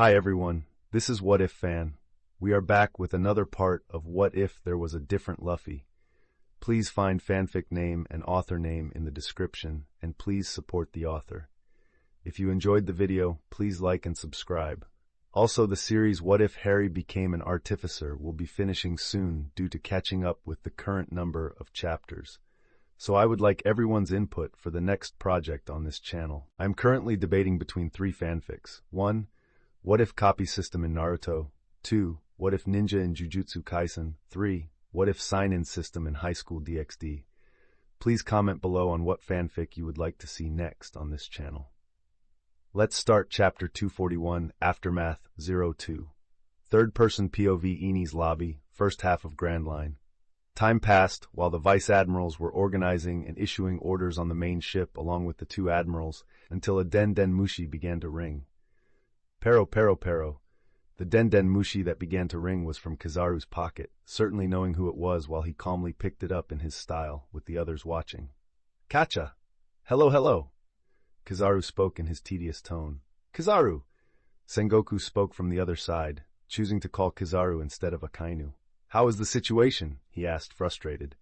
Hi everyone, this is What If Fan. We are back with another part of What If There Was a Different Luffy. Please find fanfic name and author name in the description, and please support the author. If you enjoyed the video, please like and subscribe. Also, the series What If Harry Became an Artificer will be finishing soon due to catching up with the current number of chapters. So I would like everyone's input for the next project on this channel. I am currently debating between 3 fanfics. 1. What if copy system in Naruto? 2. What if ninja in Jujutsu Kaisen? 3. What if sign-in system in Highschool DxD? Please comment below on what fanfic you would like to see next on this channel. Let's start Chapter 241, Aftermath 02. Third-person POV Eni's lobby, first half of Grand Line. Time passed while the vice-admirals were organizing and issuing orders on the main ship along with the 2 admirals until a Den Mushi began to ring. Pero. The Den Mushi that began to ring was from Kizaru's pocket, certainly knowing who it was while he calmly picked it up in his style, with the others watching. Kacha! Hello! Kizaru spoke in his tedious tone. Kizaru! Sengoku spoke from the other side, choosing to call Kizaru instead of Akainu. How is the situation? He asked, frustrated.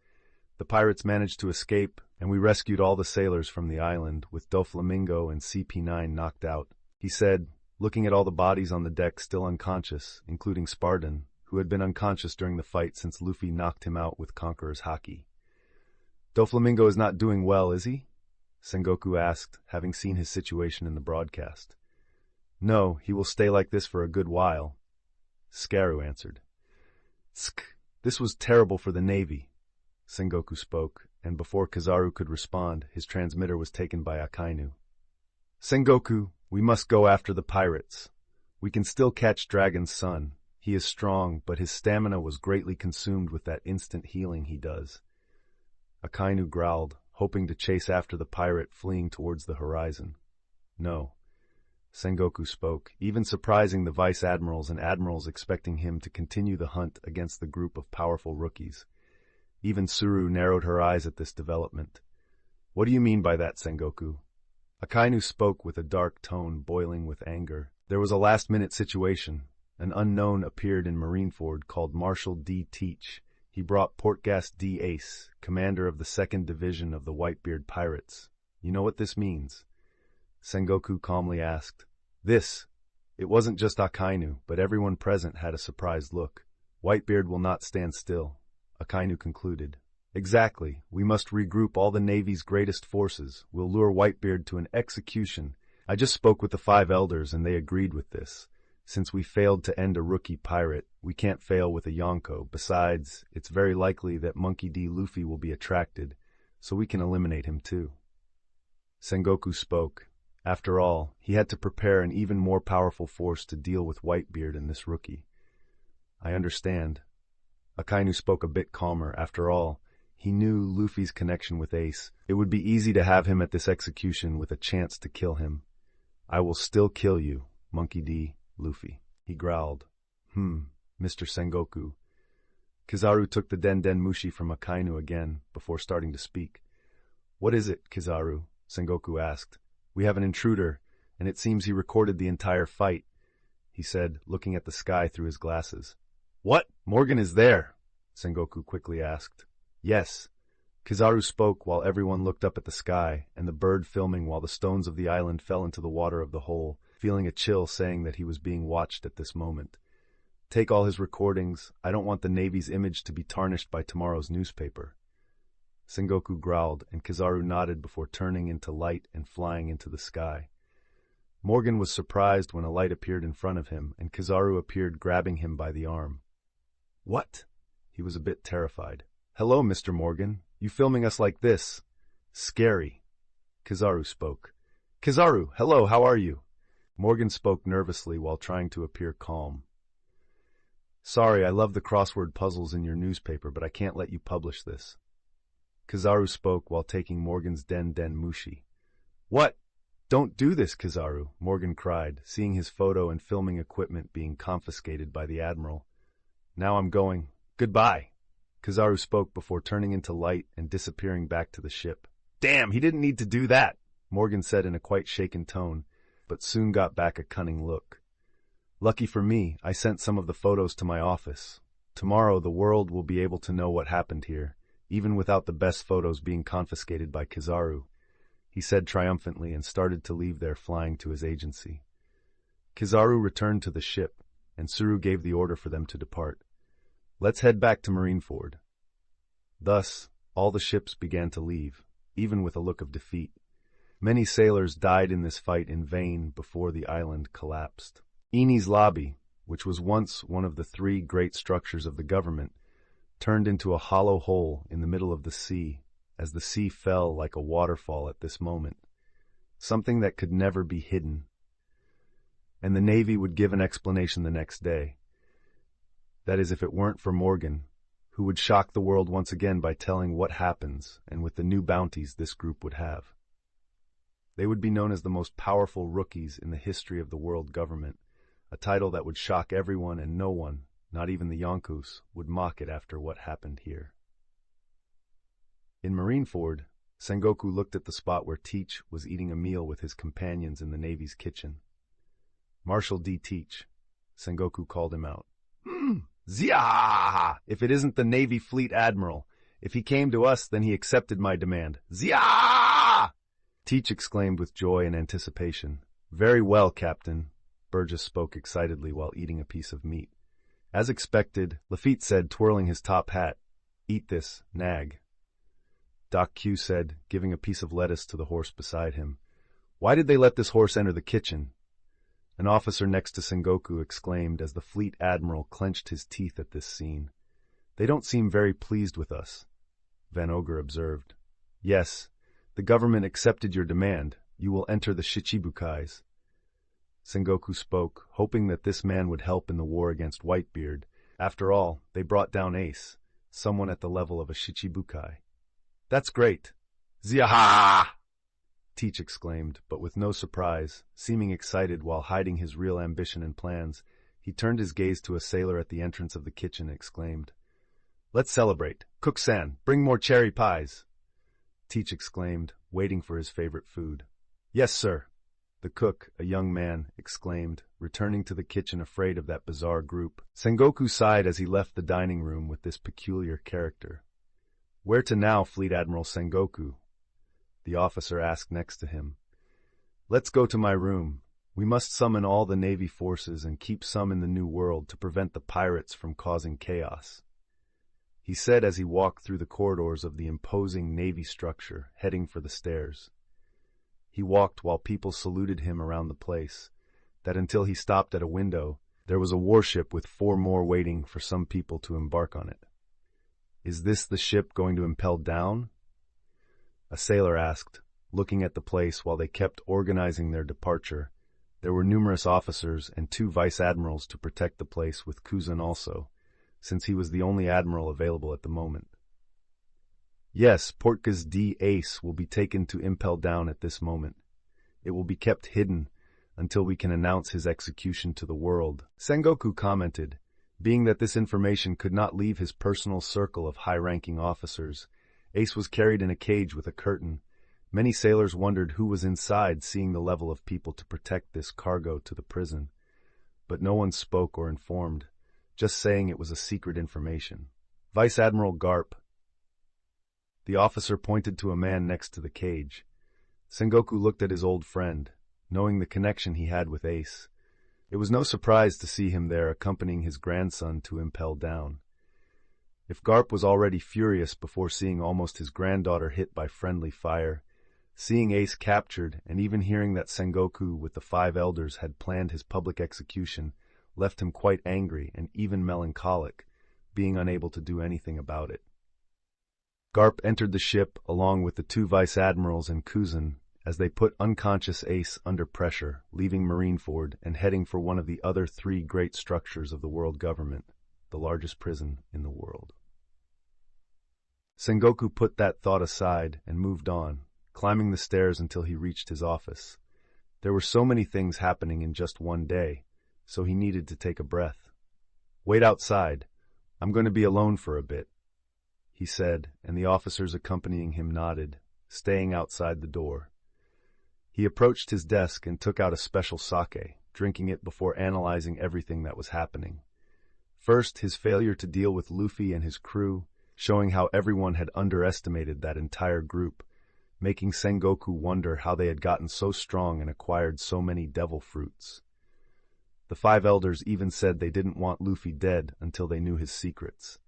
The pirates managed to escape, and we rescued all the sailors from the island, with Doflamingo and CP9 knocked out. He said, looking at all the bodies on the deck still unconscious, including Spartan, who had been unconscious during the fight since Luffy knocked him out with Conqueror's Haki. Doflamingo is not doing well, is he? Sengoku asked, having seen his situation in the broadcast. No, he will stay like this for a good while. Scaru answered. Tsk, this was terrible for the Navy. Sengoku spoke, and before Kizaru could respond, his transmitter was taken by Akainu. Sengoku, we must go after the pirates. We can still catch Dragon's son. He is strong, but his stamina was greatly consumed with that instant healing he does. Akainu growled, hoping to chase after the pirate fleeing towards the horizon. No. Sengoku spoke, even surprising the vice-admirals and admirals expecting him to continue the hunt against the group of powerful rookies. Even Tsuru narrowed her eyes at this development. What do you mean by that, Sengoku? Akainu spoke with a dark tone boiling with anger. There was a last-minute situation. An unknown appeared in Marineford called Marshal D. Teach. He brought Portgas D. Ace, commander of the 2nd Division of the Whitebeard Pirates. You know what this means? Sengoku calmly asked. It wasn't just Akainu, but everyone present had a surprised look. Whitebeard will not stand still, Akainu concluded. Exactly. We must regroup all the Navy's greatest forces. We'll lure Whitebeard to an execution. I just spoke with the 5 elders and they agreed with this. Since we failed to end a rookie pirate, we can't fail with a Yonko. Besides, it's very likely that Monkey D. Luffy will be attracted, so we can eliminate him too. Sengoku spoke. After all, he had to prepare an even more powerful force to deal with Whitebeard and this rookie. I understand. Akainu spoke a bit calmer. After all, he knew Luffy's connection with Ace. It would be easy to have him at this execution with a chance to kill him. I will still kill you, Monkey D. Luffy. He growled. Mr. Sengoku. Kizaru took the Den Mushi from Akainu again, before starting to speak. What is it, Kizaru? Sengoku asked. We have an intruder, and it seems he recorded the entire fight, he said, looking at the sky through his glasses. What? Morgan is there? Sengoku quickly asked. Yes. Kizaru spoke while everyone looked up at the sky, and the bird filming while the stones of the island fell into the water of the hole, feeling a chill saying that he was being watched at this moment. Take all his recordings. I don't want the Navy's image to be tarnished by tomorrow's newspaper. Sengoku growled, and Kizaru nodded before turning into light and flying into the sky. Morgan was surprised when a light appeared in front of him, and Kizaru appeared grabbing him by the arm. What? He was a bit terrified. Hello, Mr. Morgan. You filming us like this? Scary. Kizaru spoke. Kizaru, hello, how are you? Morgan spoke nervously while trying to appear calm. Sorry, I love the crossword puzzles in your newspaper, but I can't let you publish this. Kizaru spoke while taking Morgan's Den Mushi. What? Don't do this, Kizaru, Morgan cried, seeing his photo and filming equipment being confiscated by the Admiral. Now I'm going. Goodbye. Kizaru spoke before turning into light and disappearing back to the ship. Damn, he didn't need to do that, Morgan said in a quite shaken tone, but soon got back a cunning look. Lucky for me, I sent some of the photos to my office. Tomorrow the world will be able to know what happened here, even without the best photos being confiscated by Kizaru, he said triumphantly and started to leave there, flying to his agency. Kizaru returned to the ship, and Suru gave the order for them to depart. Let's head back to Marineford. Thus, all the ships began to leave, even with a look of defeat. Many sailors died in this fight in vain before the island collapsed. Eni's lobby, which was once one of the 3 great structures of the government, turned into a hollow hole in the middle of the sea, as the sea fell like a waterfall at this moment, something that could never be hidden. And the Navy would give an explanation the next day. That is, if it weren't for Morgan, who would shock the world once again by telling what happens and with the new bounties this group would have. They would be known as the most powerful rookies in the history of the world government, a title that would shock everyone, and no one, not even the Yonkus, would mock it after what happened here. In Marineford, Sengoku looked at the spot where Teach was eating a meal with his companions in the Navy's kitchen. Marshal D. Teach, Sengoku called him out. Zia! If it isn't the Navy Fleet Admiral. If he came to us, then he accepted my demand. Zia! Teach exclaimed with joy and anticipation. Very well, Captain, Burgess spoke excitedly while eating a piece of meat. As expected, Lafitte said, twirling his top hat. Eat this, nag. Doc Q said, giving a piece of lettuce to the horse beside him. Why did they let this horse enter the kitchen? An officer next to Sengoku exclaimed as the fleet admiral clenched his teeth at this scene. They don't seem very pleased with us, Van Ogre observed. Yes, the government accepted your demand. You will enter the Shichibukais. Sengoku spoke, hoping that this man would help in the war against Whitebeard. After all, they brought down Ace, someone at the level of a Shichibukai. That's great. Ziaha! Teach exclaimed, but with no surprise, seeming excited while hiding his real ambition and plans. He turned his gaze to a sailor at the entrance of the kitchen and exclaimed, Let's celebrate. Cook-san, bring more cherry pies. Teach exclaimed, waiting for his favorite food. Yes, sir. The cook, a young man, exclaimed, returning to the kitchen afraid of that bizarre group. Sengoku sighed as he left the dining room with this peculiar character. Where to now, Fleet Admiral Sengoku? The officer asked next to him. Let's go to my room. We must summon all the Navy forces and keep some in the New World to prevent the pirates from causing chaos, he said as he walked through the corridors of the imposing Navy structure, heading for the stairs. He walked while people saluted him around the place, that until he stopped at a window, there was a warship with 4 more waiting for some people to embark on it. Is this the ship going to impel down? A sailor asked, looking at the place while they kept organizing their departure. There were numerous officers and 2 vice-admirals to protect the place, with Kuzan also, since he was the only admiral available at the moment. Yes, Portka's D. Ace will be taken to impel down at this moment. It will be kept hidden until we can announce his execution to the world, Sengoku commented, being that this information could not leave his personal circle of high-ranking officers. Ace was carried in a cage with a curtain. Many sailors wondered who was inside, seeing the level of people to protect this cargo to the prison. But no one spoke or informed, just saying it was a secret information. Vice Admiral Garp. The officer pointed to a man next to the cage. Sengoku looked at his old friend, knowing the connection he had with Ace. It was no surprise to see him there accompanying his grandson to impel down. If Garp was already furious before seeing almost his granddaughter hit by friendly fire, seeing Ace captured and even hearing that Sengoku with the 5 elders had planned his public execution left him quite angry and even melancholic, being unable to do anything about it. Garp entered the ship along with the 2 vice-admirals and Kuzan as they put unconscious Ace under pressure, leaving Marineford and heading for one of the other 3 great structures of the world government, the largest prison in the world. Sengoku put that thought aside and moved on, climbing the stairs until he reached his office. There were so many things happening in just one day, so he needed to take a breath. Wait outside. I'm going to be alone for a bit, he said, and the officers accompanying him nodded, staying outside the door. He approached his desk and took out a special sake, drinking it before analyzing everything that was happening. First, his failure to deal with Luffy and his crew, showing how everyone had underestimated that entire group, making Sengoku wonder how they had gotten so strong and acquired so many devil fruits. The five elders even said they didn't want Luffy dead until they knew his secrets.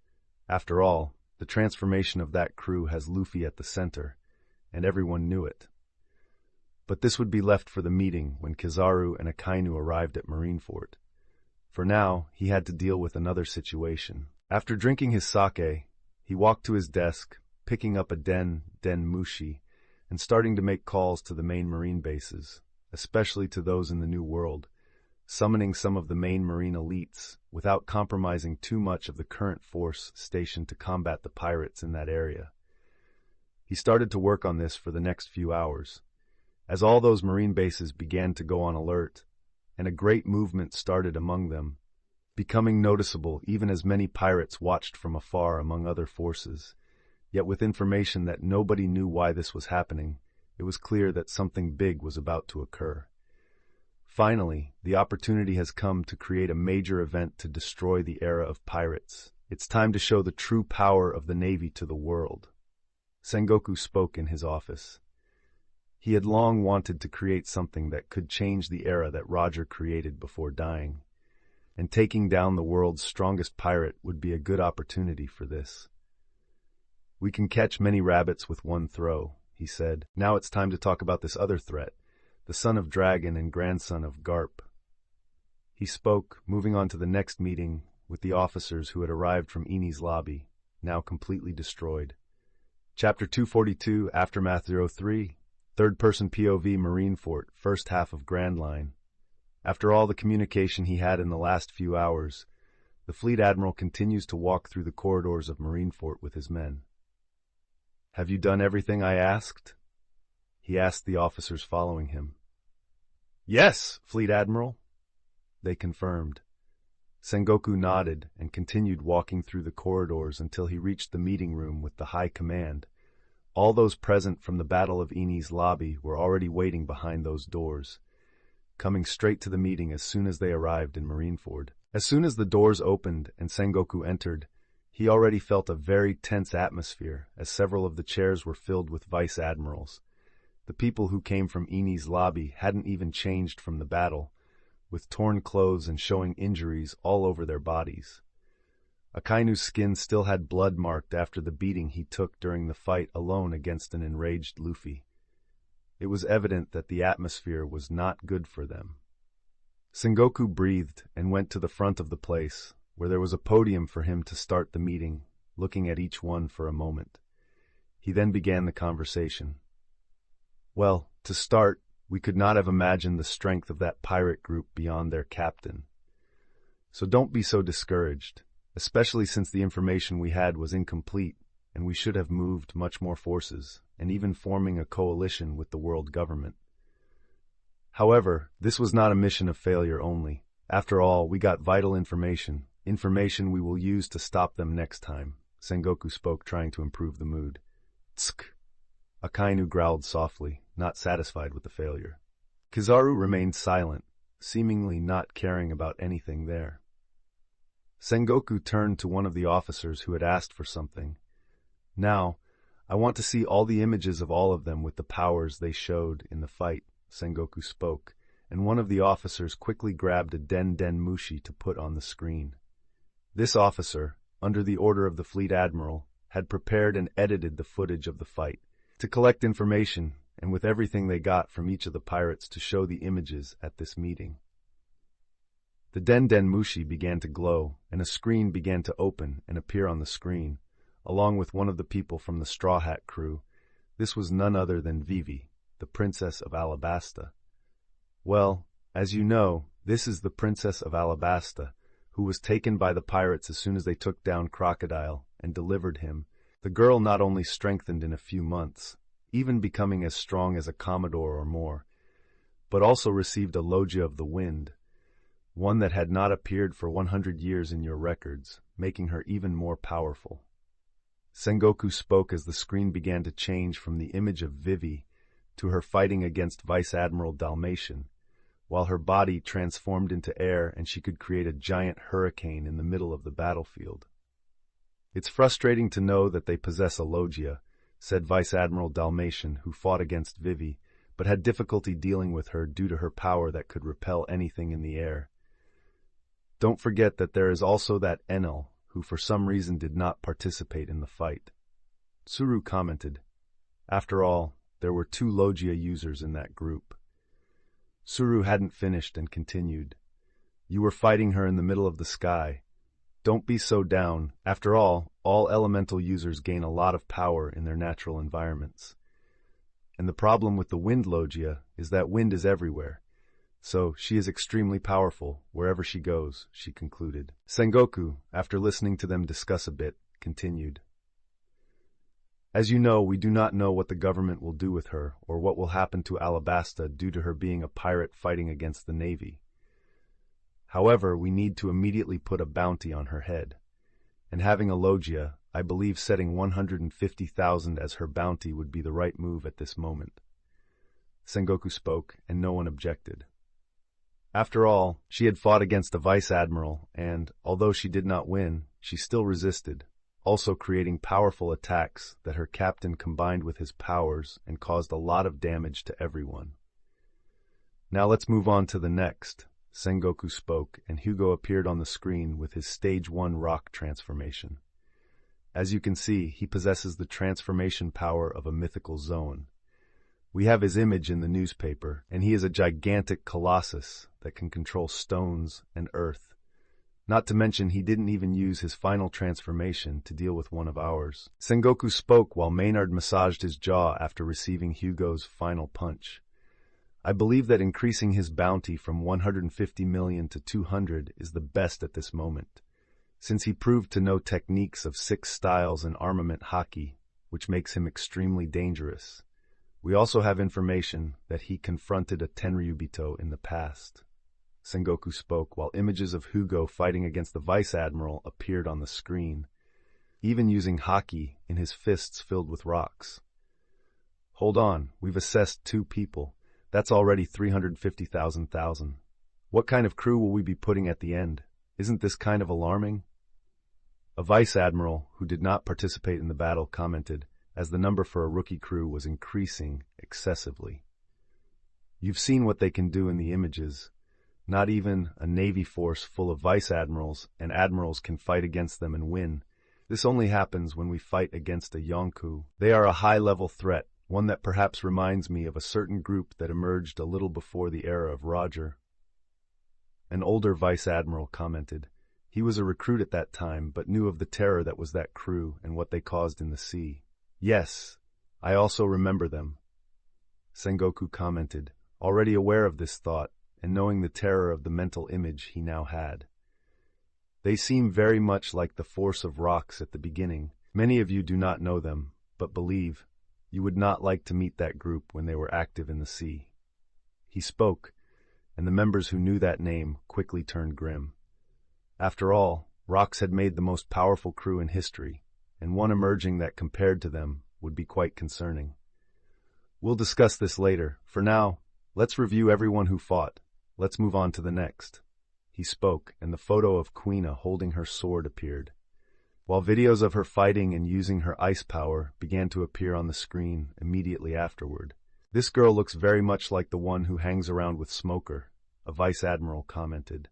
After all, the transformation of that crew has Luffy at the center, and everyone knew it. But this would be left for the meeting when Kizaru and Akainu arrived at Marineford. For now, he had to deal with another situation. After drinking his sake, he walked to his desk, picking up a den mushi, and starting to make calls to the main marine bases, especially to those in the New World, summoning some of the main marine elites without compromising too much of the current force stationed to combat the pirates in that area. He started to work on this for the next few hours, as all those marine bases began to go on alert, and a great movement started among them, becoming noticeable even as many pirates watched from afar among other forces. Yet with information that nobody knew why this was happening, it was clear that something big was about to occur. Finally, the opportunity has come to create a major event to destroy the era of pirates. It's time to show the true power of the Navy to the world. Sengoku spoke in his office. He had long wanted to create something that could change the era that Roger created before dying, and taking down the world's strongest pirate would be a good opportunity for this. "We can catch many rabbits with one throw," he said. "Now it's time to talk about this other threat, the son of Dragon and grandson of Garp." He spoke, moving on to the next meeting with the officers who had arrived from Eni's lobby, now completely destroyed. Chapter 242, Aftermath 03, Third-Person POV Marineford, first half of Grand Line. After all the communication he had in the last few hours, the Fleet Admiral continues to walk through the corridors of Marineford with his men. "Have you done everything I asked?" he asked the officers following him. "Yes, Fleet Admiral," they confirmed. Sengoku nodded and continued walking through the corridors until he reached the meeting room with the High Command. All those present from the Battle of Eni's lobby were already waiting behind those doors, coming straight to the meeting as soon as they arrived in Marineford. As soon as the doors opened and Sengoku entered, he already felt a very tense atmosphere as several of the chairs were filled with vice admirals. The people who came from Eni's lobby hadn't even changed from the battle, with torn clothes and showing injuries all over their bodies. Akainu's skin still had blood marked after the beating he took during the fight alone against an enraged Luffy. It was evident that the atmosphere was not good for them. Sengoku breathed and went to the front of the place, where there was a podium for him to start the meeting, looking at each one for a moment. He then began the conversation. "Well, to start, we could not have imagined the strength of that pirate group beyond their captain. So don't be so discouraged, especially since the information we had was incomplete, and we should have moved much more forces, and even forming a coalition with the world government. However, this was not a mission of failure only. After all, we got vital information we will use to stop them next time," Sengoku spoke, trying to improve the mood. "Tsk." Akainu growled softly, not satisfied with the failure. Kizaru remained silent, seemingly not caring about anything there. Sengoku turned to one of the officers who had asked for something. "Now, I want to see all the images of all of them with the powers they showed in the fight," Sengoku spoke, and one of the officers quickly grabbed a den mushi to put on the screen. This officer, under the order of the Fleet Admiral, had prepared and edited the footage of the fight, to collect information, and with everything they got from each of the pirates to show the images at this meeting. The den mushi began to glow, and a screen began to open and appear on the screen, along with one of the people from the Straw Hat crew. This was none other than Vivi, the Princess of Alabasta. Well, as you know, this is the Princess of Alabasta, who was taken by the pirates as soon as they took down Crocodile and delivered him. The girl not only strengthened in a few months, even becoming as strong as a Commodore or more, but also received a Logia of the Wind, one that had not appeared for 100 years in your records, making her even more powerful. Sengoku spoke as the screen began to change from the image of Vivi to her fighting against Vice Admiral Dalmatian, while her body transformed into air and she could create a giant hurricane in the middle of the battlefield. "It's frustrating to know that they possess a logia," said Vice Admiral Dalmatian, who fought against Vivi, but had difficulty dealing with her due to her power that could repel anything in the air. "Don't forget that there is also that Enel, who for some reason did not participate in the fight." Tsuru commented, "After all, there were 2 logia users in that group." Tsuru hadn't finished and continued, "You were fighting her in the middle of the sky. Don't be so down. After all elemental users gain a lot of power in their natural environments. And the problem with the wind logia is that wind is everywhere. So she is extremely powerful wherever she goes," she concluded. Sengoku, after listening to them discuss a bit, continued, "As you know, we do not know what the government will do with her or what will happen to Alabasta due to her being a pirate fighting against the Navy. However, we need to immediately put a bounty on her head. And having a logia, I believe setting 150,000 as her bounty would be the right move at this moment." Sengoku spoke, and no one objected. After all, she had fought against a vice admiral, and, although she did not win, she still resisted, also creating powerful attacks that her captain combined with his powers and caused a lot of damage to everyone. "Now let's move on to the next," Sengoku spoke, and Hugo appeared on the screen with his Stage 1 rock transformation. As you can see, he possesses the transformation power of a mythical zone. We have his image in the newspaper, and he is a gigantic colossus that can control stones and earth. Not to mention he didn't even use his final transformation to deal with one of ours. Sengoku spoke while Maynard massaged his jaw after receiving Hugo's final punch. "I believe that increasing his bounty from 150 million to 200 is the best at this moment, since he proved to know techniques of 6 styles and armament haki, which makes him extremely dangerous. We also have information that he confronted a Tenryubito in the past." Sengoku spoke while images of Hugo fighting against the Vice Admiral appeared on the screen, even using haki in his fists filled with rocks. "Hold on, we've assessed 2 people. That's already 350,000. What kind of crew will we be putting at the end? Isn't this kind of alarming?" A vice admiral, who did not participate in the battle, commented, as the number for a rookie crew was increasing excessively. "You've seen what they can do in the images. Not even a navy force full of vice admirals and admirals can fight against them and win. This only happens when we fight against a Yonkou. They are a high-level threat, one that perhaps reminds me of a certain group that emerged a little before the era of Roger." An older vice admiral commented. He was a recruit at that time, but knew of the terror that was that crew and what they caused in the sea. "Yes, I also remember them," Sengoku commented, already aware of this thought and knowing the terror of the mental image he now had. "They seem very much like the force of rocks at the beginning. Many of you do not know them, but believe, you would not like to meet that group when they were active in the sea." He spoke, and the members who knew that name quickly turned grim. After all, rocks had made the most powerful crew in history, and one emerging that compared to them would be quite concerning. "We'll discuss this later. For now, let's review everyone who fought. Let's move on to the next." He spoke, and the photo of Quina holding her sword appeared, while videos of her fighting and using her ice power began to appear on the screen immediately afterward. "This girl looks very much like the one who hangs around with Smoker," a vice admiral commented.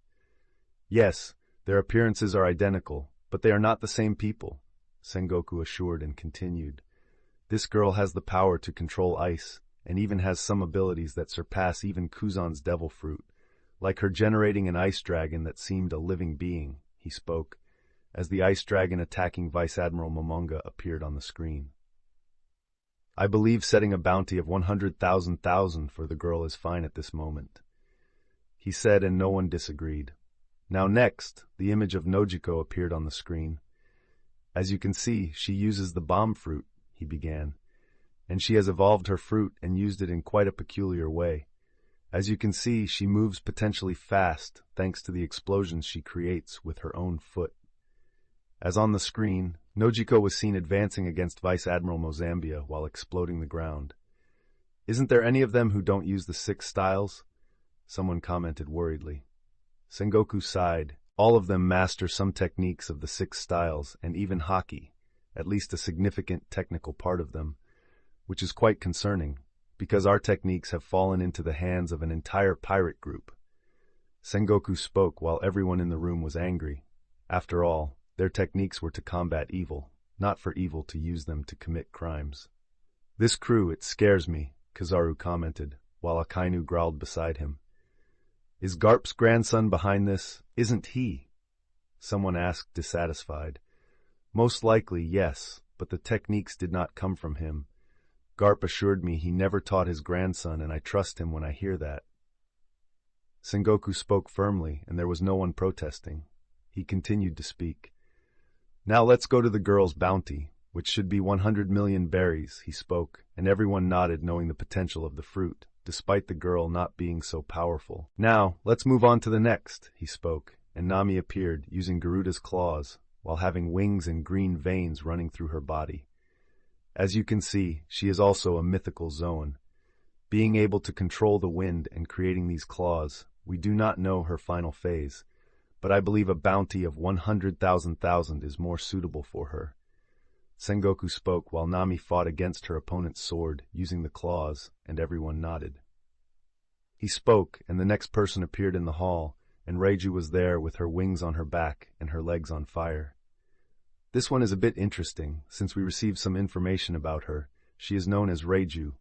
"Yes, their appearances are identical, but they are not the same people," Sengoku assured and continued. "This girl has the power to control ice, and even has some abilities that surpass even Kuzan's devil fruit, like her generating an ice dragon that seemed a living being," he spoke, as the ice dragon attacking Vice Admiral Momonga appeared on the screen. "I believe setting a bounty of 100,000 for the girl is fine at this moment," he said, and no one disagreed. Now next, the image of Nojiko appeared on the screen. "As you can see, she uses the bomb fruit," he began, "and she has evolved her fruit and used it in quite a peculiar way. As you can see, she moves potentially fast thanks to the explosions she creates with her own foot." As on the screen, Nojiko was seen advancing against Vice Admiral Mozambia while exploding the ground. "Isn't there any of them who don't use the 6 styles?" someone commented worriedly. Sengoku sighed. All of them master some techniques of the 6 styles and even haki, at least a significant technical part of them, which is quite concerning, because our techniques have fallen into the hands of an entire pirate group. Sengoku spoke while everyone in the room was angry. After all, their techniques were to combat evil, not for evil to use them to commit crimes. This crew, it scares me, Kizaru commented, while Akainu growled beside him. Is Garp's grandson behind this? Isn't he? Someone asked, dissatisfied. Most likely, yes, but the techniques did not come from him. Garp assured me he never taught his grandson, and I trust him when I hear that. Sengoku spoke firmly, and there was no one protesting. He continued to speak. Now let's go to the girl's bounty, which should be 100 million berries, he spoke, and everyone nodded, knowing the potential of the fruit, despite the girl not being so powerful. Now, let's move on to the next, he spoke, and Nami appeared, using Garuda's claws, while having wings and green veins running through her body. As you can see, she is also a mythical Zoan. Being able to control the wind and creating these claws, we do not know her final phase, but I believe a bounty of 100,000 is more suitable for her. Sengoku spoke while Nami fought against her opponent's sword, using the claws, and everyone nodded. He spoke, and the next person appeared in the hall, and Reiju was there with her wings on her back and her legs on fire. This one is a bit interesting, since we received some information about her. She is known as Reiju,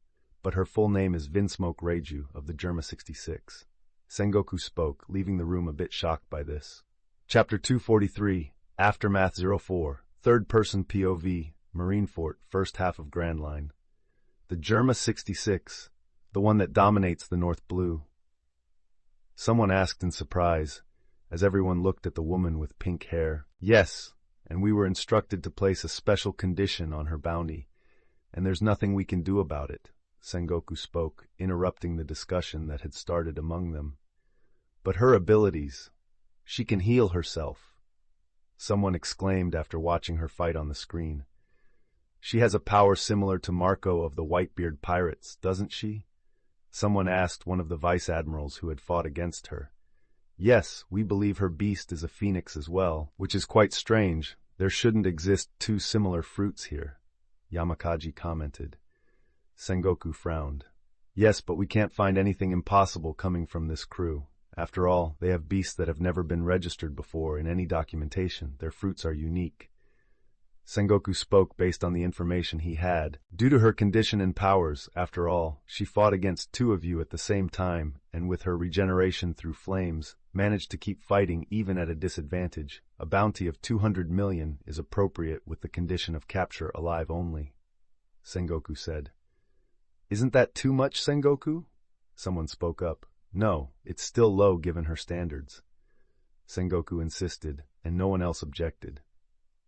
but her full name is Vinsmoke Reiju of the Germa 66. Sengoku spoke, leaving the room a bit shocked by this. Chapter 243, Aftermath 04, Third-Person POV, Marineford, first half of Grand Line. The Germa 66, the one that dominates the North Blue. Someone asked in surprise, as everyone looked at the woman with pink hair. Yes, and we were instructed to place a special condition on her bounty, and there's nothing we can do about it, Sengoku spoke, interrupting the discussion that had started among them. But her abilities, she can heal herself, someone exclaimed after watching her fight on the screen. She has a power similar to Marco of the Whitebeard Pirates, doesn't she? Someone asked one of the vice admirals who had fought against her. Yes, we believe her beast is a phoenix as well, which is quite strange. There shouldn't exist two similar fruits here, Yamakaji commented. Sengoku frowned. Yes, but we can't find anything impossible coming from this crew. After all, they have beasts that have never been registered before in any documentation. Their fruits are unique. Sengoku spoke based on the information he had. Due to her condition and powers, after all, she fought against 2 of you at the same time, and with her regeneration through flames, managed to keep fighting even at a disadvantage. A bounty of 200 million is appropriate with the condition of capture alive only, Sengoku said. Isn't that too much, Sengoku? Someone spoke up. No, it's still low given her standards. Sengoku insisted, and no one else objected.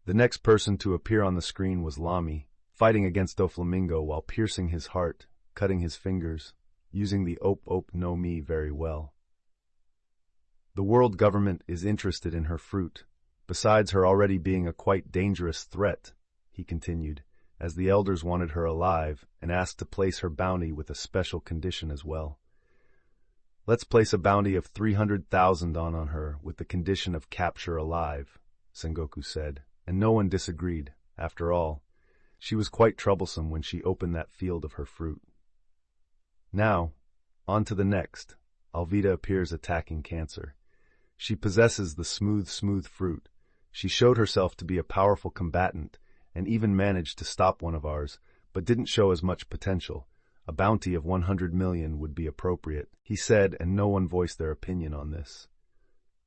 The next person to appear on the screen was Lamy, fighting against Doflamingo while piercing his heart, cutting his fingers, using the Op no Mi very well. The world government is interested in her fruit, besides her already being a quite dangerous threat, he continued, as the elders wanted her alive and asked to place her bounty with a special condition as well. Let's place a bounty of 300,000 on her with the condition of capture alive, Sengoku said, and no one disagreed. After all, she was quite troublesome when she opened that field of her fruit. Now, on to the next. Alvida appears attacking Cancer. She possesses the smooth fruit. She showed herself to be a powerful combatant and even managed to stop one of ours, but didn't show as much potential. A bounty of 100 million would be appropriate, he said, and no one voiced their opinion on this.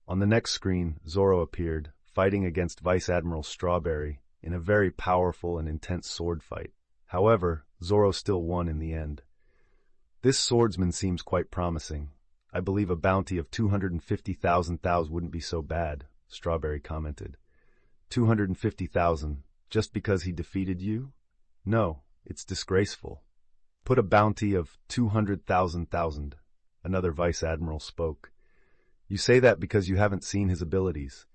On the next screen, Zoro appeared, fighting against Vice Admiral Strawberry in a very powerful and intense sword fight. However, Zoro still won in the end. This swordsman seems quite promising. I believe a bounty of 250,000 wouldn't be so bad, Strawberry commented. 250,000, just because he defeated you? No, it's disgraceful. Put a bounty of 200,000, another Vice Admiral spoke. You say that because you haven't seen his abilities.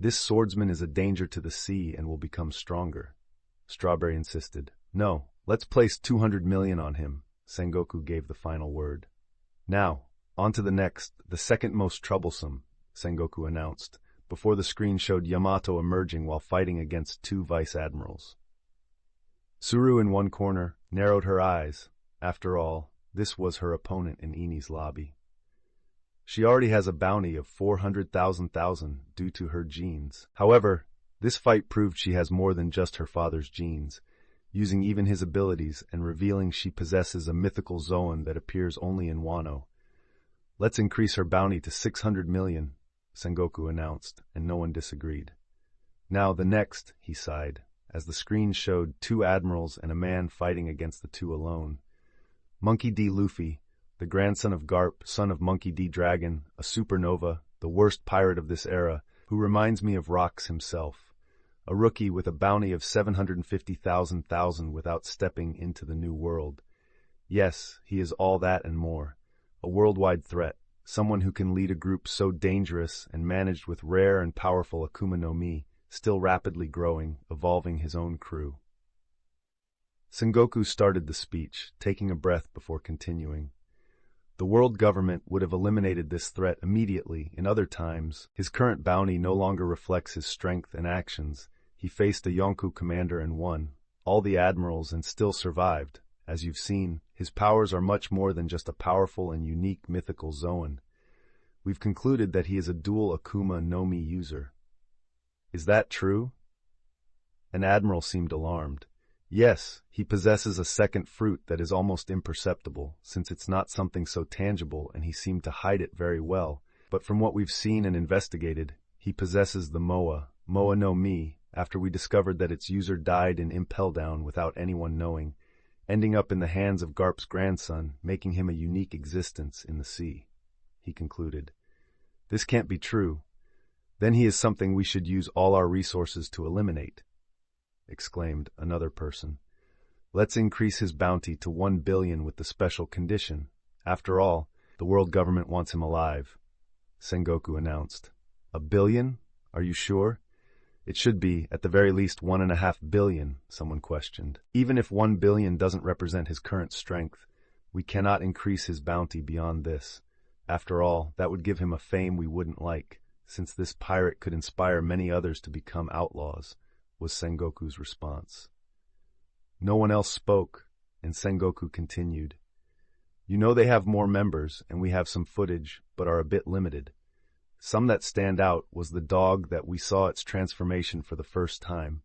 This swordsman is a danger to the sea and will become stronger. Strawberry insisted. No, let's place 200 million on him. Sengoku gave the final word. Now, On to the next, the second most troublesome, Sengoku announced, before the screen showed Yamato emerging while fighting against two vice-admirals. Suru in one corner narrowed her eyes. After all, this was her opponent in Eni's lobby. She already has a bounty of 400,000 due to her genes. However, this fight proved she has more than just her father's genes, using even his abilities and revealing she possesses a mythical Zoan that appears only in Wano. Let's increase her bounty to 600 million, Sengoku announced, and no one disagreed. Now the next, he sighed, as the screen showed two admirals and a man fighting against the two alone. Monkey D. Luffy, the grandson of Garp, son of Monkey D. Dragon, a supernova, the worst pirate of this era, who reminds me of Rox himself. A rookie with a bounty of 750,000 without stepping into the new world. Yes, he is all that and more. A worldwide threat, someone who can lead a group so dangerous and managed with rare and powerful Akuma no Mi, still rapidly growing, evolving his own crew. Sengoku started the speech, taking a breath before continuing. The world government would have eliminated this threat immediately. In other times, his current bounty no longer reflects his strength and actions. He faced a Yonkou commander and won, all the admirals, and still survived. As you've seen, his powers are much more than just a powerful and unique mythical Zoan. We've concluded that he is a dual Akuma no Mi user. Is that true? An admiral seemed alarmed. Yes, he possesses a second fruit that is almost imperceptible, since it's not something so tangible, and he seemed to hide it very well. But from what we've seen and investigated, he possesses the Moa no Mi, after we discovered that its user died in Impel Down without anyone knowing, ending up in the hands of Garp's grandson, making him a unique existence in the sea. He concluded. This can't be true. Then he is something we should use all our resources to eliminate, exclaimed another person. Let's increase his bounty to 1 billion with the special condition. After all, the world government wants him alive, Sengoku announced. 1 billion? Are you sure? It should be, at the very least, 1.5 billion, someone questioned. Even if 1 billion doesn't represent his current strength, we cannot increase his bounty beyond this. After all, that would give him a fame we wouldn't like, since this pirate could inspire many others to become outlaws, was Sengoku's response. No one else spoke, and Sengoku continued. You know they have more members, and we have some footage, but are a bit limited. Some that stand out was the dog that we saw its transformation for the first time,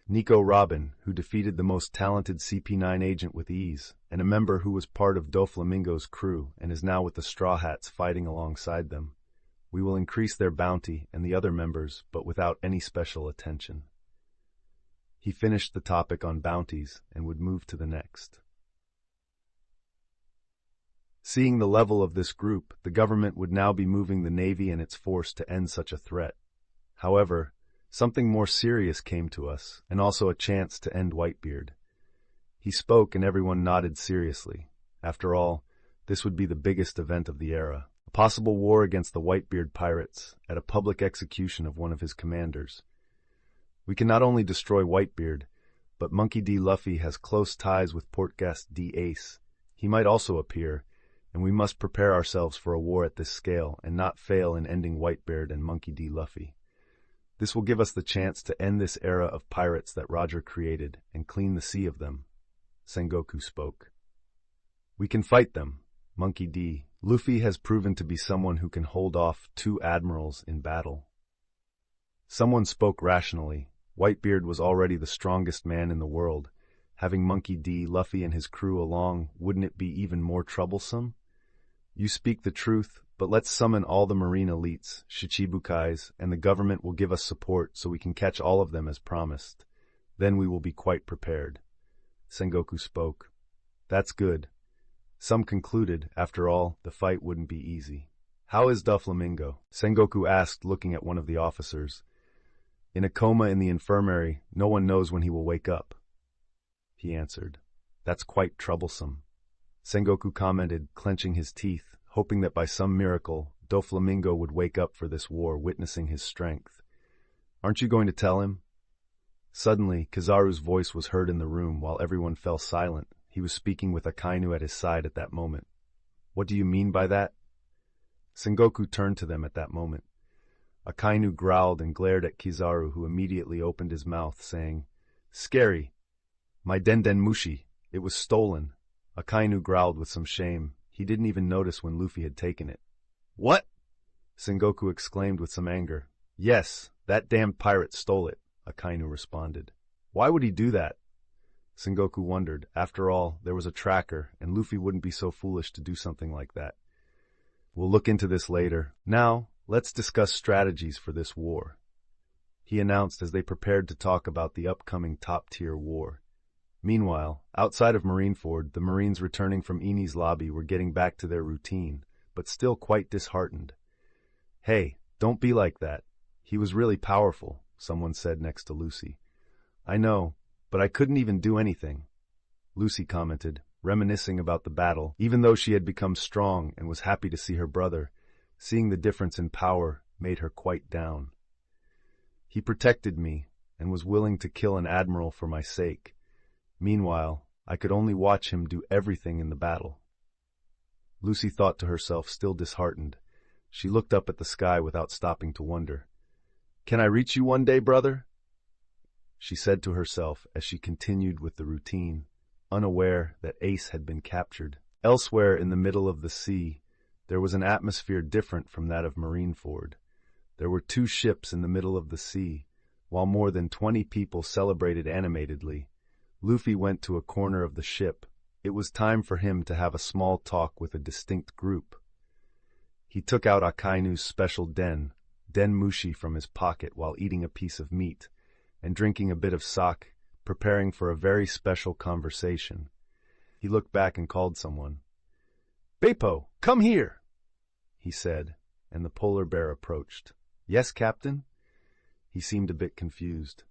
Nico Robin, who defeated the most talented CP9 agent with ease, and a member who was part of Doflamingo's crew and is now with the Straw Hats fighting alongside them. We will increase their bounty and the other members, but without any special attention. He finished the topic on bounties and would move to the next. Seeing the level of this group, the government would now be moving the Navy and its force to end such a threat. However, something more serious came to us, and also a chance to end Whitebeard. He spoke and everyone nodded seriously. After all, this would be the biggest event of the era. A possible war against the Whitebeard pirates, at a public execution of one of his commanders. We can not only destroy Whitebeard, but Monkey D. Luffy has close ties with Portgas D. Ace. He might also appear, and we must prepare ourselves for a war at this scale and not fail in ending Whitebeard and Monkey D. Luffy. This will give us the chance to end this era of pirates that Roger created and clean the sea of them. Sengoku spoke. We can fight them, Monkey D. Luffy has proven to be someone who can hold off 2 admirals in battle. Someone spoke rationally. Whitebeard was already the strongest man in the world. Having Monkey D. Luffy and his crew along, wouldn't it be even more troublesome? You speak the truth, but let's summon all the marine elites, Shichibukais, and the government will give us support so we can catch all of them as promised. Then we will be quite prepared. Sengoku spoke. That's good. Some concluded, after all, the fight wouldn't be easy. How is Doflamingo? Sengoku asked, looking at one of the officers. In a coma in the infirmary, no one knows when he will wake up. He answered. That's quite troublesome. Sengoku commented, clenching his teeth, hoping that by some miracle, Doflamingo would wake up for this war, witnessing his strength. Aren't you going to tell him? Suddenly, Kizaru's voice was heard in the room while everyone fell silent. He was speaking with Akainu at his side at that moment. What do you mean by that? Sengoku turned to them at that moment. Akainu growled and glared at Kizaru, who immediately opened his mouth, saying, "Scary. My Denden Mushi. It was stolen." Akainu growled with some shame. He didn't even notice when Luffy had taken it. "What?" Sengoku exclaimed with some anger. "Yes, that damned pirate stole it," Akainu responded. "Why would he do that?" Sengoku wondered. After all, there was a tracker, and Luffy wouldn't be so foolish to do something like that. "We'll look into this later. Now, let's discuss strategies for this war," he announced as they prepared to talk about the upcoming top-tier war. Meanwhile, outside of Marineford, the Marines returning from Eni's lobby were getting back to their routine, but still quite disheartened. "Hey, don't be like that. He was really powerful," someone said next to Lucy. "I know, but I couldn't even do anything," Lucy commented, reminiscing about the battle, even though she had become strong and was happy to see her brother. Seeing the difference in power made her quite down. "He protected me and was willing to kill an admiral for my sake. Meanwhile, I could only watch him do everything in the battle." Lucy thought to herself, still disheartened. She looked up at the sky without stopping to wonder. "Can I reach you one day, brother?" she said to herself as she continued with the routine, unaware that Ace had been captured. Elsewhere in the middle of the sea, there was an atmosphere different from that of Marineford. There were 2 ships in the middle of the sea, while more than 20 people celebrated animatedly. Luffy went to a corner of the ship. It was time for him to have a small talk with a distinct group. He took out Akainu's special Den Mushi, from his pocket while eating a piece of meat and drinking a bit of sake, preparing for a very special conversation. He looked back and called someone. "Beppo, come here," he said, and the polar bear approached. "Yes, Captain?" He seemed a bit confused.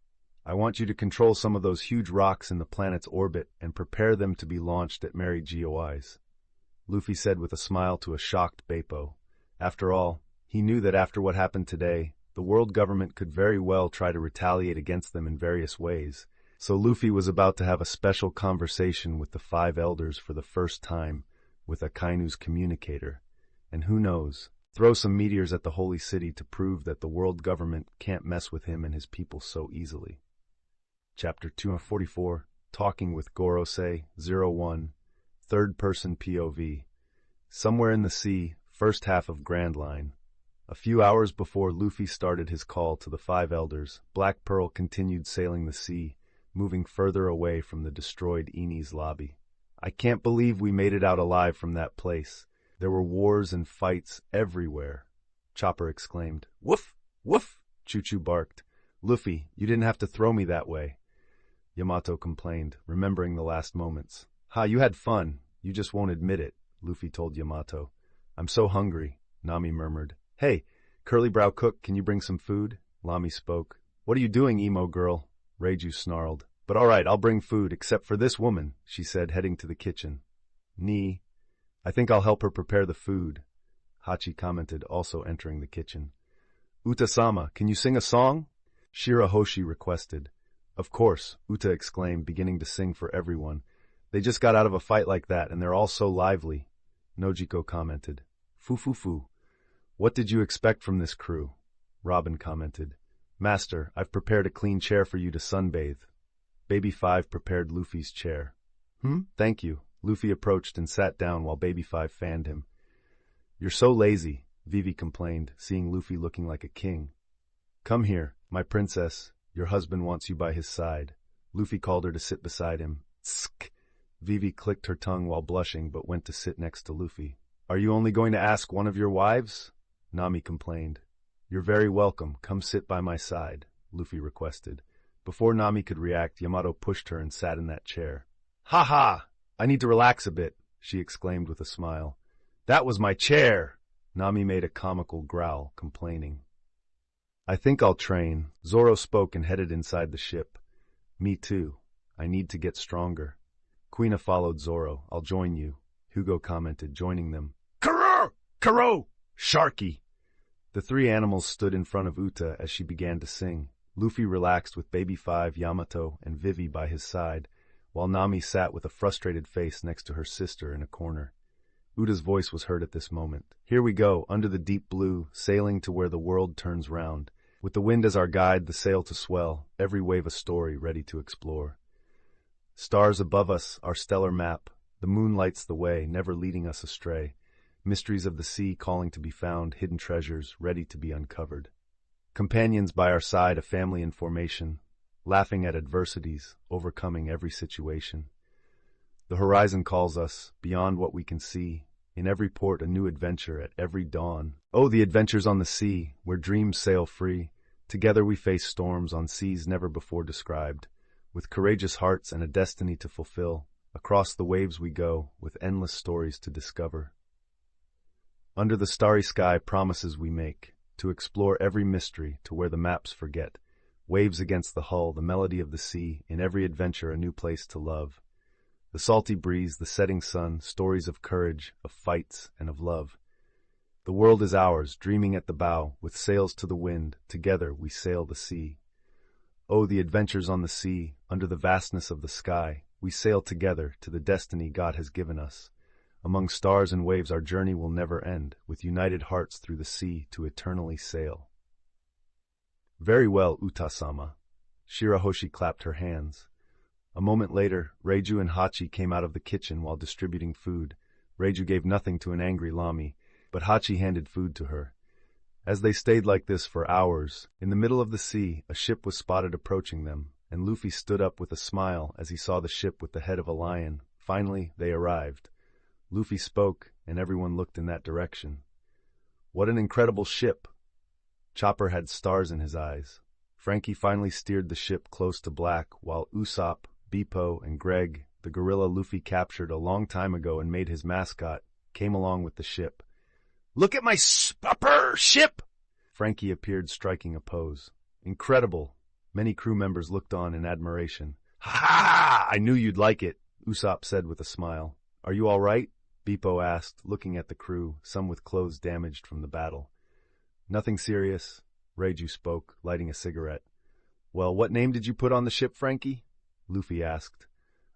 "I want you to control some of those huge rocks in the planet's orbit and prepare them to be launched at Mary Geoise," Luffy said with a smile to a shocked Beppo. After all, he knew that after what happened today, the world government could very well try to retaliate against them in various ways. So Luffy was about to have a special conversation with the 5 elders for the first time with Akainu's communicator. And who knows, throw some meteors at the holy city to prove that the world government can't mess with him and his people so easily. Chapter 244, Talking with Gorosei, 01, Third-Person POV. Somewhere in the sea, first half of Grand Line. A few hours before Luffy started his call to the 5 elders, Black Pearl continued sailing the sea, moving further away from the destroyed Eni's lobby. "I can't believe we made it out alive from that place. There were wars and fights everywhere," Chopper exclaimed. "Woof! Woof!" Choo-Choo barked. "Luffy, you didn't have to throw me that way," Yamato complained, remembering the last moments. "Ha, you had fun. You just won't admit it," Luffy told Yamato. "I'm so hungry," Nami murmured. "Hey, Curly Brow Cook, can you bring some food?" Lami spoke. "What are you doing, emo girl?" Reiju snarled. "But all right, I'll bring food, except for this woman," she said, heading to the kitchen. I think I'll help her prepare the food," Hachi commented, also entering the kitchen. "Uta-sama, can you sing a song?" Shirahoshi requested. "Of course," Uta exclaimed, beginning to sing for everyone. "They just got out of a fight like that, and they're all so lively," Nojiko commented. "Fu-fu-fu. What did you expect from this crew?" Robin commented. "Master, I've prepared a clean chair for you to sunbathe." Baby 5 prepared Luffy's chair. Thank you." Luffy approached and sat down while Baby 5 fanned him. "You're so lazy," Vivi complained, seeing Luffy looking like a king. "Come here, my princess. Your husband wants you by his side." Luffy called her to sit beside him. "Tsk." Vivi clicked her tongue while blushing but went to sit next to Luffy. "Are you only going to ask one of your wives?" Nami complained. "You're very welcome. Come sit by my side," Luffy requested. Before Nami could react, Yamato pushed her and sat in that chair. "Ha ha! I need to relax a bit," she exclaimed with a smile. "That was my chair!" Nami made a comical growl, complaining. "I think I'll train." Zoro spoke and headed inside the ship. "Me too. I need to get stronger." Kuina followed Zoro. "I'll join you," Hugo commented, joining them. "Karo! Karo! Sharky!" The 3 animals stood in front of Uta as she began to sing. Luffy relaxed with Baby 5, Yamato, and Vivi by his side, while Nami sat with a frustrated face next to her sister in a corner. Uta's voice was heard at this moment. Here we go, under the deep blue, sailing to where the world turns round. With the wind as our guide, the sail to swell, every wave a story ready to explore. Stars above us, our stellar map, the moon lights the way, never leading us astray. Mysteries of the sea calling to be found, hidden treasures ready to be uncovered. Companions by our side, a family in formation, laughing at adversities, overcoming every situation. The horizon calls us, beyond what we can see. In every port a new adventure, at every dawn. Oh, the adventures on the sea, where dreams sail free. Together we face storms on seas never before described. With courageous hearts and a destiny to fulfill, across the waves we go, with endless stories to discover. Under the starry sky promises we make, to explore every mystery to where the maps forget. Waves against the hull, the melody of the sea, in every adventure a new place to love. The salty breeze, the setting sun, stories of courage, of fights, and of love. The world is ours, dreaming at the bow, with sails to the wind, together we sail the sea. Oh, the adventures on the sea, under the vastness of the sky, we sail together to the destiny God has given us. Among stars and waves our journey will never end, with united hearts through the sea to eternally sail. Very well, Uta-sama. Shirahoshi clapped her hands. A moment later, Reiju and Hachi came out of the kitchen while distributing food. Reiju gave nothing to an angry Lami, but Hachi handed food to her. As they stayed like this for hours, in the middle of the sea, a ship was spotted approaching them, and Luffy stood up with a smile as he saw the ship with the head of a lion. Finally, they arrived. Luffy spoke, and everyone looked in that direction. What an incredible ship! Chopper had stars in his eyes. Frankie finally steered the ship close to black, while Usopp, Beppo, and Greg, the gorilla Luffy captured a long time ago and made his mascot, came along with the ship. "Look at my spupper ship!" Frankie appeared, striking a pose. Incredible! Many crew members looked on in admiration. "Ha! I knew you'd like it," Usopp said with a smile. "Are you all right?" Beppo asked, looking at the crew, some with clothes damaged from the battle. "Nothing serious," Reiju spoke, lighting a cigarette. "Well, what name did you put on the ship, Frankie?" Luffy asked.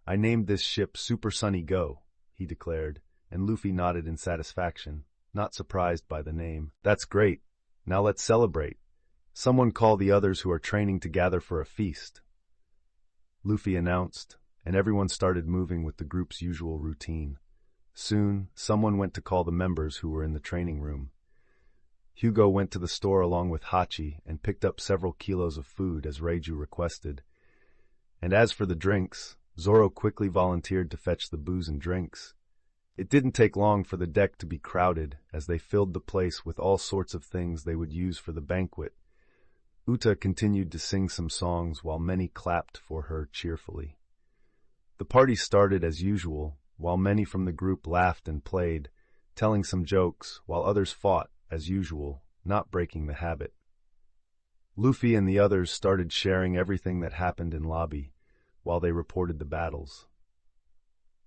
"I named this ship Super Sunny Go," he declared, and Luffy nodded in satisfaction, not surprised by the name. "That's great. Now let's celebrate. Someone call the others who are training to gather for a feast," Luffy announced, and everyone started moving with the group's usual routine. Soon, someone went to call the members who were in the training room. Hugo went to the store along with Hachi and picked up several kilos of food as Reiju requested. And as for the drinks, Zoro quickly volunteered to fetch the booze and drinks. It didn't take long for the deck to be crowded as they filled the place with all sorts of things they would use for the banquet. Uta continued to sing some songs while many clapped for her cheerfully. The party started as usual, while many from the group laughed and played, telling some jokes, while others fought, as usual, not breaking the habit. Luffy and the others started sharing everything that happened in lobby, while they reported the battles.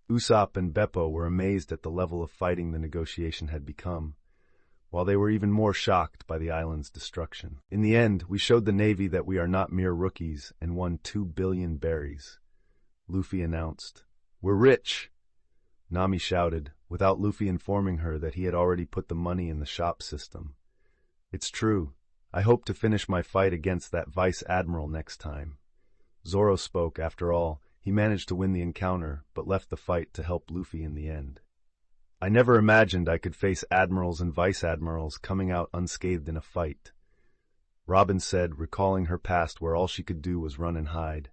Usopp and Beppo were amazed at the level of fighting the negotiation had become, while they were even more shocked by the island's destruction. "In the end, we showed the Navy that we are not mere rookies and won 2 billion berries," Luffy announced. "We're rich!" Nami shouted, without Luffy informing her that he had already put the money in the shop system. "It's true. I hope to finish my fight against that Vice Admiral next time." Zoro spoke. After all, he managed to win the encounter, but left the fight to help Luffy in the end. "I never imagined I could face admirals and vice admirals coming out unscathed in a fight," Robin said, recalling her past where all she could do was run and hide.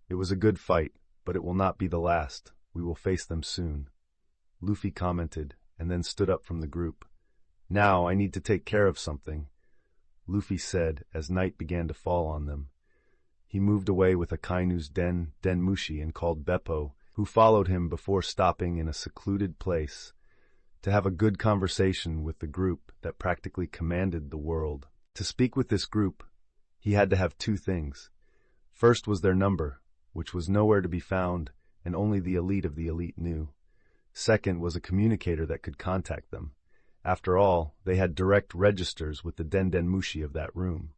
"It was a good fight, but it will not be the last. We will face them soon," Luffy commented, and then stood up from the group. "Now I need to take care of something," Luffy said as night began to fall on them. He moved away with Akainu's Denmushi and called Beppo, who followed him before stopping in a secluded place to have a good conversation with the group that practically commanded the world. To speak with this group, he had to have 2 things. First was their number, which was nowhere to be found, and only the elite of the elite knew. Second was a communicator that could contact them. After all, they had direct registers with the Denmushi of that room.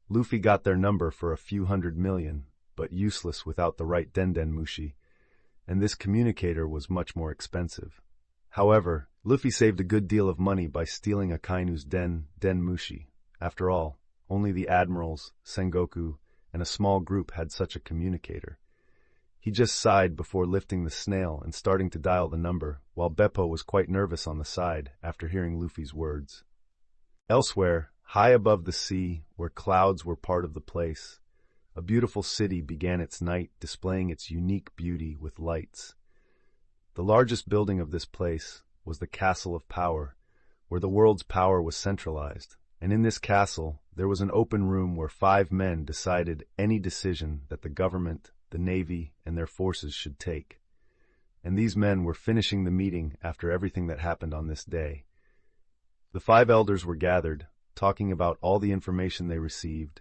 Luffy got their number for a few $100 million, but useless without the right Denmushi, and this communicator was much more expensive. However, Luffy saved a good deal of money by stealing Akainu's den mushi. After all, only the admirals, Sengoku, and a small group had such a communicator. He just sighed before lifting the snail and starting to dial the number, while Beppo was quite nervous on the side after hearing Luffy's words. Elsewhere, high above the sea, where clouds were part of the place, a beautiful city began its night, displaying its unique beauty with lights. The largest building of this place was the Castle of Power, where the world's power was centralized, and in this castle there was an open room where 5 men decided any decision that the government, the navy, and their forces should take. And these men were finishing the meeting after everything that happened on this day. The 5 elders were gathered, talking about all the information they received,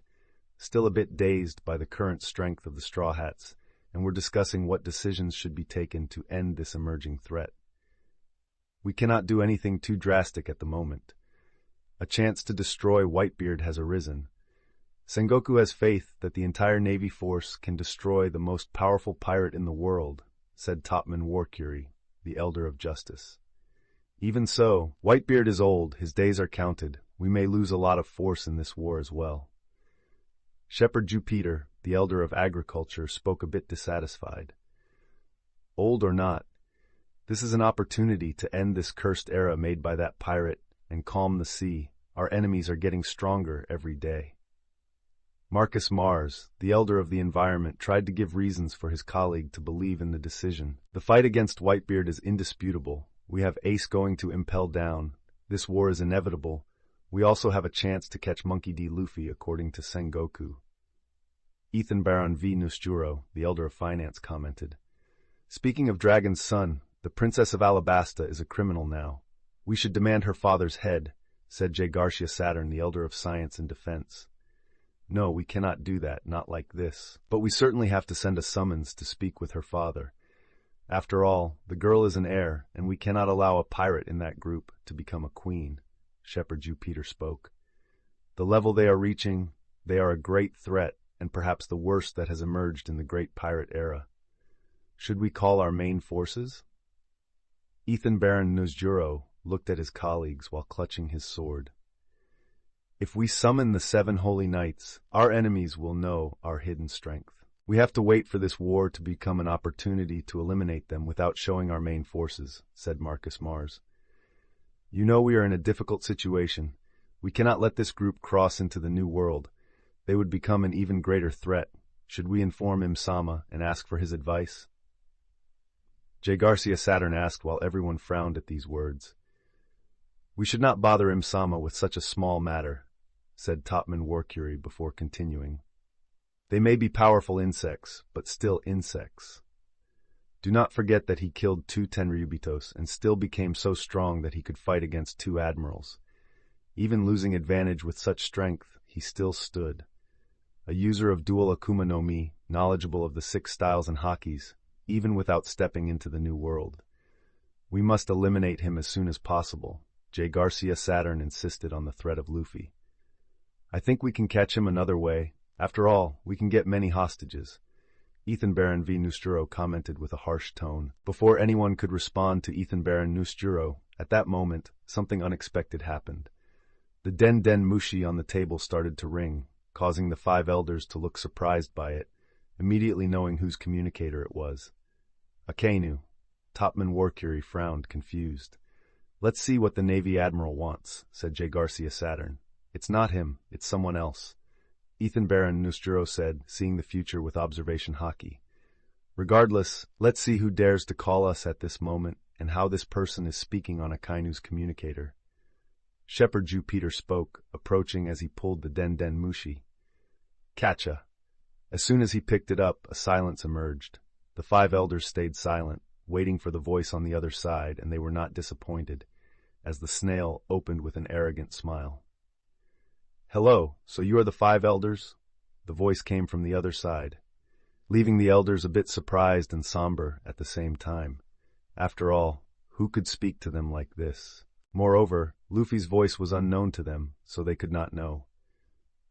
still a bit dazed by the current strength of the Straw Hats, and were discussing what decisions should be taken to end this emerging threat. We cannot do anything too drastic at the moment. A chance to destroy Whitebeard has arisen. Sengoku has faith that the entire Navy force can destroy the most powerful pirate in the world, said Topman Warcury, the Elder of Justice. Even so, Whitebeard is old, his days are counted. We may lose a lot of force in this war as well. Shepherd Jupiter, the Elder of Agriculture, spoke a bit dissatisfied. Old or not, this is an opportunity to end this cursed era made by that pirate and calm the sea. Our enemies are getting stronger every day. Marcus Mars, the Elder of the Environment, tried to give reasons for his colleague to believe in the decision. The fight against Whitebeard is indisputable. We have Ace going to Impel Down. This war is inevitable. We also have a chance to catch Monkey D. Luffy, according to Sengoku. Ethan Baron V. Nusjuro, the Elder of Finance, commented. Speaking of Dragon's son, the Princess of Alabasta is a criminal now. We should demand her father's head, said J. Garcia Saturn, the Elder of Science and Defense. No, we cannot do that, not like this. But we certainly have to send a summons to speak with her father. After all, the girl is an heir, and we cannot allow a pirate in that group to become a queen. Shepherd Jupiter spoke. The level they are reaching, they are a great threat, and perhaps the worst that has emerged in the great pirate era. Should we call our main forces? Ethan Baron Nusjuro looked at his colleagues while clutching his sword. If we summon the 7 holy knights, our enemies will know our hidden strength. We have to wait for this war to become an opportunity to eliminate them without showing our main forces, said Marcus Mars. You know we are in a difficult situation. We cannot let this group cross into the New World. They would become an even greater threat. Should we inform Im-sama and ask for his advice? J. Garcia Saturn asked while everyone frowned at these words. We should not bother Im-sama with such a small matter, said Topman Warcury before continuing. They may be powerful insects, but still insects. Do not forget that he killed 2 Tenryubitos and still became so strong that he could fight against 2 admirals. Even losing advantage with such strength, he still stood. A user of dual Akuma no Mi, knowledgeable of the 6 styles and hakis, even without stepping into the New World. We must eliminate him as soon as possible. J. Garcia Saturn insisted on the threat of Luffy. I think we can catch him another way. After all, we can get many hostages. Ethan Baron V. Nusjuro commented with a harsh tone. Before anyone could respond to Ethan Baron Nusjuro, at that moment, something unexpected happened. The den mushi on the table started to ring, causing the 5 elders to look surprised by it, immediately knowing whose communicator it was. Akainu. Topman Warcury frowned, confused. Let's see what the Navy Admiral wants, said J. Garcia Saturn. It's not him, it's someone else. Ethan Baron Nusjuro said, seeing the future with observation haki. Regardless, let's see who dares to call us at this moment and how this person is speaking on Akainu's communicator. Shepherd Jupiter spoke, approaching as he pulled the den mushi. Catcha. As soon as he picked it up, a silence emerged. The 5 elders stayed silent, waiting for the voice on the other side, and they were not disappointed, as the snail opened with an arrogant smile. Hello, so you are the 5 elders? The voice came from the other side, leaving the elders a bit surprised and somber at the same time. After all, who could speak to them like this? Moreover, Luffy's voice was unknown to them, so they could not know.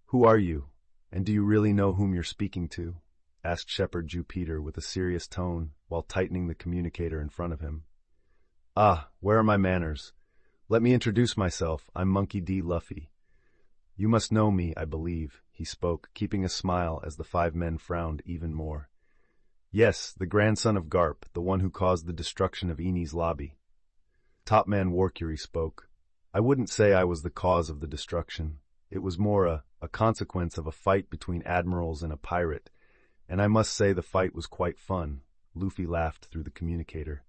Who are you, and do you really know whom you're speaking to? Asked Shepherd Jupiter with a serious tone while tightening the communicator in front of him. Ah, where are my manners? Let me introduce myself. I'm Monkey D. Luffy. You must know me, I believe, he spoke, keeping a smile as the 5 men frowned even more. Yes, the grandson of Garp, the one who caused the destruction of Eni's lobby. Top man Warcury spoke. I wouldn't say I was the cause of the destruction. It was more a consequence of a fight between admirals and a pirate, and I must say the fight was quite fun. Luffy laughed through the communicator.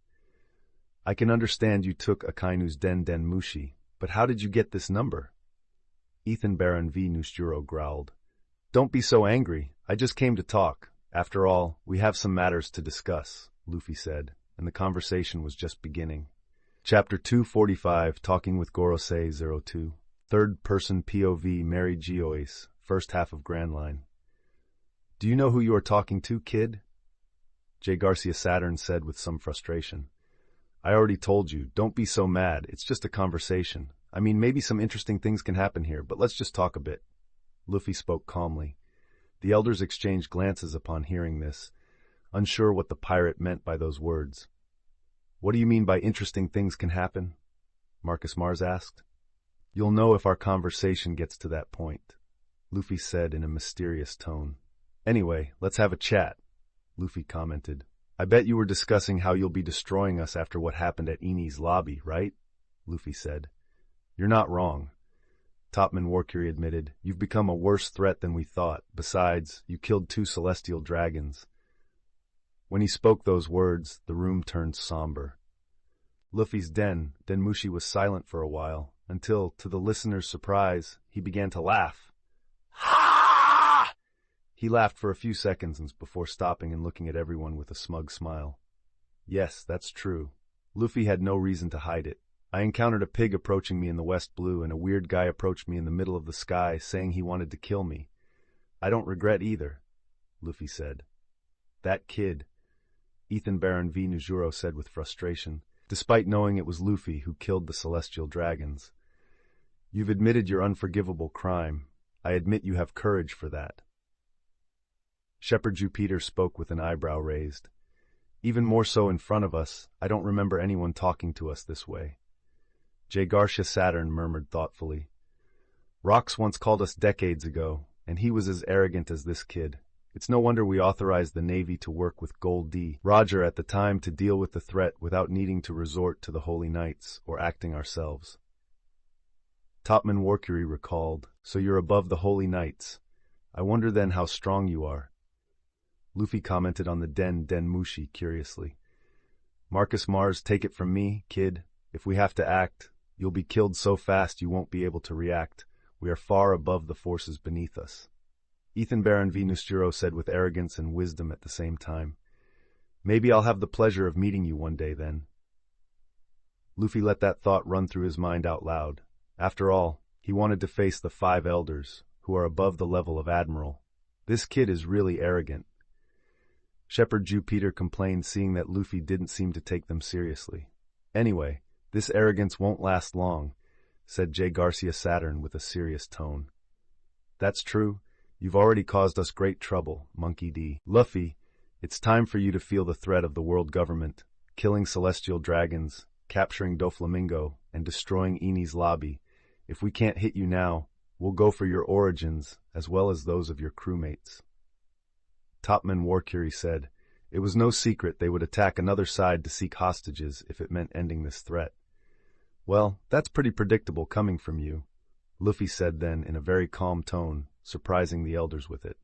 I can understand you took Akainu's Den Mushi, but how did you get this number? Ethan Baron V. Nusjuro growled. Don't be so angry. I just came to talk. After all, we have some matters to discuss, Luffy said, and the conversation was just beginning. Chapter 245, Talking with Gorosei 02. Third-person POV Mary Giois, first half of Grand Line. Do you know who you are talking to, kid? J. Garcia Saturn said with some frustration. I already told you, don't be so mad, it's just a conversation. I mean, maybe some interesting things can happen here, but let's just talk a bit. Luffy spoke calmly. The elders exchanged glances upon hearing this, unsure what the pirate meant by those words. What do you mean by interesting things can happen? Marcus Mars asked. You'll know if our conversation gets to that point, Luffy said in a mysterious tone. Anyway, let's have a chat, Luffy commented. I bet you were discussing how you'll be destroying us after what happened at Eni's lobby, right? Luffy said. You're not wrong. Topman Warcury admitted. You've become a worse threat than we thought. Besides, you killed 2 celestial dragons. When he spoke those words, the room turned somber. Luffy's Denmushi was silent for a while, until, to the listener's surprise, he began to laugh. Ha! He laughed for a few seconds before stopping and looking at everyone with a smug smile. Yes, that's true. Luffy had no reason to hide it. I encountered a pig approaching me in the West Blue, and a weird guy approached me in the middle of the sky, saying he wanted to kill me. I don't regret either, Luffy said. That kid, Ethan Baron V. Nujuro said with frustration, despite knowing it was Luffy who killed the celestial dragons. You've admitted your unforgivable crime. I admit you have courage for that. Shepherd Jupiter spoke with an eyebrow raised. Even more so in front of us, I don't remember anyone talking to us this way. J. Garcia Saturn murmured thoughtfully. Rox once called us decades ago, and he was as arrogant as this kid. It's no wonder we authorized the Navy to work with Gold D. Roger at the time to deal with the threat without needing to resort to the Holy Knights or acting ourselves. Topman Warcury recalled, so you're above the Holy Knights. I wonder then how strong you are. Luffy commented on the Denmushi curiously. Marcus Mars, take it from me, kid. If we have to act, you'll be killed so fast you won't be able to react. We are far above the forces beneath us. Ethan Baron V. Nusturo said with arrogance and wisdom at the same time. Maybe I'll have the pleasure of meeting you one day then. Luffy let that thought run through his mind out loud. After all, he wanted to face the 5 elders, who are above the level of admiral. This kid is really arrogant. Shepherd Jupiter complained, seeing that Luffy didn't seem to take them seriously. Anyway, this arrogance won't last long, said J. Garcia Saturn with a serious tone. That's true. You've already caused us great trouble, Monkey D. Luffy, it's time for you to feel the threat of the world government, killing celestial dragons, capturing Doflamingo, and destroying Eni's lobby. If we can't hit you now, we'll go for your origins, as well as those of your crewmates. Topman Warcury said, it was no secret they would attack another side to seek hostages if it meant ending this threat. Well, that's pretty predictable coming from you, Luffy said then in a very calm tone, surprising the elders with it.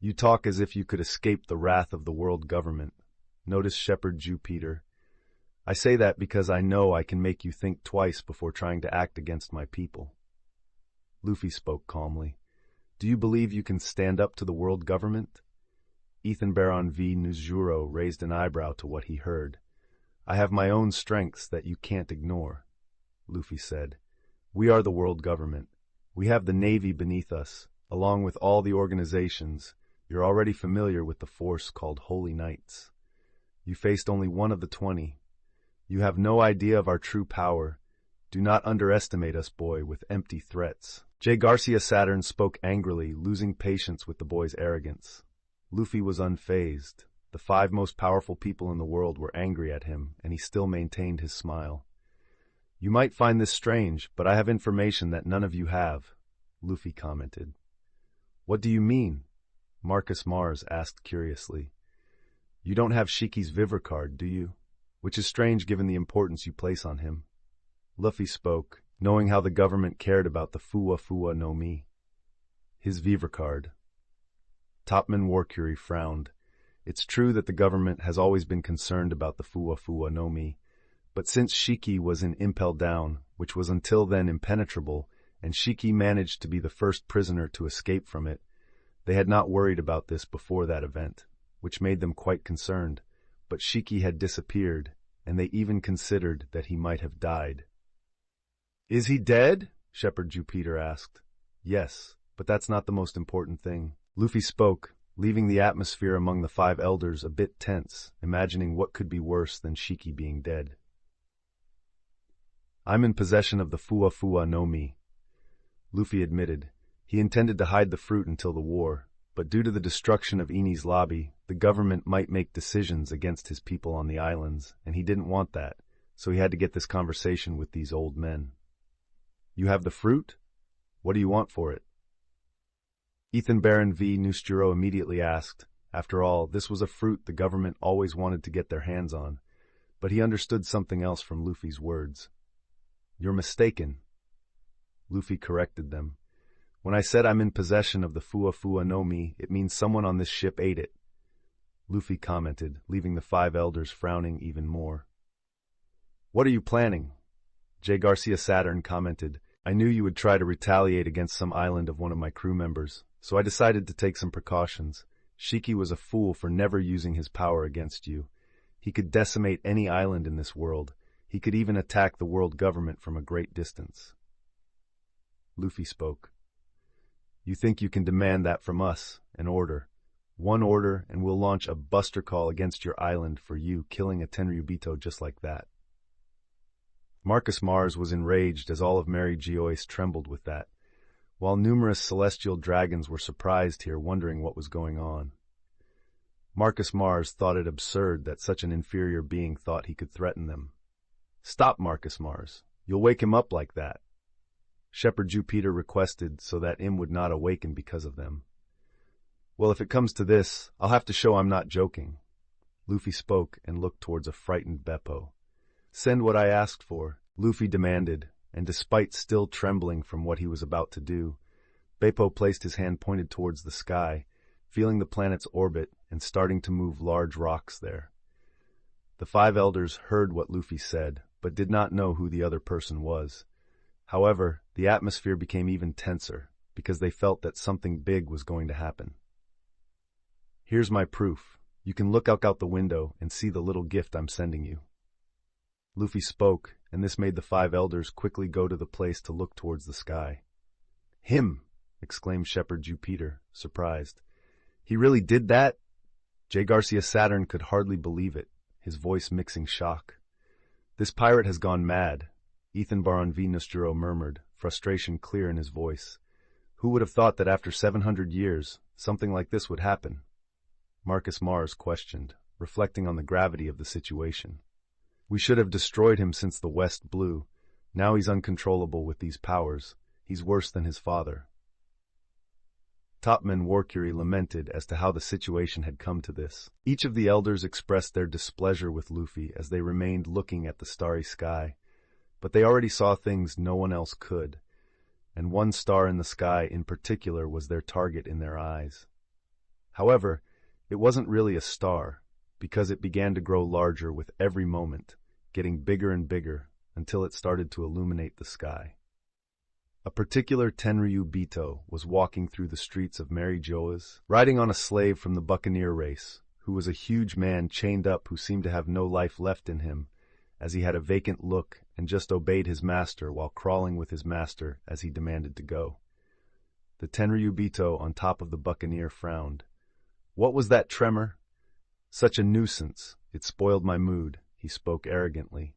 You talk as if you could escape the wrath of the world government. Notice Shepherd Jupiter. I say that because I know I can make you think twice before trying to act against my people. Luffy spoke calmly. Do you believe you can stand up to the world government? Ethan Baron V. Nuzuro raised an eyebrow to what he heard. I have my own strengths that you can't ignore, Luffy said. We are the world government. We have the Navy beneath us, along with all the organizations. You're already familiar with the force called Holy Knights. You faced only one of the 20. You have no idea of our true power. Do not underestimate us, boy, with empty threats. J. Garcia Saturn spoke angrily, losing patience with the boy's arrogance. Luffy was unfazed. The 5 most powerful people in the world were angry at him, and he still maintained his smile. "You might find this strange, but I have information that none of you have," Luffy commented. "What do you mean?" Marcus Mars asked curiously. "You don't have Shiki's Vivre card, do you? Which is strange given the importance you place on him." Luffy spoke, knowing how the government cared about the Fuwa Fuwa no Mi. His Vivre card. Topman Warcury frowned. It's true that the government has always been concerned about the Fuwa Fuwa no Mi, but since Shiki was in Impel Down, which was until then impenetrable, and Shiki managed to be the first prisoner to escape from it, they had not worried about this before that event, which made them quite concerned, but Shiki had disappeared, and they even considered that he might have died. "Is he dead?" Shepherd Jupiter asked. "Yes, but that's not the most important thing." Luffy spoke, leaving the atmosphere among the 5 elders a bit tense, imagining what could be worse than Shiki being dead. "I'm in possession of the Fuwa Fuwa no Mi," Luffy admitted. He intended to hide the fruit until the war, but due to the destruction of Eni's lobby, the government might make decisions against his people on the islands, and he didn't want that, so he had to get this conversation with these old men. "You have the fruit? What do you want for it?" Ethan Baron V. Nusturo immediately asked. After all, this was a fruit the government always wanted to get their hands on, but he understood something else from Luffy's words. "You're mistaken." Luffy corrected them. "When I said I'm in possession of the Fuwa Fuwa no Mi, it means someone on this ship ate it," Luffy commented, leaving the 5 elders frowning even more. "What are you planning?" J. Garcia Saturn commented. "I knew you would try to retaliate against some island of one of my crew members, so I decided to take some precautions. Shiki was a fool for never using his power against you. He could decimate any island in this world. He could even attack the world government from a great distance." Luffy spoke. "You think you can demand that from us, an order. One order, and we'll launch a buster call against your island for you killing a Tenryubito just like that." Marcus Mars was enraged as all of Mary Geoise trembled with that, while numerous celestial dragons were surprised here, wondering what was going on. Marcus Mars thought it absurd that such an inferior being thought he could threaten them. "Stop, Marcus Mars. You'll wake him up like that," Shepherd Jupiter requested so that Im would not awaken because of them. "Well, if it comes to this, I'll have to show I'm not joking." Luffy spoke and looked towards a frightened Beppo. "Send what I asked for," Luffy demanded, and despite still trembling from what he was about to do, Beppo placed his hand pointed towards the sky, feeling the planet's orbit and starting to move large rocks there. The 5 elders heard what Luffy said, but did not know who the other person was. However, the atmosphere became even tenser, because they felt that something big was going to happen. "Here's my proof. You can look out the window and see the little gift I'm sending you." Luffy spoke, and this made the 5 elders quickly go to the place to look towards the sky. "Him!" exclaimed Shepherd Jupiter, surprised. "He really did that?" J. Garcia Saturn could hardly believe it, his voice mixing shock. "This pirate has gone mad," Ethan Baron V. Nosturo murmured, frustration clear in his voice. "Who would have thought that after 700 years, something like this would happen?" Marcus Mars questioned, reflecting on the gravity of the situation. "We should have destroyed him since the West blew. Now he's uncontrollable with these powers. He's worse than his father." Topman Warcury lamented as to how the situation had come to this. Each of the elders expressed their displeasure with Luffy as they remained looking at the starry sky, but they already saw things no one else could, and one star in the sky in particular was their target in their eyes. However, it wasn't really a star, because it began to grow larger with every moment, getting bigger and bigger until it started to illuminate the sky. A particular Tenryubito was walking through the streets of Mary Joas, riding on a slave from the buccaneer race, who was a huge man chained up who seemed to have no life left in him, as he had a vacant look and just obeyed his master while crawling with his master as he demanded to go. The Tenryubito on top of the buccaneer frowned. "What was that tremor?" "Such a nuisance. It spoiled my mood," he spoke arrogantly.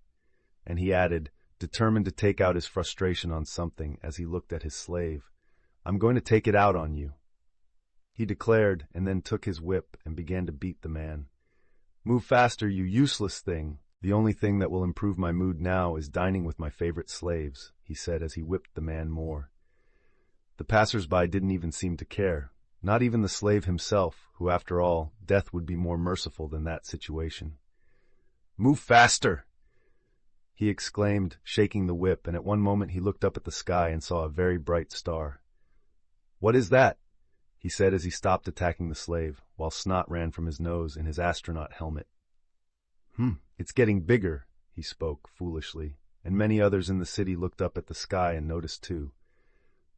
And he added, determined to take out his frustration on something as he looked at his slave. "I'm going to take it out on you," he declared, and then took his whip and began to beat the man. Move faster, you useless thing. The only thing that will improve my mood now is dining with my favorite slaves, he said as he whipped the man more. The passers-by didn't even seem to care, not even the slave himself, who, after all, death would be more merciful than that situation. Move faster! He exclaimed, shaking the whip, and at one moment he looked up at the sky and saw a very bright star. What is that? He said as he stopped attacking the slave, while snot ran from his nose in his astronaut helmet. It's getting bigger, he spoke foolishly, and many others in the city looked up at the sky and noticed too.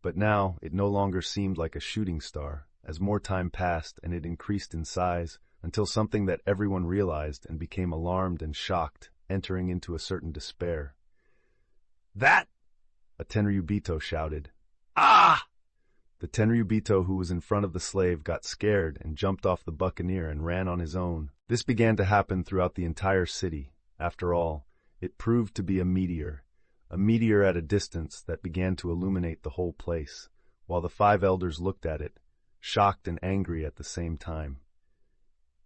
But now it no longer seemed like a shooting star, as more time passed and it increased in size until something that everyone realized and became alarmed and shocked, entering into a certain despair. That! A Tenryubito shouted. Ah! The Tenryubito who was in front of the slave got scared and jumped off the buccaneer and ran on his own. This began to happen throughout the entire city. After all, it proved to be a meteor at a distance that began to illuminate the whole place, while the 5 elders looked at it, shocked and angry at the same time.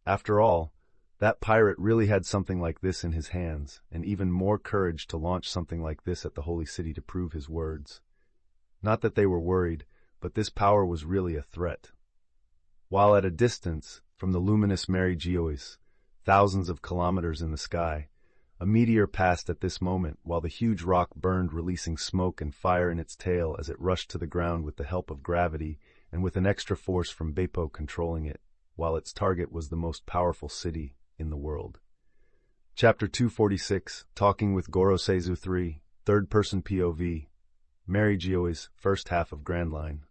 After all, that pirate really had something like this in his hands, and even more courage to launch something like this at the holy city to prove his words. Not that they were worried, but this power was really a threat. While at a distance, from the luminous Mary Geois, thousands of kilometers in the sky, a meteor passed at this moment while the huge rock burned, releasing smoke and fire in its tail as it rushed to the ground with the help of gravity and with an extra force from Beppo controlling it, while its target was the most powerful city in the world. Chapter 246, Talking with Goroseizu 3, Third-Person POV, Mary Geois, first half of Grand Line.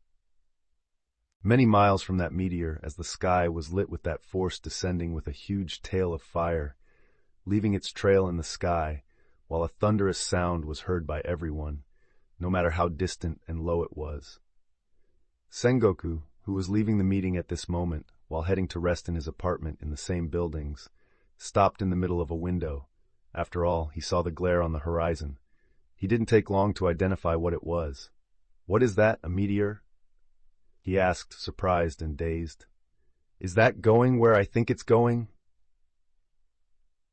Many miles from that meteor, as the sky was lit with that force descending with a huge tail of fire, leaving its trail in the sky, while a thunderous sound was heard by everyone, no matter how distant and low it was. Sengoku, who was leaving the meeting at this moment, while heading to rest in his apartment in the same buildings, stopped in the middle of a window. After all, he saw the glare on the horizon. He didn't take long to identify what it was. What is that, a meteor? He asked, surprised and dazed. Is that going where I think it's going?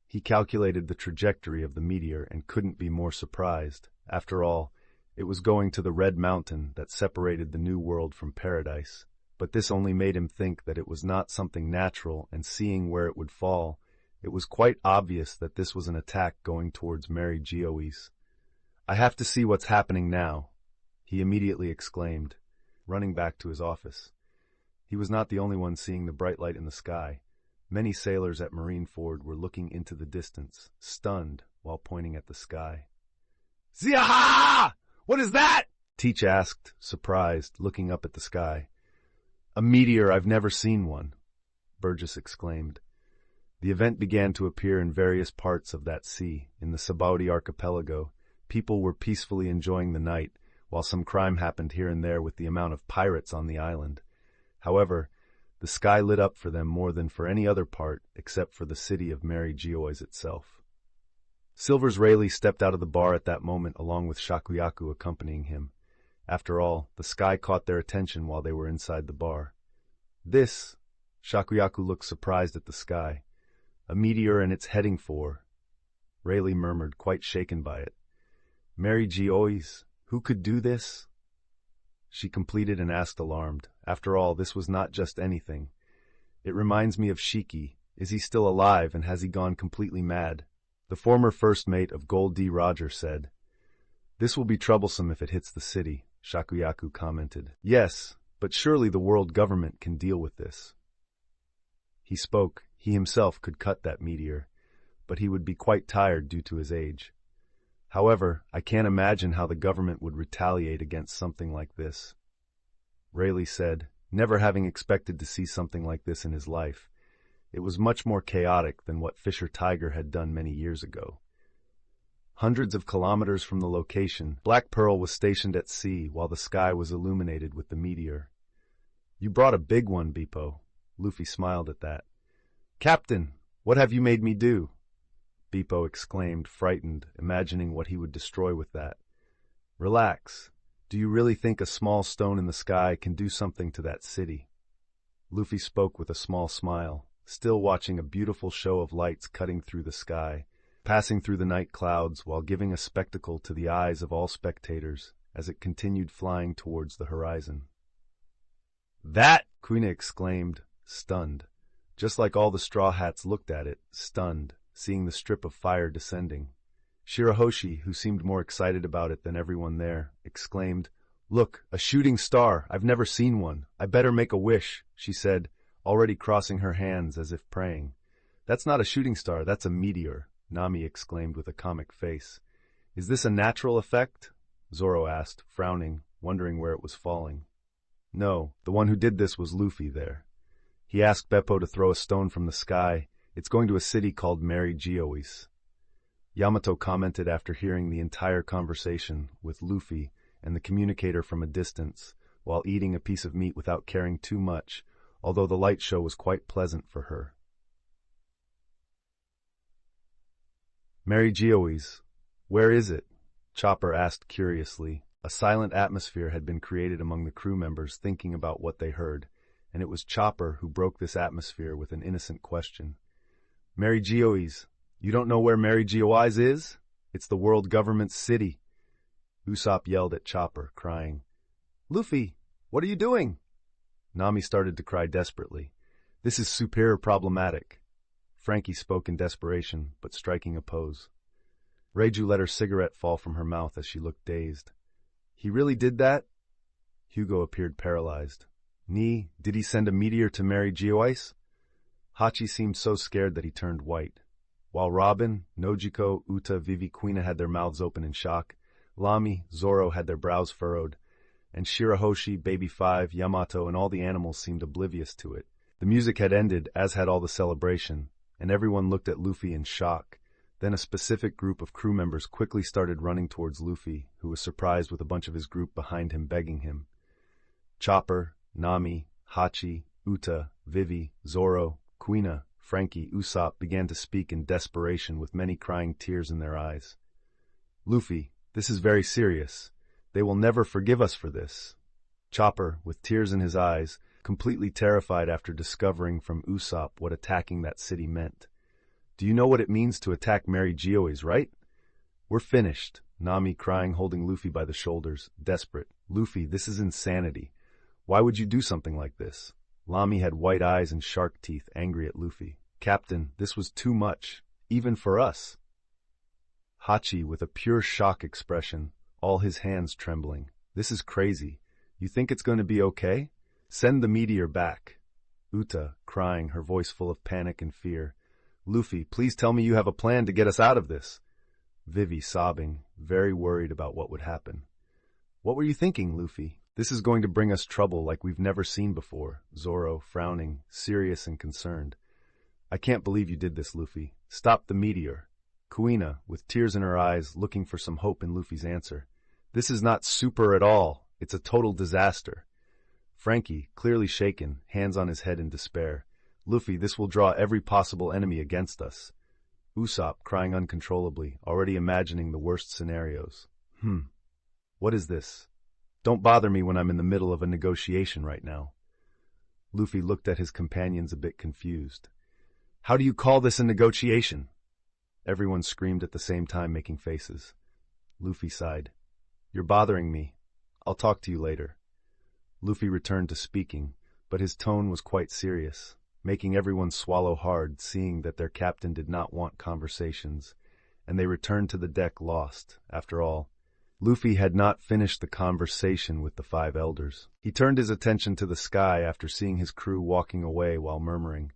He calculated the trajectory of the meteor and couldn't be more surprised. After all, it was going to the Red Mountain that separated the New World from Paradise. But this only made him think that it was not something natural, and seeing where it would fall, it was quite obvious that this was an attack going towards Mary Geois. I have to see what's happening now, he immediately exclaimed, running back to his office. He was not the only one seeing the bright light in the sky. Many sailors at Marineford were looking into the distance, stunned, while pointing at the sky. Ziaha! What is that? Teach asked, surprised, looking up at the sky. A meteor, I've never seen one, Burgess exclaimed. The event began to appear in various parts of that sea. In the Sabaudi archipelago, people were peacefully enjoying the night, while some crime happened here and there with the amount of pirates on the island. However, the sky lit up for them more than for any other part except for the city of Mary Geois itself. Silver's Rayleigh stepped out of the bar at that moment along with Shakuyaku accompanying him. After all, the sky caught their attention while they were inside the bar. This, Shakuyaku looked surprised at the sky. A meteor and it's heading for... Rayleigh murmured, quite shaken by it. Mary Geois, who could do this? She completed and asked alarmed. After all, this was not just anything. It reminds me of Shiki. Is he still alive and has he gone completely mad? The former first mate of Gold D. Roger said. This will be troublesome if it hits the city, Shakuyaku commented. Yes, but surely the world government can deal with this. He spoke. He himself could cut that meteor, but he would be quite tired due to his age. However, I can't imagine how the government would retaliate against something like this. Rayleigh said, never having expected to see something like this in his life. It was much more chaotic than what Fisher Tiger had done many years ago. Hundreds of kilometers from the location, Black Pearl was stationed at sea while the sky was illuminated with the meteor. You brought a big one, Beppo. Luffy smiled at that. Captain, what have you made me do? Beppo exclaimed, frightened, imagining what he would destroy with that. Relax. Do you really think a small stone in the sky can do something to that city? Luffy spoke with a small smile, still watching a beautiful show of lights cutting through the sky, passing through the night clouds while giving a spectacle to the eyes of all spectators as it continued flying towards the horizon. "That!" Kuina exclaimed, stunned. Just like all the Straw Hats looked at it, stunned, seeing the strip of fire descending. Shirahoshi, who seemed more excited about it than everyone there, exclaimed, "Look, a shooting star! I've never seen one. I better make a wish," she said, already crossing her hands as if praying. "That's not a shooting star, that's a meteor," Nami exclaimed with a comic face. "Is this a natural effect?" Zoro asked, frowning, wondering where it was falling. No, the one who did this was Luffy there. He asked Beppo to throw a stone from the sky. It's going to a city called Mary Giois. Yamato commented after hearing the entire conversation with Luffy and the communicator from a distance, while eating a piece of meat without caring too much, although the light show was quite pleasant for her. Mary Giois, where is it? Chopper asked curiously. A silent atmosphere had been created among the crew members thinking about what they heard, and it was Chopper who broke this atmosphere with an innocent question. "Mary Giois, you don't know where Mary Giois is? It's the world government's city." Usopp yelled at Chopper, crying, "Luffy, what are you doing?" Nami started to cry desperately. "This is super problematic." Frankie spoke in desperation, but striking a pose. Reiju let her cigarette fall from her mouth as she looked dazed. "He really did that?" Hugo appeared paralyzed. Did he send a meteor to Mary Giois?" Hachi seemed so scared that he turned white. While Robin, Nojiko, Uta, Vivi, Kuina had their mouths open in shock, Lami, Zoro had their brows furrowed, and Shirahoshi, Baby 5, Yamato, and all the animals seemed oblivious to it. The music had ended, as had all the celebration, and everyone looked at Luffy in shock. Then a specific group of crew members quickly started running towards Luffy, who was surprised with a bunch of his group behind him begging him. Chopper, Nami, Hachi, Uta, Vivi, Zoro, Kuina, Frankie, Usopp began to speak in desperation with many crying tears in their eyes. "Luffy, this is very serious. They will never forgive us for this." Chopper, with tears in his eyes, completely terrified after discovering from Usopp what attacking that city meant. "Do you know what it means to attack Mary Giois, right?" "We're finished," Nami crying, holding Luffy by the shoulders, desperate. "Luffy, this is insanity. Why would you do something like this?" Lami had white eyes and shark teeth, angry at Luffy. "Captain, this was too much, even for us." Hachi, with a pure shock expression, all his hands trembling. "This is crazy. You think it's going to be okay? Send the meteor back." Uta, crying, her voice full of panic and fear. "Luffy, please tell me you have a plan to get us out of this." Vivi, sobbing, very worried about what would happen. "What were you thinking, Luffy? This is going to bring us trouble like we've never seen before." Zoro, frowning, serious and concerned. "I can't believe you did this, Luffy. Stop the meteor." Kuina, with tears in her eyes, looking for some hope in Luffy's answer. "This is not super at all. It's a total disaster." Frankie, clearly shaken, hands on his head in despair. "Luffy, this will draw every possible enemy against us." Usopp, crying uncontrollably, already imagining the worst scenarios. What is this? Don't bother me when I'm in the middle of a negotiation right now." Luffy looked at his companions a bit confused. "How do you call this a negotiation?" Everyone screamed at the same time, making faces. Luffy sighed. "You're bothering me. I'll talk to you later." Luffy returned to speaking, but his tone was quite serious, making everyone swallow hard, seeing that their captain did not want conversations, and they returned to the deck lost. After all, Luffy had not finished the conversation with the 5 elders. He turned his attention to the sky after seeing his crew walking away while murmuring.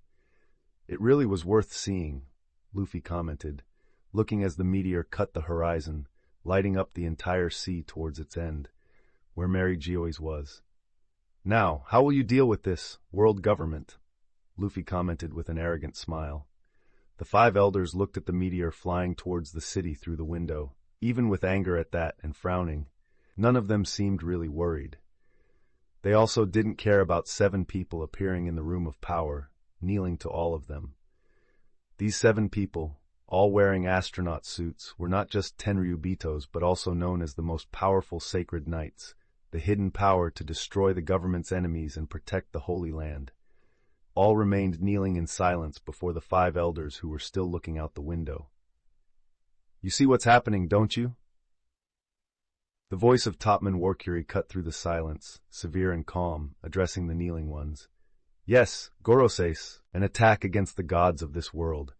"It really was worth seeing," Luffy commented, looking as the meteor cut the horizon, lighting up the entire sea towards its end, where Mary Giois was. "Now, how will you deal with this, world government?" Luffy commented with an arrogant smile. The 5 elders looked at the meteor flying towards the city through the window, even with anger at that and frowning. None of them seemed really worried. They also didn't care about 7 people appearing in the room of power, kneeling to all of them. These 7 people, all wearing astronaut suits, were not just Tenryubitos but also known as the most powerful sacred knights, the hidden power to destroy the government's enemies and protect the Holy Land. All remained kneeling in silence before the five elders who were still looking out the window. "You see what's happening, don't you?" The voice of Topman Warcury cut through the silence, severe and calm, addressing the kneeling ones. "Yes, Goroseis, an attack against the gods of this world.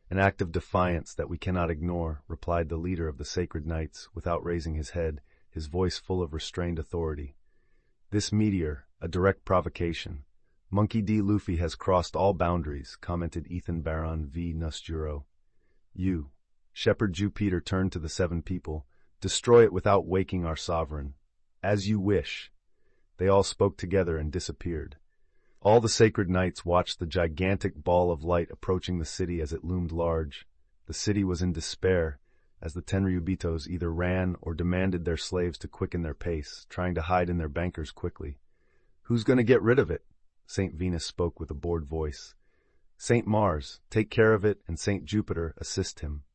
An act of defiance that we cannot ignore," replied the leader of the Sacred Knights, without raising his head, his voice full of restrained authority. "This meteor, a direct provocation. Monkey D. Luffy has crossed all boundaries," commented Ethan Baron V. Nusjuro. "You," Shepherd Jupiter turned to the seven people, "destroy it without waking our sovereign." "As you wish." They all spoke together and disappeared. All the Sacred Knights watched the gigantic ball of light approaching the city as it loomed large. The city was in despair, as the Tenryubitos either ran or demanded their slaves to quicken their pace, trying to hide in their bankers quickly. "Who's going to get rid of it?" St. Venus spoke with a bored voice. "St. Mars, take care of it, and St. Jupiter, assist him."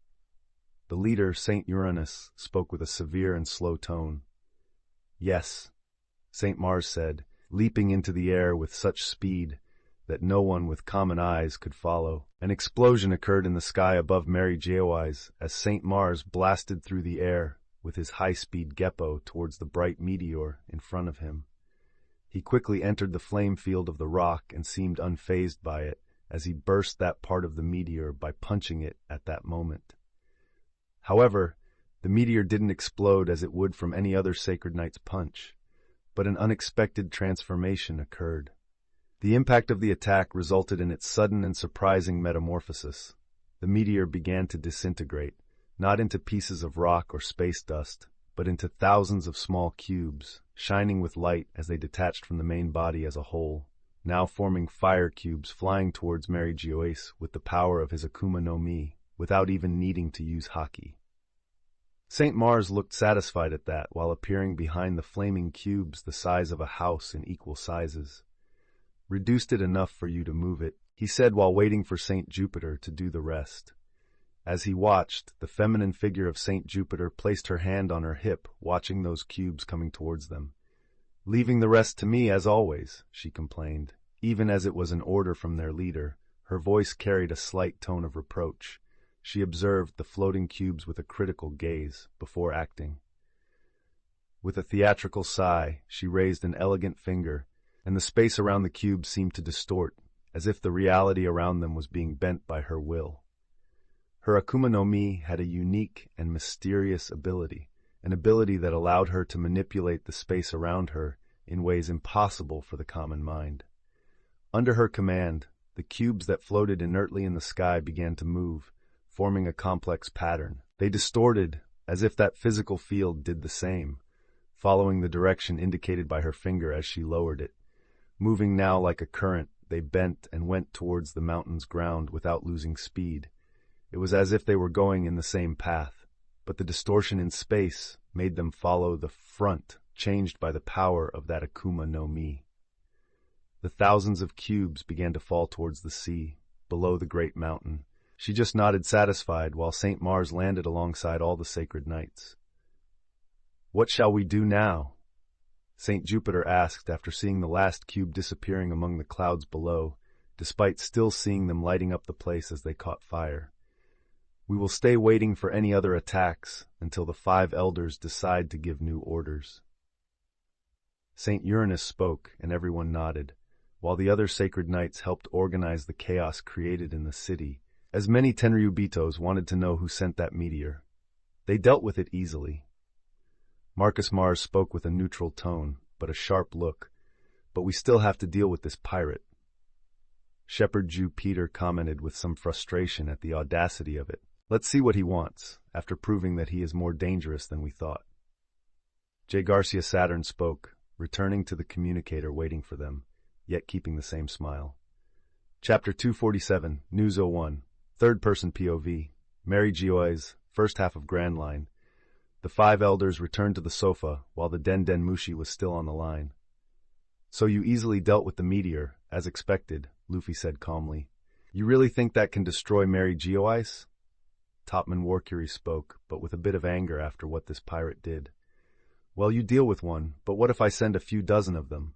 The leader, St. Uranus, spoke with a severe and slow tone. "Yes," St. Mars said, leaping into the air with such speed that no one with common eyes could follow. An explosion occurred in the sky above Mary Geoise as St. Mars blasted through the air with his high-speed Geppo towards the bright meteor in front of him. He quickly entered the flame field of the rock and seemed unfazed by it as he burst that part of the meteor by punching it at that moment. However, the meteor didn't explode as it would from any other Sacred Knight's punch, but an unexpected transformation occurred. The impact of the attack resulted in its sudden and surprising metamorphosis. The meteor began to disintegrate, not into pieces of rock or space dust, but into thousands of small cubes, shining with light as they detached from the main body as a whole, now forming fire cubes flying towards Mary Geoise with the power of his Akuma no Mi, without even needing to use haki. St. Mars looked satisfied at that while appearing behind the flaming cubes the size of a house in equal sizes. "Reduced it enough for you to move it," he said while waiting for St. Jupiter to do the rest. As he watched, the feminine figure of St. Jupiter placed her hand on her hip, watching those cubes coming towards them. "Leaving the rest to me, as always," she complained. Even as it was an order from their leader, her voice carried a slight tone of reproach. She observed the floating cubes with a critical gaze before acting. With a theatrical sigh, she raised an elegant finger, and the space around the cubes seemed to distort, as if the reality around them was being bent by her will. Her Akuma no Mi had a unique and mysterious ability, an ability that allowed her to manipulate the space around her in ways impossible for the common mind. Under her command, the cubes that floated inertly in the sky began to move, forming a complex pattern. They distorted, as if that physical field did the same, following the direction indicated by her finger as she lowered it. Moving now like a current, they bent and went towards the mountain's ground without losing speed. It was as if they were going in the same path, but the distortion in space made them follow the front, changed by the power of that Akuma no Mi. The thousands of cubes began to fall towards the sea, below the great mountain. She just nodded satisfied while St. Mars landed alongside all the Sacred Knights. "What shall we do now?" St. Jupiter asked after seeing the last cube disappearing among the clouds below, despite still seeing them lighting up the place as they caught fire. "We will stay waiting for any other attacks until the five elders decide to give new orders." St. Uranus spoke, and everyone nodded, while the other Sacred Knights helped organize the chaos created in the city, as many Tenryubitos wanted to know who sent that meteor. They dealt with it easily. Marcus Mars spoke with a neutral tone, but a sharp look. "But we still have to deal with this pirate." Shepherd Jew Peter commented with some frustration at the audacity of it. "Let's see what he wants, after proving that he is more dangerous than we thought." J. Garcia Saturn spoke, returning to the communicator waiting for them, yet keeping the same smile. Chapter 247, News 01, Third-Person POV, Mary Geoise, first half of Grand Line. The five elders returned to the sofa while the Den Den Mushi was still on the line. "So you easily dealt with the meteor, as expected," Luffy said calmly. "You really think that can destroy Mary Geoise?" Topman Warcury spoke, but with a bit of anger after what this pirate did. "Well, you deal with one, but what if I send a few dozen of them?"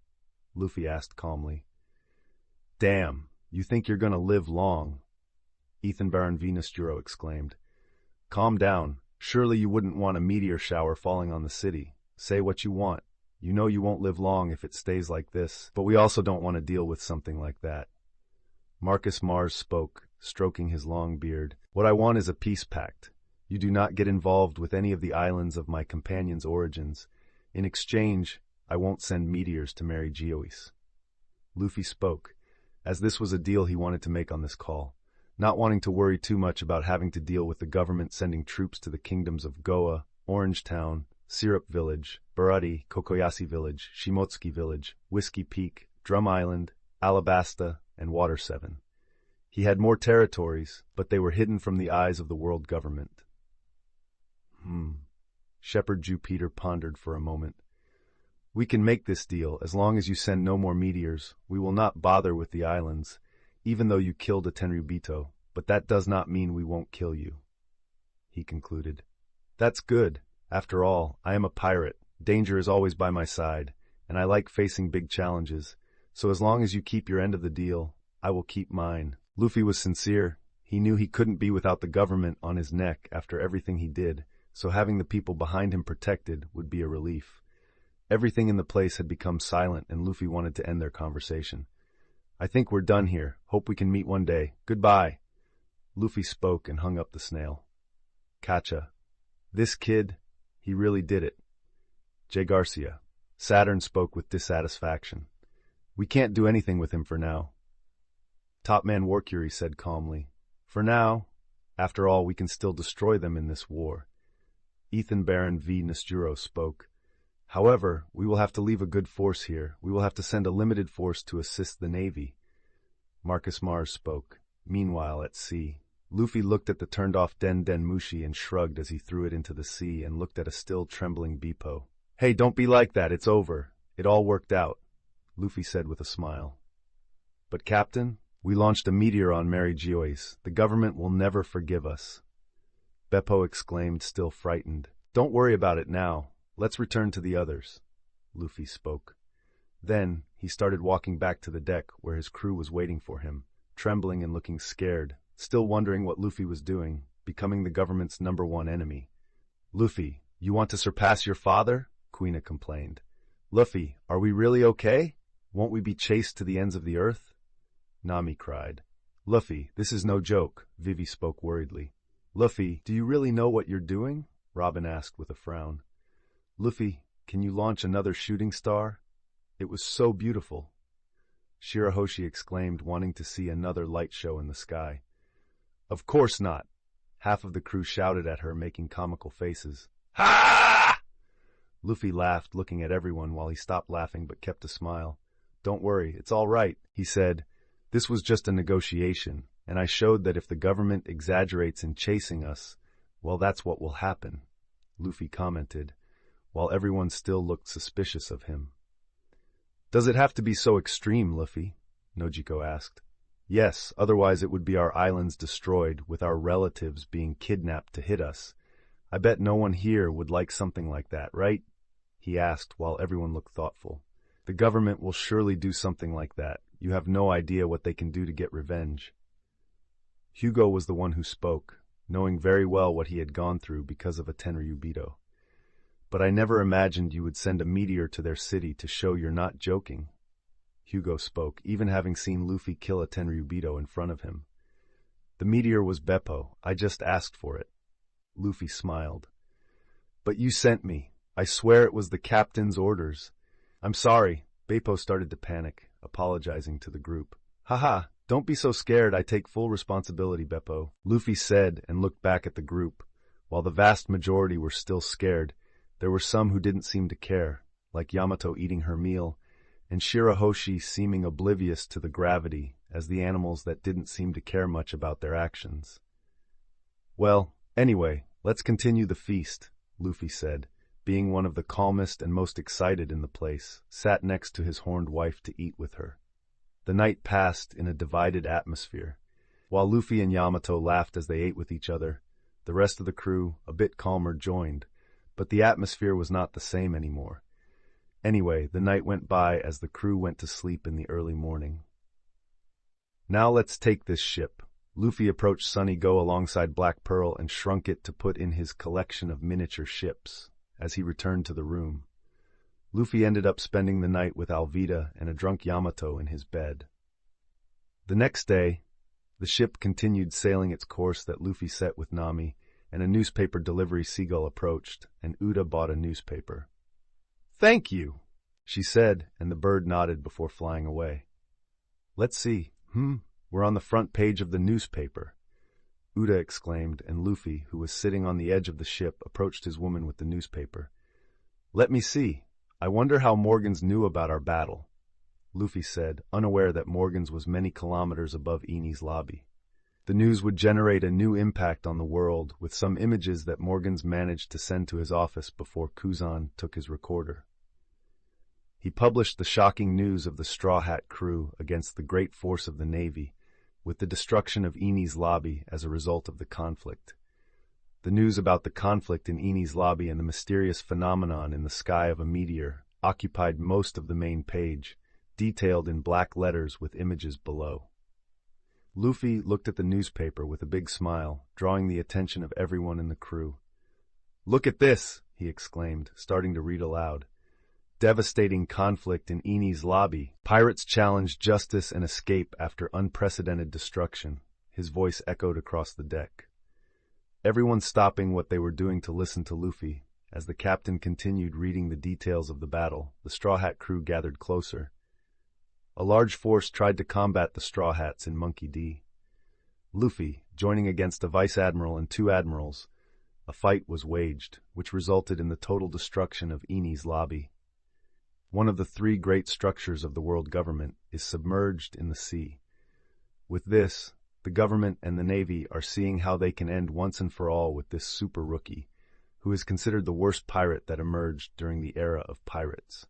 Luffy asked calmly. "Damn," You think you're gonna live long? Ethan Baron Venus Juro exclaimed. Calm down. Surely you wouldn't want a meteor shower falling on the city. Say what you want. You know you won't live long if it stays like this, but we also don't want to deal with something like that. Marcus Mars spoke, stroking his long beard. What I want is a peace pact. You do not get involved with any of the islands of my companion's origins. In exchange, I won't send meteors to Mary Geoise. Luffy spoke, as this was a deal he wanted to make on this call, not wanting to worry too much about having to deal with the government sending troops to the kingdoms of Goa, Orangetown, Syrup Village, Barati, Kokoyasi Village, Shimotsuki Village, Whiskey Peak, Drum Island, Alabasta, and Water 7. He had more territories, but they were hidden from the eyes of the world government. Shepherd Jupiter pondered for a moment. We can make this deal as long as you send no more meteors. We will not bother with the islands, even though you killed a Tenryubito, but that does not mean we won't kill you. He concluded. That's good. After all, I am a pirate. Danger is always by my side, and I like facing big challenges. So as long as you keep your end of the deal, I will keep mine. Luffy was sincere. He knew he couldn't be without the government on his neck after everything he did, so having the people behind him protected would be a relief. Everything in the place had become silent, and Luffy wanted to end their conversation. I think we're done here. Hope we can meet one day. Goodbye. Luffy spoke and hung up the snail. Kacha. This kid, he really did it. J. Garcia. Saturn spoke with dissatisfaction. We can't do anything with him for now. Topman Warcury said calmly. For now, after all, we can still destroy them in this war. Ethan Baron V. Nesjuro spoke. However, we will have to leave a good force here. We will have to send a limited force to assist the Navy. Marcus Mars spoke. Meanwhile, at sea, Luffy looked at the turned-off Den Den Mushi and shrugged as he threw it into the sea and looked at a still trembling Bepo. Hey, don't be like that. It's over. It all worked out, Luffy said with a smile. But Captain, we launched a meteor on Mary Geoise. The government will never forgive us. Beppo exclaimed, still frightened. Don't worry about it now. Let's return to the others. Luffy spoke. Then, he started walking back to the deck where his crew was waiting for him, trembling and looking scared, still wondering what Luffy was doing, becoming the government's #1 enemy. Luffy, you want to surpass your father? Kuina complained. Luffy, are we really okay? Won't we be chased to the ends of the earth? Nami cried. Luffy, this is no joke, Vivi spoke worriedly. Luffy, do you really know what you're doing? Robin asked with a frown. Luffy, can you launch another shooting star? It was so beautiful. Shirahoshi exclaimed, wanting to see another light show in the sky. Of course not. Half of the crew shouted at her, making comical faces. Ha! Luffy laughed, looking at everyone while he stopped laughing but kept a smile. Don't worry, it's all right, he said. This was just a negotiation, and I showed that if the government exaggerates in chasing us, well, that's what will happen, Luffy commented, while everyone still looked suspicious of him. Does it have to be so extreme, Luffy? Nojiko asked. Yes, otherwise it would be our islands destroyed, with our relatives being kidnapped to hit us. I bet no one here would like something like that, right? He asked while everyone looked thoughtful. The government will surely do something like that. You have no idea what they can do to get revenge. Hugo was the one who spoke, knowing very well what he had gone through because of a Tenryubito. But I never imagined you would send a meteor to their city to show you're not joking. Hugo spoke, even having seen Luffy kill a Tenryubito in front of him. The meteor was Beppo. I just asked for it. Luffy smiled. But you sent me. I swear it was the captain's orders. I'm sorry. Beppo started to panic, apologizing to the group. Haha, don't be so scared. I take full responsibility, Beppo, Luffy said and looked back at the group. While the vast majority were still scared, there were some who didn't seem to care, like Yamato eating her meal, and Shirahoshi seeming oblivious to the gravity as the animals that didn't seem to care much about their actions. Well, anyway, let's continue the feast, Luffy said, being one of the calmest and most excited in the place, sat next to his horned wife to eat with her. The night passed in a divided atmosphere. While Luffy and Yamato laughed as they ate with each other, the rest of the crew, a bit calmer, joined, but the atmosphere was not the same anymore. Anyway, the night went by as the crew went to sleep in the early morning. Now let's take this ship. Luffy approached Sunny Go alongside Black Pearl and shrunk it to put in his collection of miniature ships. As he returned to the room, Luffy ended up spending the night with Alvida and a drunk Yamato in his bed. The next day, the ship continued sailing its course that Luffy set with Nami, and a newspaper delivery seagull approached, and Uda bought a newspaper. "Thank you," she said, and the bird nodded before flying away. "Let's see. We're on the front page of the newspaper," Uda exclaimed, and Luffy, who was sitting on the edge of the ship, approached his woman with the newspaper. "Let me see. I wonder how Morgan's knew about our battle," Luffy said, unaware that Morgan's was many kilometers above Eni's lobby. The news would generate a new impact on the world, with some images that Morgan's managed to send to his office before Kuzan took his recorder. He published the shocking news of the Straw Hat crew against the great force of the Navy, with the destruction of Eni's lobby as a result of the conflict. The news about the conflict in Eni's lobby and the mysterious phenomenon in the sky of a meteor occupied most of the main page, detailed in black letters with images below. Luffy looked at the newspaper with a big smile, drawing the attention of everyone in the crew. "Look at this," he exclaimed, starting to read aloud. "Devastating conflict in Eni's lobby. Pirates challenge justice and escape after unprecedented destruction." His voice echoed across the deck. Everyone stopping what they were doing to listen to Luffy. As the captain continued reading the details of the battle, the Straw Hat crew gathered closer. A large force tried to combat the Straw Hats in Monkey D. Luffy, joining against a vice admiral and 2 admirals, a fight was waged, which resulted in the total destruction of Eni's lobby. One of the 3 great structures of the world government is submerged in the sea. With this, the government and the Navy are seeing how they can end once and for all with this super rookie, who is considered the worst pirate that emerged during the era of pirates.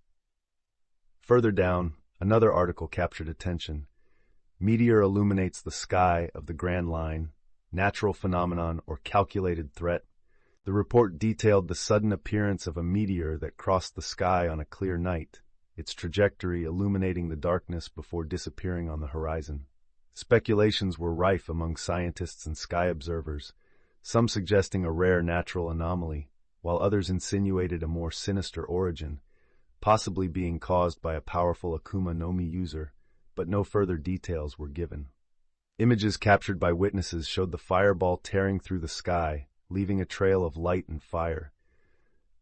Further down, another article captured attention. Meteor illuminates the sky of the Grand Line, natural phenomenon or calculated threat. The report detailed the sudden appearance of a meteor that crossed the sky on a clear night, its trajectory illuminating the darkness before disappearing on the horizon. Speculations were rife among scientists and sky observers, some suggesting a rare natural anomaly, while others insinuated a more sinister origin, possibly being caused by a powerful Akuma no Mi user, but no further details were given. Images captured by witnesses showed the fireball tearing through the sky, leaving a trail of light and fire.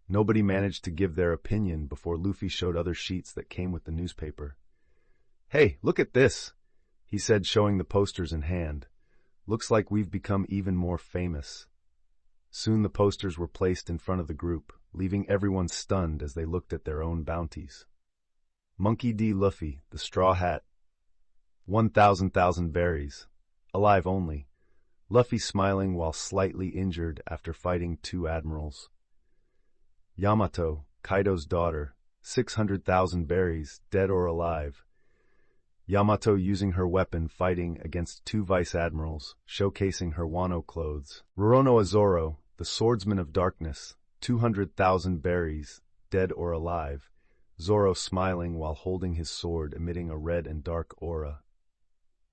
Nobody managed to give their opinion before Luffy showed other sheets that came with the newspaper. "Hey, look at this," he said, showing the posters in hand. "Looks like we've become even more famous." Soon the posters were placed in front of the group, leaving everyone stunned as they looked at their own bounties. Monkey D. Luffy, the Straw Hat. 1,000 berries. Alive only. Luffy smiling while slightly injured after fighting 2 admirals. Yamato, Kaido's daughter. 600,000 berries, dead or alive. Yamato using her weapon fighting against 2 vice admirals, showcasing her Wano clothes. Roronoa Zoro, the swordsman of darkness. 200,000 berries, dead or alive. Zoro smiling while holding his sword, emitting a red and dark aura.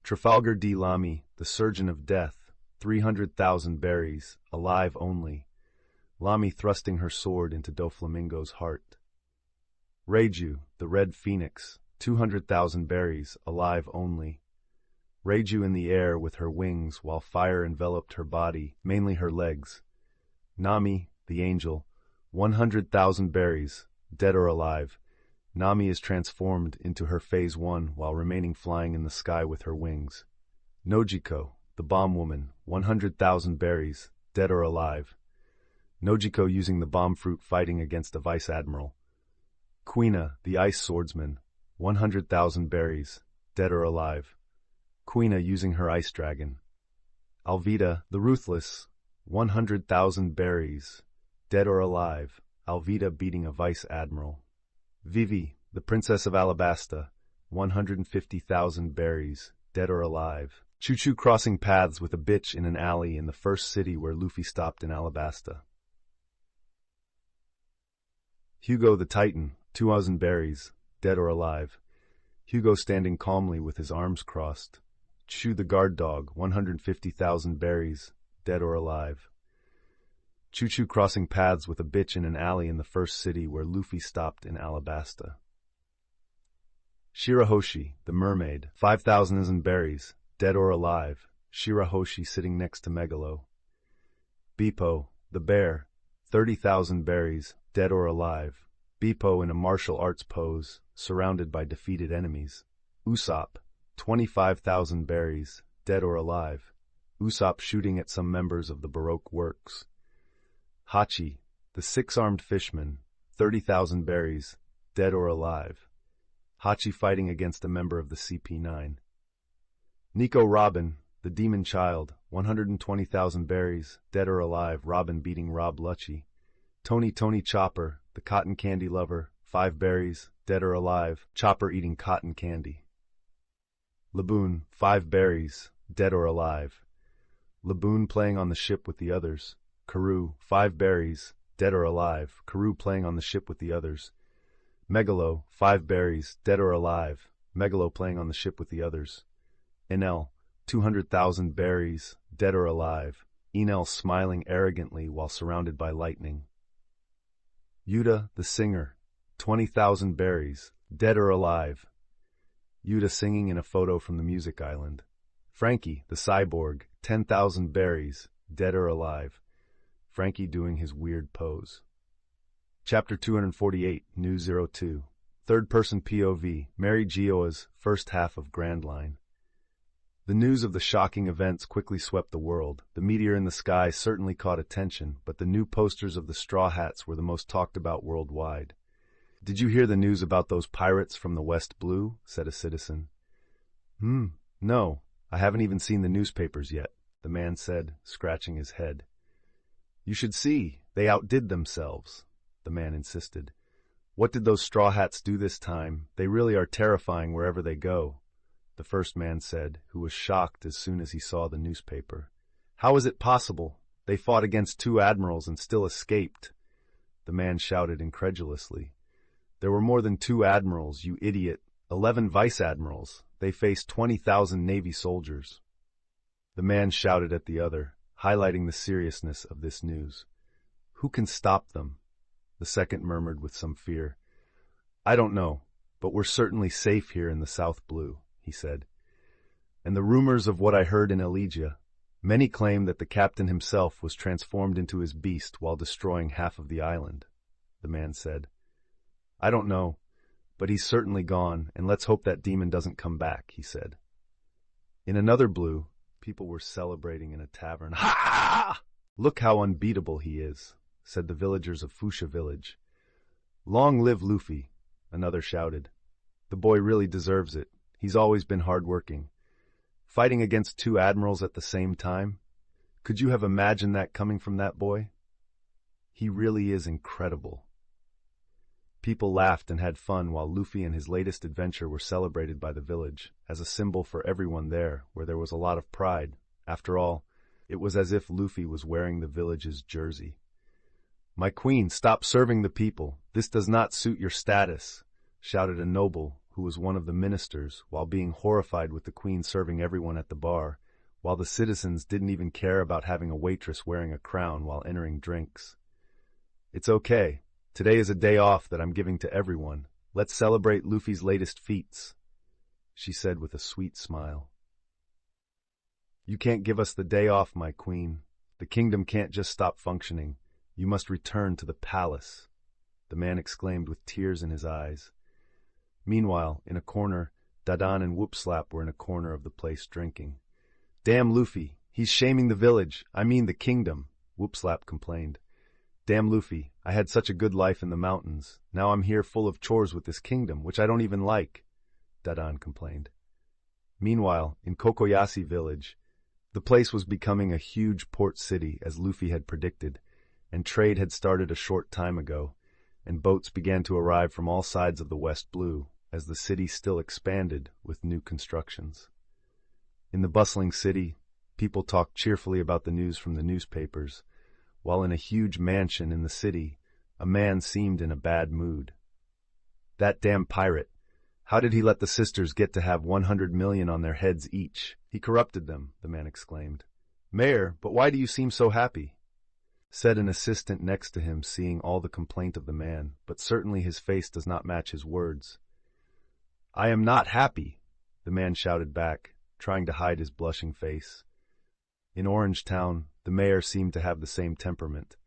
Trafalgar D. Lamy, the surgeon of death. 300,000 berries, alive only. Lamy thrusting her sword into Doflamingo's heart. Reiju, the red phoenix. 200,000 berries, alive only. Reiju in the air with her wings while fire enveloped her body, mainly her legs. Nami, the angel. 100,000 berries, dead or alive. Nami is transformed into her Phase 1 while remaining flying in the sky with her wings. Nojiko, the bomb woman. 100,000 berries, dead or alive. Nojiko using the bomb fruit fighting against a vice admiral. Kuina, the ice swordsman. 100,000 berries, dead or alive. Kuina using her ice dragon. Alvida, the ruthless. 100,000 berries, dead or alive. Alvida beating a vice admiral. Vivi, the princess of Alabasta. 150,000 berries, dead or alive. Choo-Choo crossing paths with a bitch in an alley in the first city where Luffy stopped in Alabasta. Hugo the Titan, 2,000 berries, dead or alive. Hugo standing calmly with his arms crossed. Chu the guard dog, 150,000 berries, dead or alive. Choo-choo crossing paths with a bitch in an alley in the first city where Luffy stopped in Alabasta. Shirahoshi, the mermaid, 5,000 berries, dead or alive. Shirahoshi sitting next to Megalo. Beepo, the bear, 30,000 berries, dead or alive. Beepo in a martial arts pose, surrounded by defeated enemies. Usopp, 25,000 berries, dead or alive. Usopp shooting at some members of the Baroque works. Hachi, the six-armed fishman, 30,000 berries, dead or alive. Hachi fighting against a member of the CP9. Nico Robin, the demon child, 120,000 berries, dead or alive. Robin beating Rob Lucci. Tony Chopper, the cotton candy lover, 5 berries, dead or alive. Chopper eating cotton candy. Laboon, 5 berries, dead or alive. Laboon playing on the ship with the others. Karoo, 5 berries, dead or alive. Karoo playing on the ship with the others. Megalo, 5 berries, dead or alive. Megalo playing on the ship with the others. Enel, 200,000 berries, dead or alive. Enel smiling arrogantly while surrounded by lightning. Yuta, the singer, 20,000 berries, dead or alive. Yuta singing in a photo from the music island. Frankie, the cyborg, 10,000 berries, dead or alive. Frankie doing his weird pose. Chapter 248, New 02. Third-person POV, Mary Gioa's first half of Grand Line. The news of the shocking events quickly swept the world. The meteor in the sky certainly caught attention, but the new posters of the Straw Hats were the most talked about worldwide. "Did you hear the news about those pirates from the West Blue?" said a citizen. No, I haven't even seen the newspapers yet," the man said, scratching his head. "You should see, they outdid themselves," the man insisted. "What did those Straw Hats do this time? They really are terrifying wherever they go," the first man said, who was shocked as soon as he saw the newspaper. "How is it possible? They fought against 2 admirals and still escaped," the man shouted incredulously. "There were more than 2 admirals, you idiot. 11 vice-admirals. They faced 20,000 Navy soldiers." The man shouted at the other, highlighting the seriousness of this news. "Who can stop them?" the second murmured with some fear. "I don't know, but we're certainly safe here in the South Blue," he said. "And the rumors of what I heard in Elegia, many claim that the captain himself was transformed into his beast while destroying half of the island," the man said. "I don't know, but he's certainly gone, and let's hope that demon doesn't come back," he said. In another blue, people were celebrating in a tavern. "Ha! Look how unbeatable he is," said the villagers of Fuchsia Village. "Long live Luffy," another shouted. "The boy really deserves it. He's always been hard-working. Fighting against 2 admirals at the same time? Could you have imagined that coming from that boy? He really is incredible." People laughed and had fun while Luffy and his latest adventure were celebrated by the village, as a symbol for everyone there, where there was a lot of pride. After all, it was as if Luffy was wearing the village's jersey. "My queen, stop serving the people. This does not suit your status," shouted a noble who was one of the ministers, while being horrified with the queen serving everyone at the bar, while the citizens didn't even care about having a waitress wearing a crown while entering drinks. "It's okay. Today is a day off that I'm giving to everyone. Let's celebrate Luffy's latest feats," she said with a sweet smile. "You can't give us the day off, my queen. The kingdom can't just stop functioning. You must return to the palace," the man exclaimed with tears in his eyes. Meanwhile, in a corner, Dadan and Whoopslap were in a corner of the place drinking. "Damn Luffy, he's shaming the village, I mean the kingdom," Whoopslap complained. "Damn Luffy, I had such a good life in the mountains. Now I'm here full of chores with this kingdom, which I don't even like," Dadan complained. Meanwhile, in Kokoyasi village, the place was becoming a huge port city as Luffy had predicted, and trade had started a short time ago, and boats began to arrive from all sides of the West Blue, as the city still expanded with new constructions. In the bustling city, people talked cheerfully about the news from the newspapers, while in a huge mansion in the city, a man seemed in a bad mood. "That damn pirate! How did he let the sisters get to have 100 million on their heads each? He corrupted them, the man exclaimed. Mayor, but why do you seem so happy? Said an assistant next to him, seeing all the complaint of the man, but certainly his face does not match his words. I am not happy, the man shouted back, trying to hide his blushing face. In Orange Town, the mayor seemed to have the same temperament.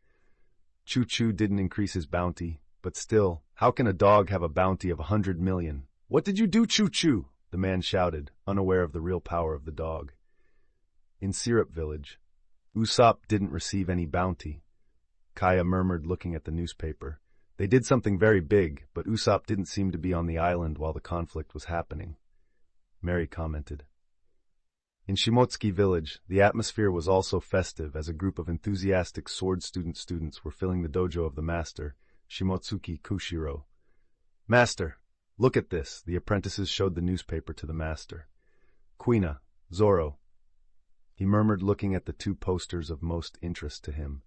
Choo-Choo didn't increase his bounty, but still, how can a dog have a bounty of 100 million? What did you do, Choo-Choo? The man shouted, unaware of the real power of the dog. In Syrup Village, Usopp didn't receive any bounty. Kaya murmured, looking at the newspaper. They did something very big, but Usopp didn't seem to be on the island while the conflict was happening. Mary commented. In Shimotsuki Village, the atmosphere was also festive as a group of enthusiastic sword students were filling the dojo of the master, Shimotsuki Kushiro. Master, look at this, the apprentices showed the newspaper to the master. Kuina, Zoro. He murmured, looking at the two posters of most interest to him.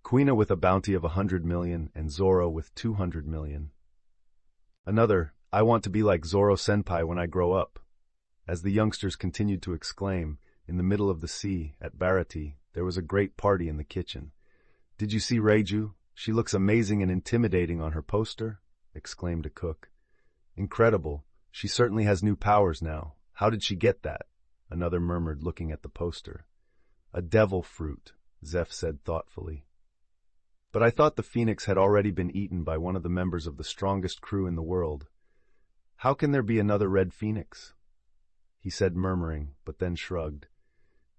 Kuina with a bounty of 100 million and Zoro with 200 million. Another, I want to be like Zoro-senpai when I grow up. As the youngsters continued to exclaim, in the middle of the sea, at Barati, there was a great party in the kitchen. Did you see Reiju? She looks amazing and intimidating on her poster, exclaimed a cook. Incredible. She certainly has new powers now. How did she get that? Another murmured, looking at the poster. A devil fruit, Zeph said thoughtfully. But I thought the phoenix had already been eaten by one of the members of the strongest crew in the world. How can there be another red phoenix? He said, murmuring, but then shrugged.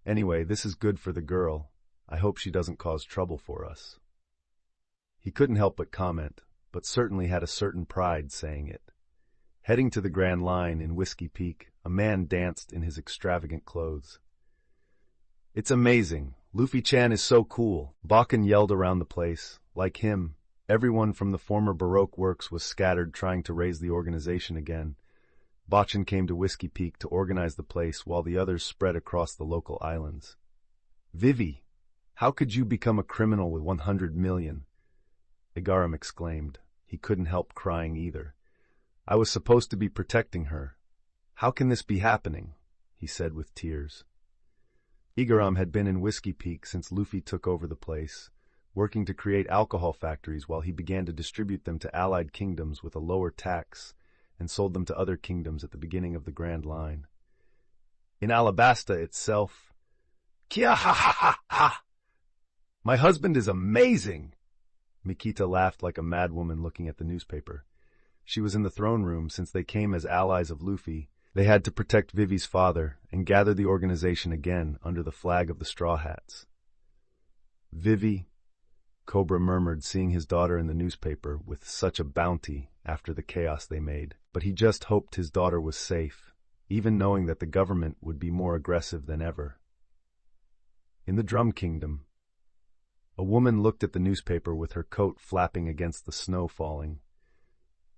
Anyway, this is good for the girl. I hope she doesn't cause trouble for us. He couldn't help but comment, but certainly had a certain pride saying it. Heading to the Grand Line in Whiskey Peak, a man danced in his extravagant clothes. It's amazing. Luffy-chan is so cool. Bakken yelled around the place. Like him, everyone from the former Baroque works was scattered trying to raise the organization again. Bachin came to Whiskey Peak to organize the place while the others spread across the local islands. Vivi, how could you become a criminal with 100 million? Igaram exclaimed. He couldn't help crying either. I was supposed to be protecting her. How can this be happening? He said with tears. Igaram had been in Whiskey Peak since Luffy took over the place, working to create alcohol factories while he began to distribute them to allied kingdoms with a lower tax, and sold them to other kingdoms at the beginning of the Grand Line. In Alabasta itself, Kia ha ha ha ha! My husband is amazing! Mikita laughed like a madwoman looking at the newspaper. She was in the throne room since they came as allies of Luffy. They had to protect Vivi's father and gather the organization again under the flag of the Straw Hats. Vivi, Cobra murmured, seeing his daughter in the newspaper with such a bounty after the chaos they made. But he just hoped his daughter was safe, even knowing that the government would be more aggressive than ever. In the Drum Kingdom, a woman looked at the newspaper with her coat flapping against the snow falling.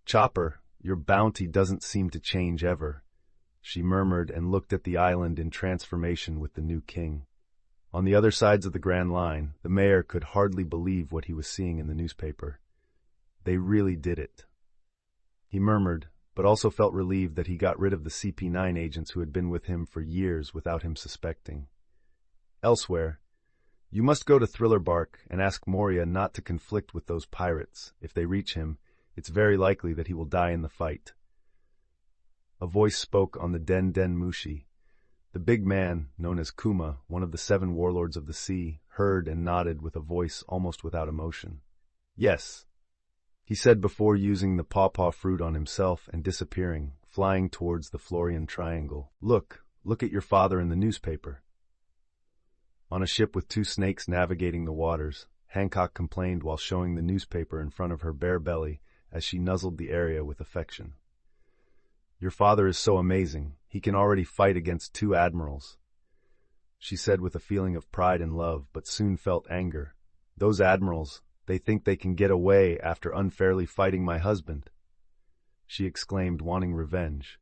Chopper, your bounty doesn't seem to change ever, she murmured and looked at the island in transformation with the new king. On the other sides of the Grand Line, the mayor could hardly believe what he was seeing in the newspaper. They really did it. He murmured, but also felt relieved that he got rid of the CP9 agents who had been with him for years without him suspecting. Elsewhere, you must go to Thriller Bark and ask Moria not to conflict with those pirates. If they reach him, it's very likely that he will die in the fight. A voice spoke on the Den Den Mushi. The big man, known as Kuma, one of the 7 warlords of the sea, heard and nodded with a voice almost without emotion. Yes, he said before using the pawpaw fruit on himself and disappearing, flying towards the Florian Triangle. Look at your father in the newspaper. On a ship with 2 snakes navigating the waters, Hancock complained while showing the newspaper in front of her bare belly as she nuzzled the area with affection. Your father is so amazing. He can already fight against 2 admirals, she said with a feeling of pride and love, but soon felt anger. Those admirals, they think they can get away after unfairly fighting my husband, she exclaimed, wanting revenge.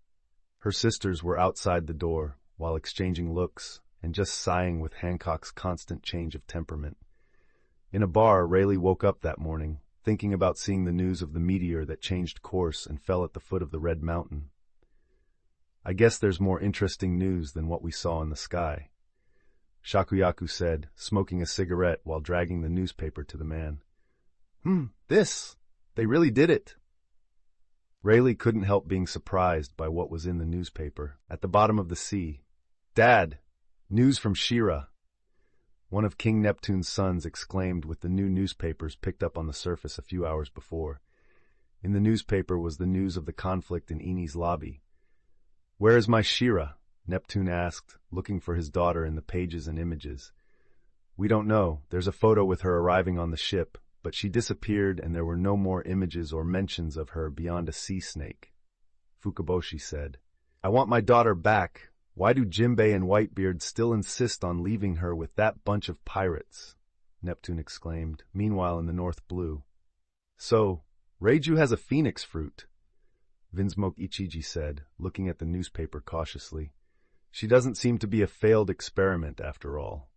Her sisters were outside the door, while exchanging looks and just sighing with Hancock's constant change of temperament. In a bar, Rayleigh woke up that morning, thinking about seeing the news of the meteor that changed course and fell at the foot of the Red Mountain. I guess there's more interesting news than what we saw in the sky, Shakuyaku said, smoking a cigarette while dragging the newspaper to the man. They really did it. Rayleigh couldn't help being surprised by what was in the newspaper. At the bottom of the sea, "Dad, news from Shira," one of King Neptune's sons exclaimed with the new newspapers picked up on the surface a few hours before. In the newspaper was the news of the conflict in Eni's lobby. "Where is my Shira?" Neptune asked, looking for his daughter in the pages and images. "We don't know. There's a photo with her arriving on the ship, but she disappeared and there were no more images or mentions of her beyond a sea snake," Fukaboshi said. "I want my daughter back. Why do Jinbei and Whitebeard still insist on leaving her with that bunch of pirates?" Neptune exclaimed, meanwhile in the North Blue. "So, Reiju has a phoenix fruit," Vinsmoke Ichiji said, looking at the newspaper cautiously. "She doesn't seem to be a failed experiment after all,"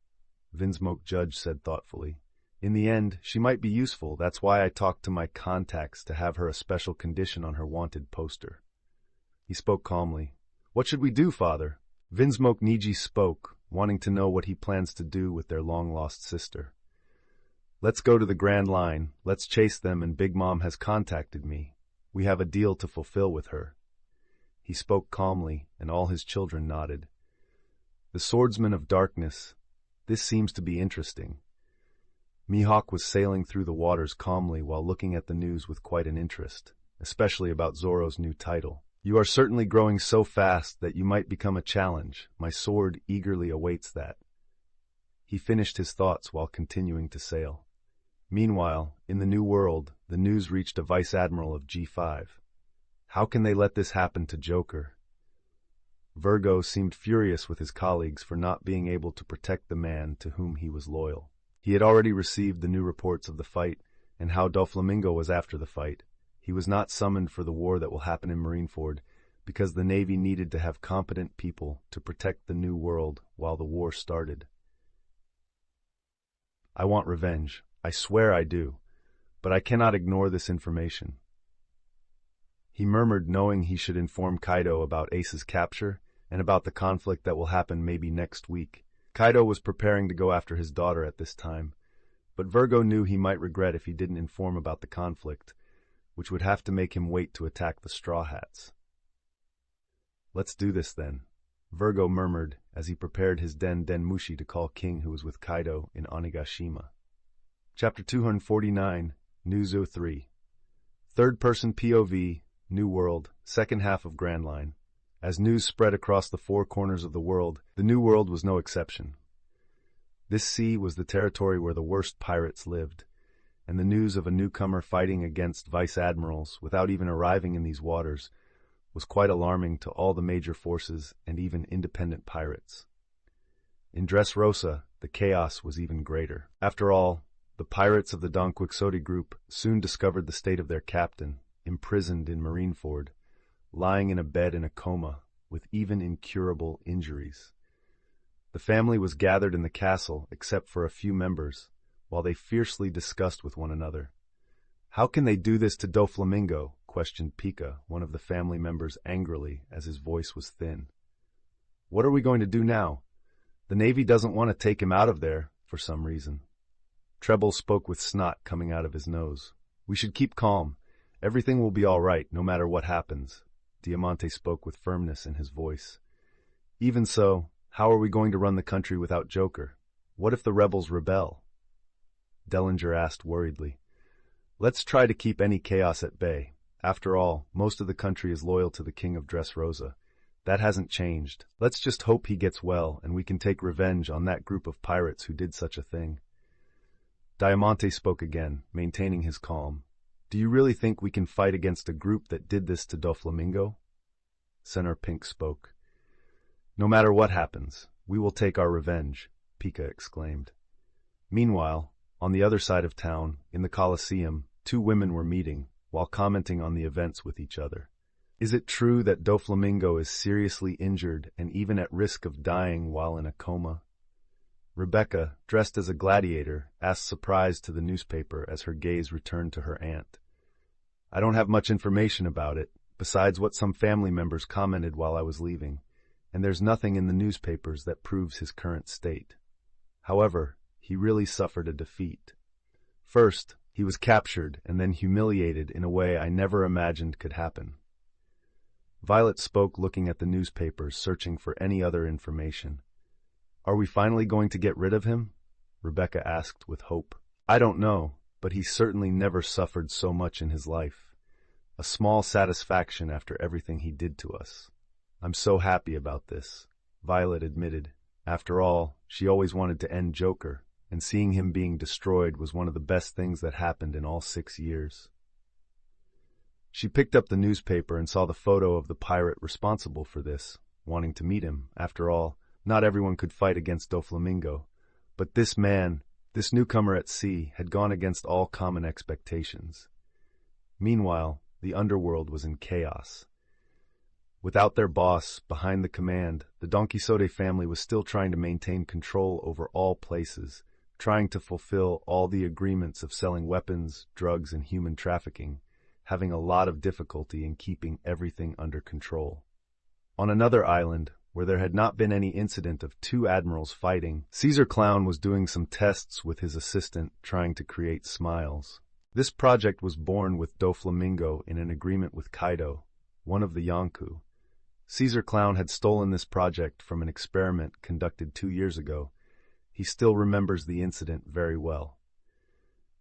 Vinsmoke Judge said thoughtfully. "In the end, she might be useful. That's why I talked to my contacts to have her a special condition on her wanted poster." He spoke calmly. "What should we do, Father?" Vinsmoke Niji spoke, wanting to know what he plans to do with their long-lost sister. "Let's go to the Grand Line. Let's chase them, and Big Mom has contacted me. We have a deal to fulfill with her." He spoke calmly, and all his children nodded. "The Swordsman of Darkness. This seems to be interesting." Mihawk was sailing through the waters calmly while looking at the news with quite an interest, especially about Zoro's new title. "You are certainly growing so fast that you might become a challenge. My sword eagerly awaits that." He finished his thoughts while continuing to sail. Meanwhile, in the New World, the news reached a Vice Admiral of G5. How can they let this happen to Joker? Virgo seemed furious with his colleagues for not being able to protect the man to whom he was loyal. He had already received the new reports of the fight and how Doflamingo was after the fight. He was not summoned for the war that will happen in Marineford because the Navy needed to have competent people to protect the New World while the war started. "I want revenge. I swear I do. But I cannot ignore this information," he murmured, knowing he should inform Kaido about Ace's capture and about the conflict that will happen maybe next week. Kaido was preparing to go after his daughter at this time, but Virgo knew he might regret if he didn't inform about the conflict, which would have to make him wait to attack the Straw Hats. "Let's do this then," Virgo murmured as he prepared his Den-Den-Mushi to call King, who was with Kaido in Onigashima. Chapter 249, Nuzo 3. Third-person POV, New World, second half of Grand Line. As news spread across the four corners of the world, the New World was no exception. This sea was the territory where the worst pirates lived, and the news of a newcomer fighting against vice admirals without even arriving in these waters was quite alarming to all the major forces and even independent pirates. In Dressrosa, the chaos was even greater. After all, the pirates of the Don Quixote group soon discovered the state of their captain, imprisoned in Marineford, lying in a bed in a coma, with even incurable injuries. The family was gathered in the castle except for a few members, while they fiercely discussed with one another. "How can they do this to Doflamingo?" questioned Pika, one of the family members, angrily as his voice was thin. "What are we going to do now? The Navy doesn't want to take him out of there, for some reason." Treble spoke with snot coming out of his nose. "We should keep calm. Everything will be all right, no matter what happens." Diamante spoke with firmness in his voice. "Even so, how are we going to run the country without Joker? What if the rebels rebel?" Dellinger asked worriedly. "Let's try to keep any chaos at bay. After all, most of the country is loyal to the King of Dressrosa. That hasn't changed. Let's just hope he gets well and we can take revenge on that group of pirates who did such a thing." Diamante spoke again, maintaining his calm. "Do you really think we can fight against a group that did this to Doflamingo?" Senor Pink spoke. "No matter what happens, we will take our revenge," Pika exclaimed. Meanwhile, on the other side of town, in the Colosseum, two women were meeting, while commenting on the events with each other. "Is it true that Doflamingo is seriously injured and even at risk of dying while in a coma?" Rebecca, dressed as a gladiator, asked surprise to the newspaper as her gaze returned to her aunt. I don't have much information about it, besides what some family members commented while I was leaving, and there's nothing in the newspapers that proves his current state. However, he really suffered a defeat. First, he was captured and then humiliated in a way I never imagined could happen. Violet spoke, looking at the newspapers, searching for any other information. Are we finally going to get rid of him? Rebecca asked with hope. I don't know, but he certainly never suffered so much in his life. A small satisfaction after everything he did to us. I'm so happy about this, Violet admitted. After all, she always wanted to end Joker, and seeing him being destroyed was one of the best things that happened in all 6 years. She picked up the newspaper and saw the photo of the pirate responsible for this, wanting to meet him. After all, not everyone could fight against Doflamingo, but this man, this newcomer at sea, had gone against all common expectations. Meanwhile, the underworld was in chaos. Without their boss, behind the command, the Don Quixote family was still trying to maintain control over all places, trying to fulfill all the agreements of selling weapons, drugs, and human trafficking, having a lot of difficulty in keeping everything under control. On another island, where there had not been any incident of 2 admirals fighting, Caesar Clown was doing some tests with his assistant, trying to create smiles. This project was born with Doflamingo in an agreement with Kaido, one of the Yonkou. Caesar Clown had stolen this project from an experiment conducted 2 years ago. He still remembers the incident very well.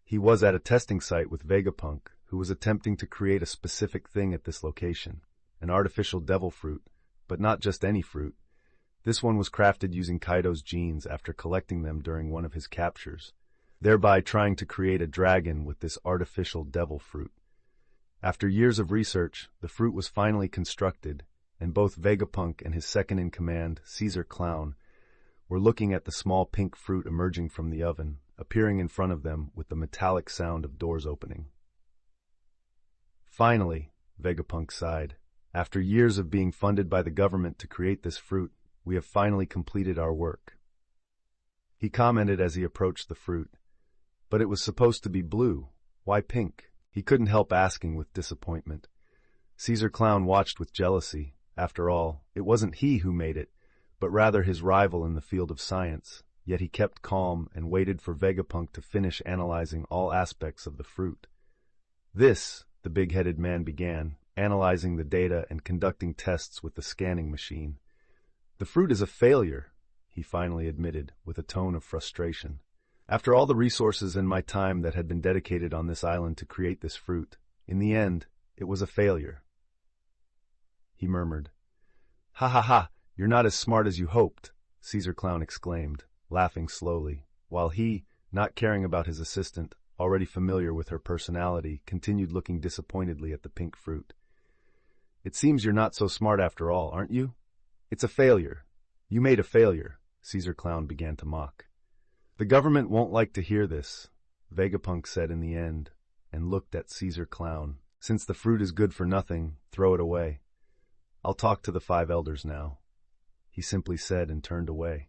He was at a testing site with Vegapunk, who was attempting to create a specific thing at this location, an artificial devil fruit, but not just any fruit. This one was crafted using Kaido's genes after collecting them during one of his captures, thereby trying to create a dragon with this artificial devil fruit. After years of research, the fruit was finally constructed, and both Vegapunk and his second-in-command, Caesar Clown, were looking at the small pink fruit emerging from the oven, appearing in front of them with the metallic sound of doors opening. Finally, Vegapunk sighed. After years of being funded by the government to create this fruit, we have finally completed our work. He commented as he approached the fruit. But it was supposed to be blue. Why pink? He couldn't help asking with disappointment. Caesar Clown watched with jealousy. After all, it wasn't he who made it, but rather his rival in the field of science. Yet he kept calm and waited for Vegapunk to finish analyzing all aspects of the fruit. This, the big-headed man began, analyzing the data and conducting tests with the scanning machine. The fruit is a failure, he finally admitted, with a tone of frustration. After all the resources and my time that had been dedicated on this island to create this fruit, in the end, it was a failure. He murmured. Ha ha ha, you're not as smart as you hoped, Caesar Clown exclaimed, laughing slowly, while he, not caring about his assistant, already familiar with her personality, continued looking disappointedly at the pink fruit. It seems you're not so smart after all, aren't you? It's a failure. You made a failure, Caesar Clown began to mock. The government won't like to hear this, Vegapunk said in the end, and looked at Caesar Clown. Since the fruit is good for nothing, throw it away. I'll talk to the 5 elders now, he simply said and turned away.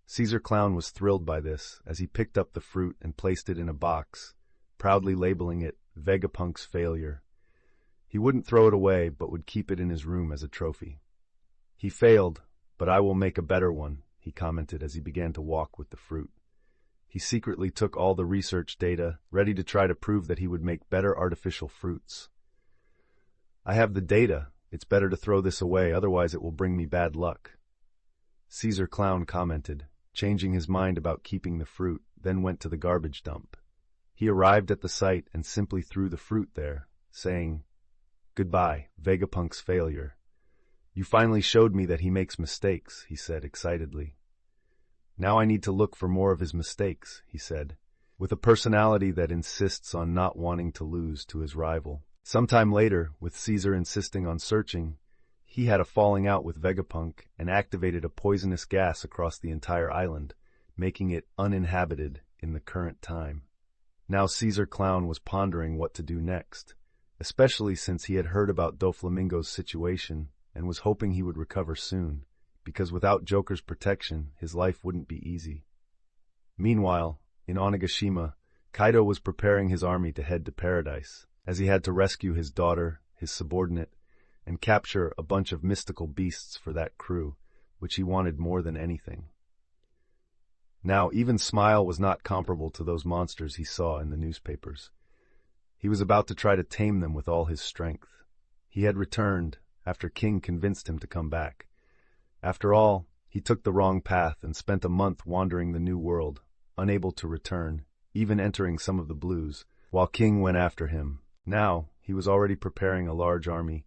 Caesar Clown was thrilled by this as he picked up the fruit and placed it in a box, proudly labeling it Vegapunk's failure. He wouldn't throw it away but would keep it in his room as a trophy. He failed, but I will make a better one, he commented as he began to walk with the fruit. He secretly took all the research data, ready to try to prove that he would make better artificial fruits. I have the data. It's better to throw this away, otherwise it will bring me bad luck. Caesar Clown commented, changing his mind about keeping the fruit, then went to the garbage dump. He arrived at the site and simply threw the fruit there, saying, "Goodbye, Vegapunk's failure. You finally showed me that he makes mistakes," he said excitedly. "Now I need to look for more of his mistakes," he said, with a personality that insists on not wanting to lose to his rival. Sometime later, with Caesar insisting on searching, he had a falling out with Vegapunk and activated a poisonous gas across the entire island, making it uninhabited in the current time. Now Caesar Clown was pondering what to do next, especially since he had heard about Doflamingo's situation and was hoping he would recover soon, because without Joker's protection, his life wouldn't be easy. Meanwhile, in Onigashima, Kaido was preparing his army to head to Paradise, as he had to rescue his daughter, his subordinate, and capture a bunch of mystical beasts for that crew, which he wanted more than anything. Now, even Smile was not comparable to those monsters he saw in the newspapers. He was about to try to tame them with all his strength. He had returned after King convinced him to come back. After all, he took the wrong path and spent a month wandering the new world, unable to return, even entering some of the blues, while King went after him. Now, he was already preparing a large army.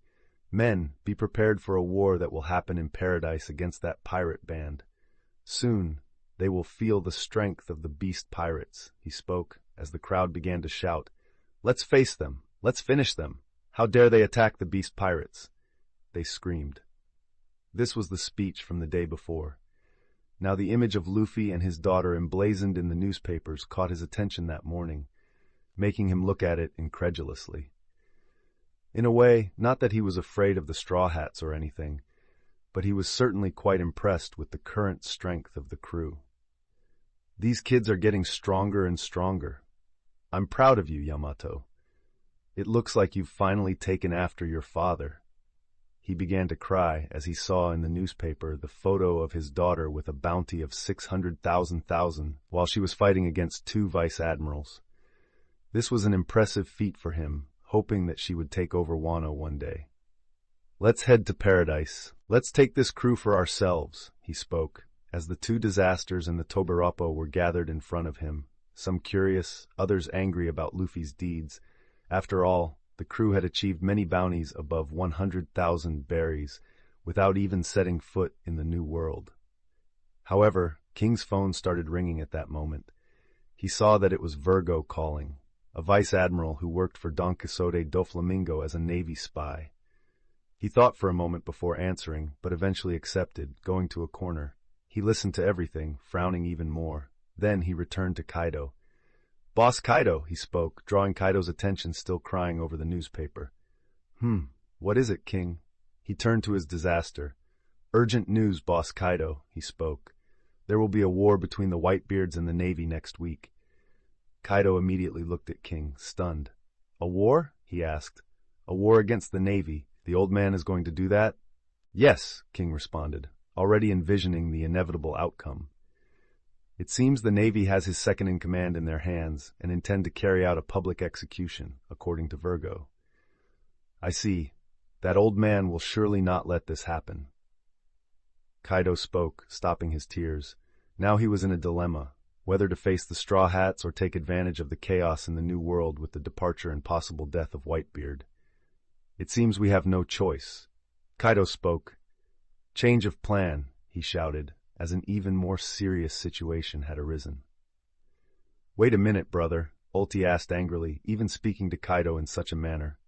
Men, be prepared for a war that will happen in Paradise against that pirate band. Soon, they will feel the strength of the beast pirates, he spoke, as the crowd began to shout, "Let's face them! Let's finish them! How dare they attack the beast pirates?" They screamed. This was the speech from the day before. Now the image of Luffy and his daughter emblazoned in the newspapers caught his attention that morning, making him look at it incredulously. In a way, not that he was afraid of the Straw Hats or anything, but he was certainly quite impressed with the current strength of the crew. These kids are getting stronger and stronger. I'm proud of you, Yamato. It looks like you've finally taken after your father. He began to cry as he saw in the newspaper the photo of his daughter with a bounty of 600,000 while she was fighting against 2 vice admirals. This was an impressive feat for him, hoping that she would take over Wano one day. "Let's head to Paradise. Let's take this crew for ourselves," he spoke, as the 2 disasters and the Tobirapo were gathered in front of him, some curious, others angry about Luffy's deeds. After all, the crew had achieved many bounties above 100,000 berries without even setting foot in the new world. However, King's phone started ringing at that moment. He saw that it was Virgo calling, a vice admiral who worked for Don Quixote do Flamingo as a navy spy. He thought for a moment before answering, but eventually accepted, going to a corner. He listened to everything, frowning even more. Then he returned to Kaido. "Boss Kaido," he spoke, drawing Kaido's attention, still crying over the newspaper. What is it, King?" He turned to his disaster. "Urgent news, Boss Kaido," he spoke. "There will be a war between the Whitebeards and the Navy next week." Kaido immediately looked at King, stunned. "A war?" he asked. "A war against the Navy. The old man is going to do that?" "Yes," King responded, already envisioning the inevitable outcome. "It seems the Navy has his second-in-command in their hands and intend to carry out a public execution, according to Virgo." "I see. That old man will surely not let this happen." Kaido spoke, stopping his tears. Now he was in a dilemma, whether to face the Straw Hats or take advantage of the chaos in the new world with the departure and possible death of Whitebeard. "It seems we have no choice." Kaido spoke. "Change of plan," he shouted, as an even more serious situation had arisen. "Wait a minute, brother," Ulti asked angrily, even speaking to Kaido in such a manner.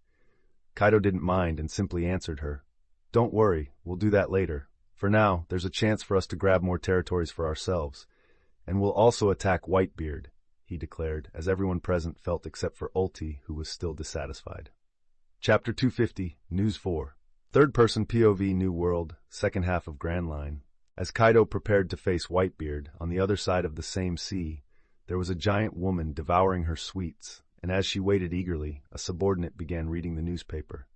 Kaido didn't mind and simply answered her. "Don't worry, we'll do that later. For now, there's a chance for us to grab more territories for ourselves. And we'll also attack Whitebeard," he declared, as everyone present felt except for Ulti, who was still dissatisfied. Chapter 250, News 4. Third-person POV New World, second half of Grand Line. As Kaido prepared to face Whitebeard, on the other side of the same sea, there was a giant woman devouring her sweets, and as she waited eagerly, a subordinate began reading the newspaper.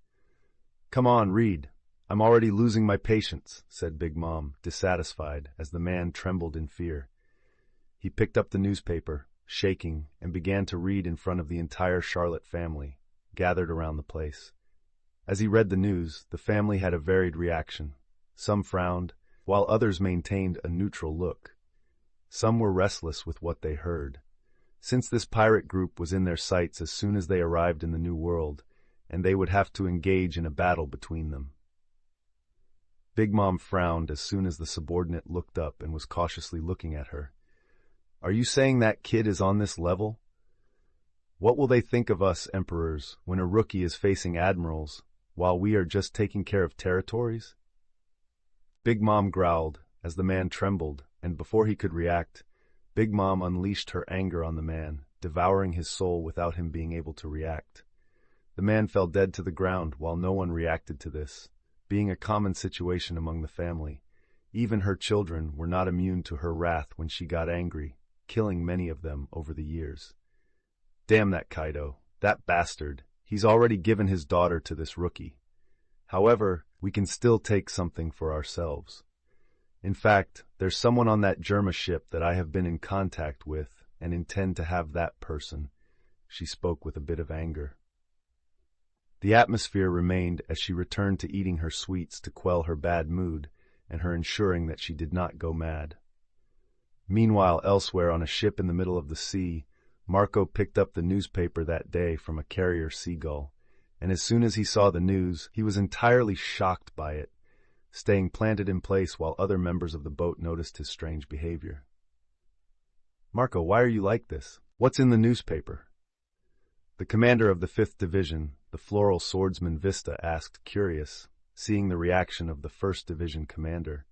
"Come on, read. I'm already losing my patience," said Big Mom, dissatisfied, as the man trembled in fear. He picked up the newspaper, shaking, and began to read in front of the entire Charlotte family, gathered around the place. As he read the news, the family had a varied reaction. Some frowned, while others maintained a neutral look. Some were restless with what they heard, since this pirate group was in their sights as soon as they arrived in the new world, and they would have to engage in a battle between them. Big Mom frowned as soon as the subordinate looked up and was cautiously looking at her. "Are you saying that kid is on this level? What will they think of us, emperors, when a rookie is facing admirals, while we are just taking care of territories?" Big Mom growled, as the man trembled, and before he could react, Big Mom unleashed her anger on the man, devouring his soul without him being able to react. The man fell dead to the ground while no one reacted to this, being a common situation among the family. Even her children were not immune to her wrath when she got angry, killing many of them over the years. Damn that Kaido, that bastard. He's already given his daughter to this rookie. However, we can still take something for ourselves. In fact, there's someone on that Germa ship that I have been in contact with and intend to have that person. She spoke with a bit of anger. The atmosphere remained as she returned to eating her sweets to quell her bad mood and her ensuring that she did not go mad. Meanwhile, elsewhere on a ship in the middle of the sea, Marco picked up the newspaper that day from a carrier seagull, and as soon as he saw the news, he was entirely shocked by it, staying planted in place while other members of the boat noticed his strange behavior. "Marco, why are you like this? What's in the newspaper?" The commander of the 5th Division, the floral swordsman Vista, asked, curious, seeing the reaction of the 1st Division commander.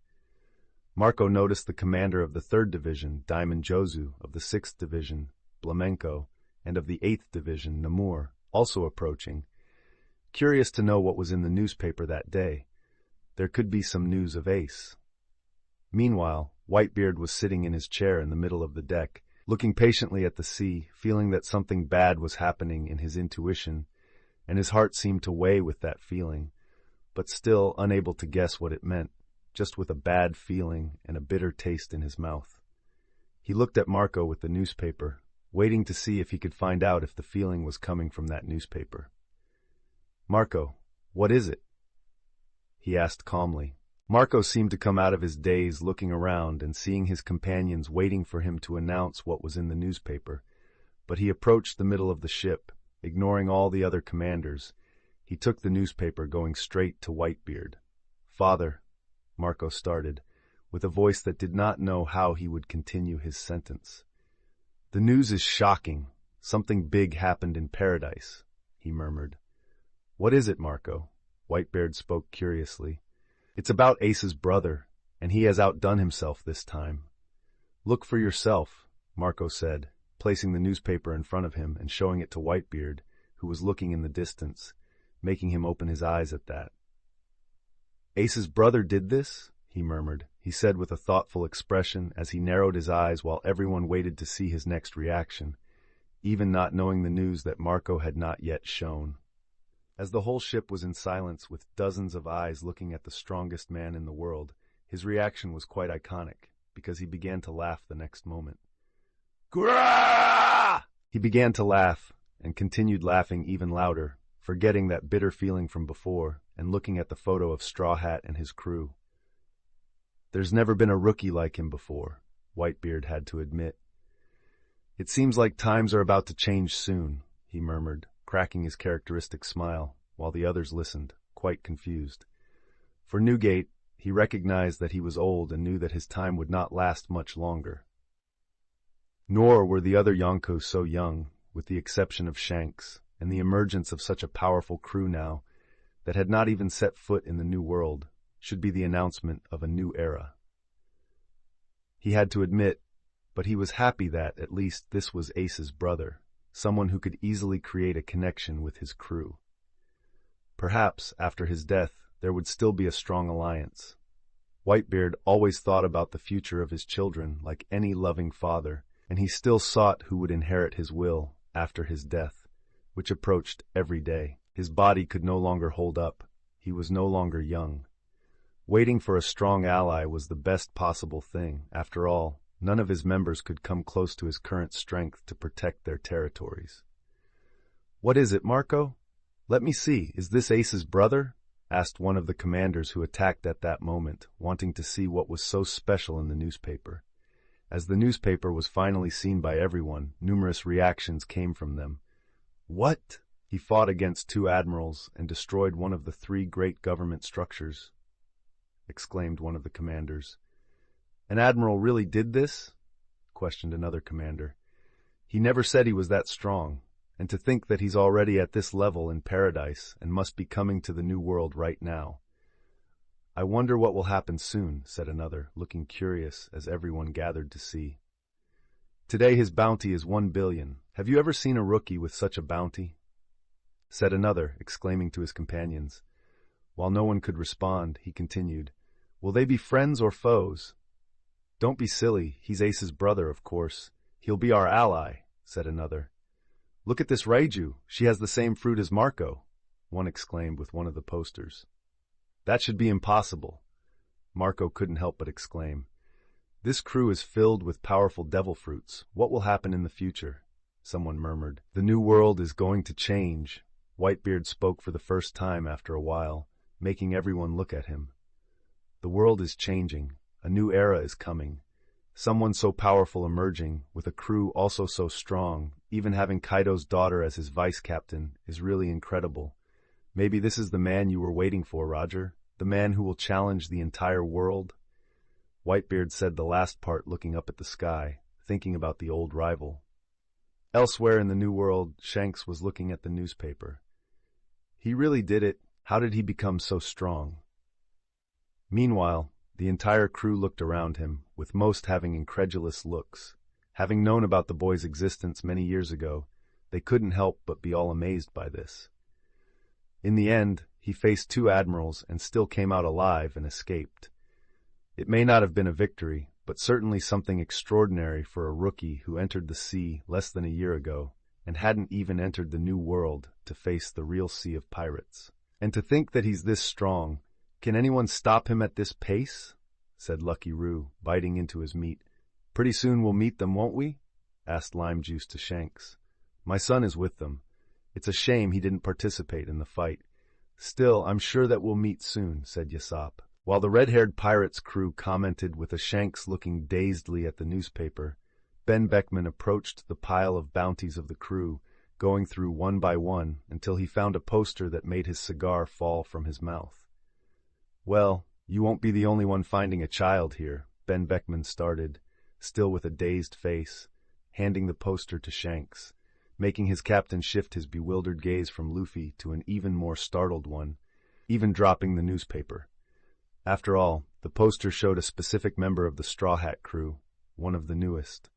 Marco noticed the commander of the 3rd Division, Diamond Jozu, of the 6th Division, Blamenco, and of the 8th Division, Namur, also approaching, curious to know what was in the newspaper that day. There could be some news of Ace. Meanwhile, Whitebeard was sitting in his chair in the middle of the deck, looking patiently at the sea, feeling that something bad was happening in his intuition, and his heart seemed to weigh with that feeling, but still unable to guess what it meant, just with a bad feeling and a bitter taste in his mouth. He looked at Marco with the newspaper, waiting to see if he could find out if the feeling was coming from that newspaper. "Marco, what is it?" he asked calmly. Marco seemed to come out of his daze, looking around and seeing his companions waiting for him to announce what was in the newspaper, but he approached the middle of the ship, ignoring all the other commanders. He took the newspaper, going straight to Whitebeard. "Father," Marco started, with a voice that did not know how he would continue his sentence. "The news is shocking. Something big happened in paradise," he murmured. "What is it, Marco?" Whitebeard spoke curiously. "It's about Ace's brother, and he has outdone himself this time." "Look for yourself," Marco said, placing the newspaper in front of him and showing it to Whitebeard, who was looking in the distance, making him open his eyes at that. "Ace's brother did this?" he murmured. He said with a thoughtful expression as he narrowed his eyes while everyone waited to see his next reaction, even not knowing the news that Marco had not yet shown. As the whole ship was in silence with dozens of eyes looking at the strongest man in the world, his reaction was quite iconic, because he began to laugh the next moment. "Grrrah!" He began to laugh, and continued laughing even louder, forgetting that bitter feeling from before, and looking at the photo of Straw Hat and his crew. "There's never been a rookie like him before," Whitebeard had to admit. "It seems like times are about to change soon," he murmured, cracking his characteristic smile, while the others listened, quite confused. For Newgate, he recognized that he was old and knew that his time would not last much longer. Nor were the other Yonkos so young, with the exception of Shanks, and the emergence of such a powerful crew now, that had not even set foot in the New World, should be the announcement of a new era. He had to admit, but he was happy that, at least, this was Ace's brother, someone who could easily create a connection with his crew. Perhaps, after his death, there would still be a strong alliance. Whitebeard always thought about the future of his children like any loving father, and he still sought who would inherit his will after his death, which approached every day. His body could no longer hold up. He was no longer young. Waiting for a strong ally was the best possible thing. After all, none of his members could come close to his current strength to protect their territories. "What is it, Marco? Let me see. Is this Ace's brother?" asked one of the commanders who attacked at that moment, wanting to see what was so special in the newspaper. As the newspaper was finally seen by everyone, numerous reactions came from them. "What?" He fought against 2 admirals and destroyed one of the 3 great government structures, exclaimed one of the commanders. "An admiral really did this?" questioned another commander. "He never said he was that strong, and to think that he's already at this level in paradise and must be coming to the New World right now." "I wonder what will happen soon," said another, looking curious as everyone gathered to see. "Today his bounty is 1 billion. Have you ever seen a rookie with such a bounty?" said another, exclaiming to his companions. While no one could respond, he continued, "Will they be friends or foes?" "Don't be silly, he's Ace's brother, of course. He'll be our ally, said another. Look at this Raiju, she has the same fruit as Marco, one exclaimed with one of the posters. That should be impossible, Marco couldn't help but exclaim. This crew is filled with powerful devil fruits. What will happen in the future? Someone murmured. The new world is going to change. Whitebeard spoke for the first time after a while, making everyone look at him. The world is changing. A new era is coming. Someone so powerful emerging, with a crew also so strong, even having Kaido's daughter as his vice captain, is really incredible. Maybe this is the man you were waiting for, Roger. The man who will challenge the entire world? Whitebeard said the last part looking up at the sky, thinking about the old rival. Elsewhere in the new world, Shanks was looking at the newspaper. He really did it. How did he become so strong? Meanwhile, the entire crew looked around him, with most having incredulous looks. Having known about the boy's existence many years ago, they couldn't help but be all amazed by this. In the end, he faced two admirals and still came out alive and escaped. It may not have been a victory, but certainly something extraordinary for a rookie who entered the sea less than a year ago and hadn't even entered the new world to face the real sea of pirates. And to think that he's this strong, can anyone stop him at this pace? Said Lucky Roo, biting into his meat. Pretty soon we'll meet them, won't we? Asked Lime Juice to Shanks. My son is with them. It's a shame he didn't participate in the fight. Still, I'm sure that we'll meet soon, said Yasopp. While the red-haired pirates' crew commented with a Shanks looking dazedly at the newspaper, Ben Beckman approached the pile of bounties of the crew, going through one by one until he found a poster that made his cigar fall from his mouth. Well, you won't be the only one finding a child here, Ben Beckman started, still with a dazed face, handing the poster to Shanks, making his captain shift his bewildered gaze from Luffy to an even more startled one, even dropping the newspaper. After all, the poster showed a specific member of the Straw Hat crew, one of the newest.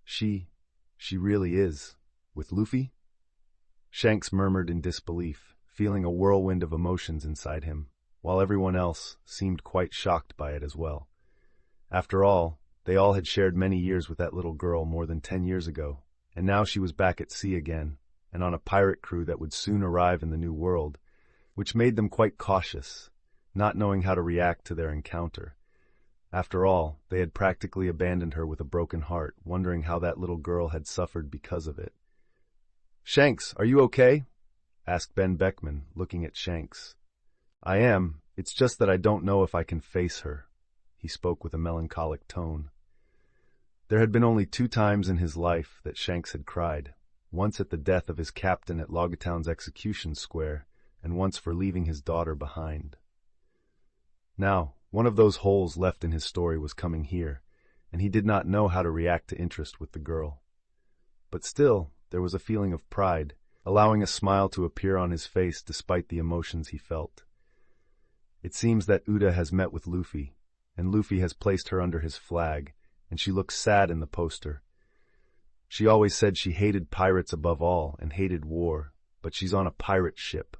She really is, with Luffy? Shanks murmured in disbelief, feeling a whirlwind of emotions inside him, while everyone else seemed quite shocked by it as well. After all, they all had shared many years with that little girl more than 10 years ago, and now she was back at sea again, and on a pirate crew that would soon arrive in the new world, which made them quite cautious, not knowing how to react to their encounter. After all, they had practically abandoned her with a broken heart, wondering how that little girl had suffered because of it. Shanks, are you okay? Asked Ben Beckman, looking at Shanks. I am. It's just that I don't know if I can face her. He spoke with a melancholic tone. There had been only 2 times in his life that Shanks had cried, once at the death of his captain at Logatown's execution square, and once for leaving his daughter behind. Now, one of those holes left in his story was coming here, and he did not know how to react to interest with the girl. But still, there was a feeling of pride, allowing a smile to appear on his face despite the emotions he felt. It seems that Uda has met with Luffy, and Luffy has placed her under his flag, and she looks sad in the poster. She always said she hated pirates above all and hated war, but she's on a pirate ship.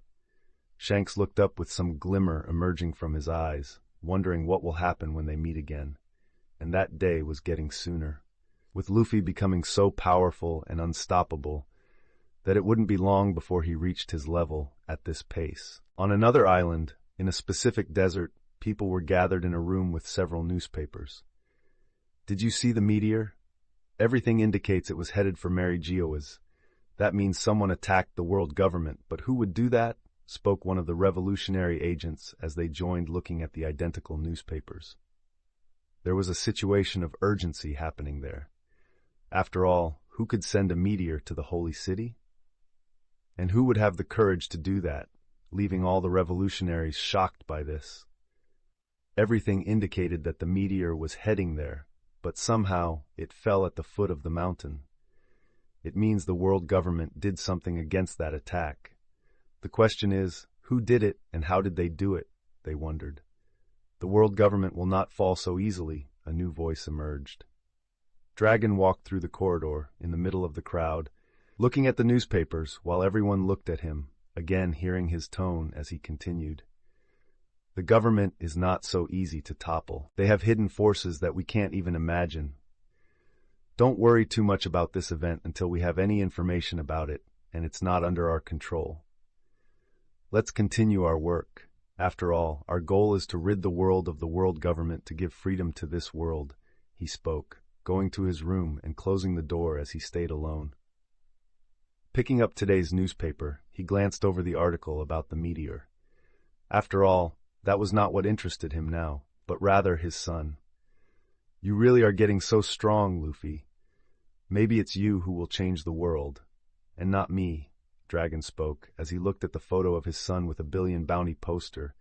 Shanks looked up with some glimmer emerging from his eyes, wondering what will happen when they meet again. And that day was getting sooner, with Luffy becoming so powerful and unstoppable that it wouldn't be long before he reached his level at this pace. On another island, in a specific desert, people were gathered in a room with several newspapers. Did you see the meteor? Everything indicates it was headed for Mary Geoise. That means someone attacked the world government, but who would do that? Spoke one of the revolutionary agents as they joined looking at the identical newspapers. There was a situation of urgency happening there. After all, who could send a meteor to the Holy City? And who would have the courage to do that, leaving all the revolutionaries shocked by this? Everything indicated that the meteor was heading there, but somehow it fell at the foot of the mountain. It means the world government did something against that attack. The question is, who did it and how did they do it? They wondered. The world government will not fall so easily, a new voice emerged. Dragon walked through the corridor, in the middle of the crowd, looking at the newspapers while everyone looked at him, again hearing his tone as he continued. The government is not so easy to topple. They have hidden forces that we can't even imagine. Don't worry too much about this event until we have any information about it, and it's not under our control. Let's continue our work. After all, our goal is to rid the world of the world government to give freedom to this world, he spoke, going to his room and closing the door as he stayed alone. Picking up today's newspaper, he glanced over the article about the meteor. After all, that was not what interested him now, but rather his son. You really are getting so strong, Luffy. Maybe it's you who will change the world, and not me, Dragon spoke as he looked at the photo of his son with a billion bounty poster,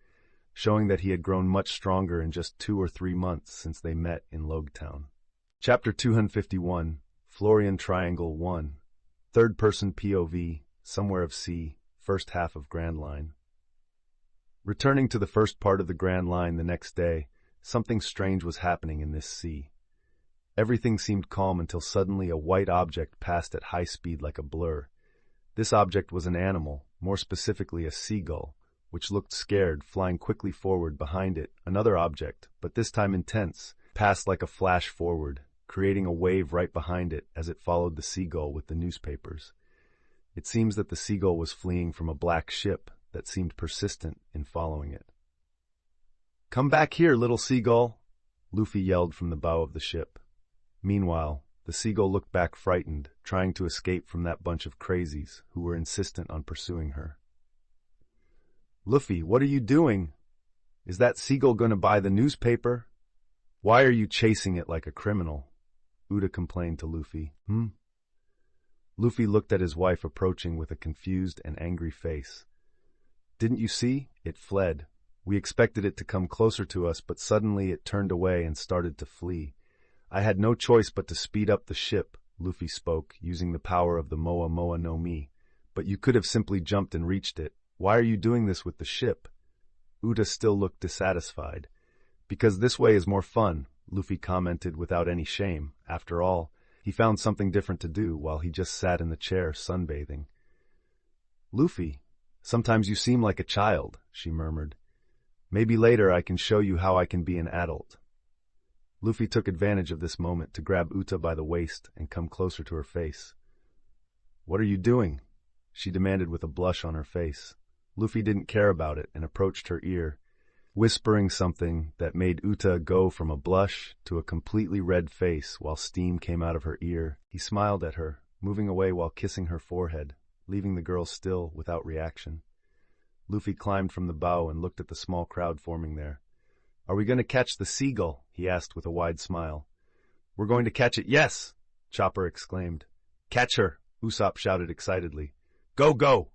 showing that he had grown much stronger in just 2 or 3 months since they met in Logtown. Chapter 251, Florian Triangle 1, Third-person POV, Somewhere of Sea, First half of Grand Line. Returning to the first part of the Grand Line the next day, something strange was happening in this sea. Everything seemed calm until suddenly a white object passed at high speed like a blur. This object was an animal, more specifically a seagull, which looked scared, flying quickly forward. Behind it, another object, but this time intense, passed like a flash forward, creating a wave right behind it as it followed the seagull with the newspapers. It seems that the seagull was fleeing from a black ship that seemed persistent in following it. "Come back here, little seagull," Luffy yelled from the bow of the ship. Meanwhile, the seagull looked back frightened, trying to escape from that bunch of crazies who were insistent on pursuing her. "Luffy, what are you doing? Is that seagull going to buy the newspaper? Why are you chasing it like a criminal?" Uda complained to Luffy. Luffy looked at his wife approaching with a confused and angry face. "Didn't you see? It fled. We expected it to come closer to us, but suddenly it turned away and started to flee. I had no choice but to speed up the ship," Luffy spoke, using the power of the Moa Moa no Mi. "But you could have simply jumped and reached it. Why are you doing this with the ship?" Uda still looked dissatisfied. "Because this way is more fun," Luffy commented without any shame. After all, he found something different to do while he just sat in the chair sunbathing. "Luffy, sometimes you seem like a child," she murmured. "Maybe later I can show you how I can be an adult." Luffy took advantage of this moment to grab Uta by the waist and come closer to her face. "What are you doing?" she demanded with a blush on her face. Luffy didn't care about it and approached her ear, whispering something that made Uta go from a blush to a completely red face while steam came out of her ear. He smiled at her, moving away while kissing her forehead, leaving the girl still without reaction. Luffy climbed from the bow and looked at the small crowd forming there. "Are we going to catch the seagull?" he asked with a wide smile. "We're going to catch it, yes!" Chopper exclaimed. "Catch her!" Usopp shouted excitedly. "Go, go!"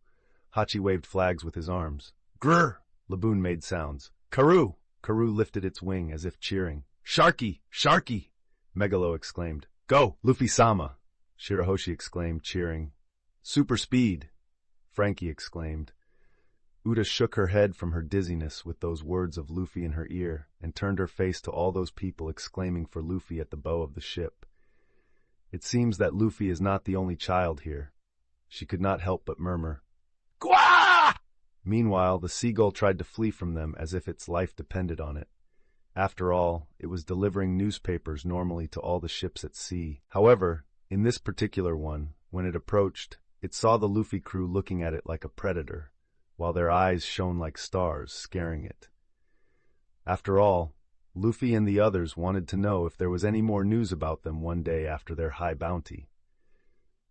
Hachi waved flags with his arms. "Grr!" Laboon made sounds. "Karoo!" Karoo lifted its wing as if cheering. "Sharky! Sharky!" Megalo exclaimed. "Go, Luffy-sama!" Shirahoshi exclaimed, cheering. "Super speed!" Frankie exclaimed. Uda shook her head from her dizziness with those words of Luffy in her ear and turned her face to all those people exclaiming for Luffy at the bow of the ship. It seems that Luffy is not the only child here. She could not help but murmur, "Gwa!" Meanwhile, the seagull tried to flee from them as if its life depended on it. After all, it was delivering newspapers normally to all the ships at sea. However, in this particular one, when it approached, it saw the Luffy crew looking at it like a predator, while their eyes shone like stars, scaring it. After all, Luffy and the others wanted to know if there was any more news about them one day after their high bounty.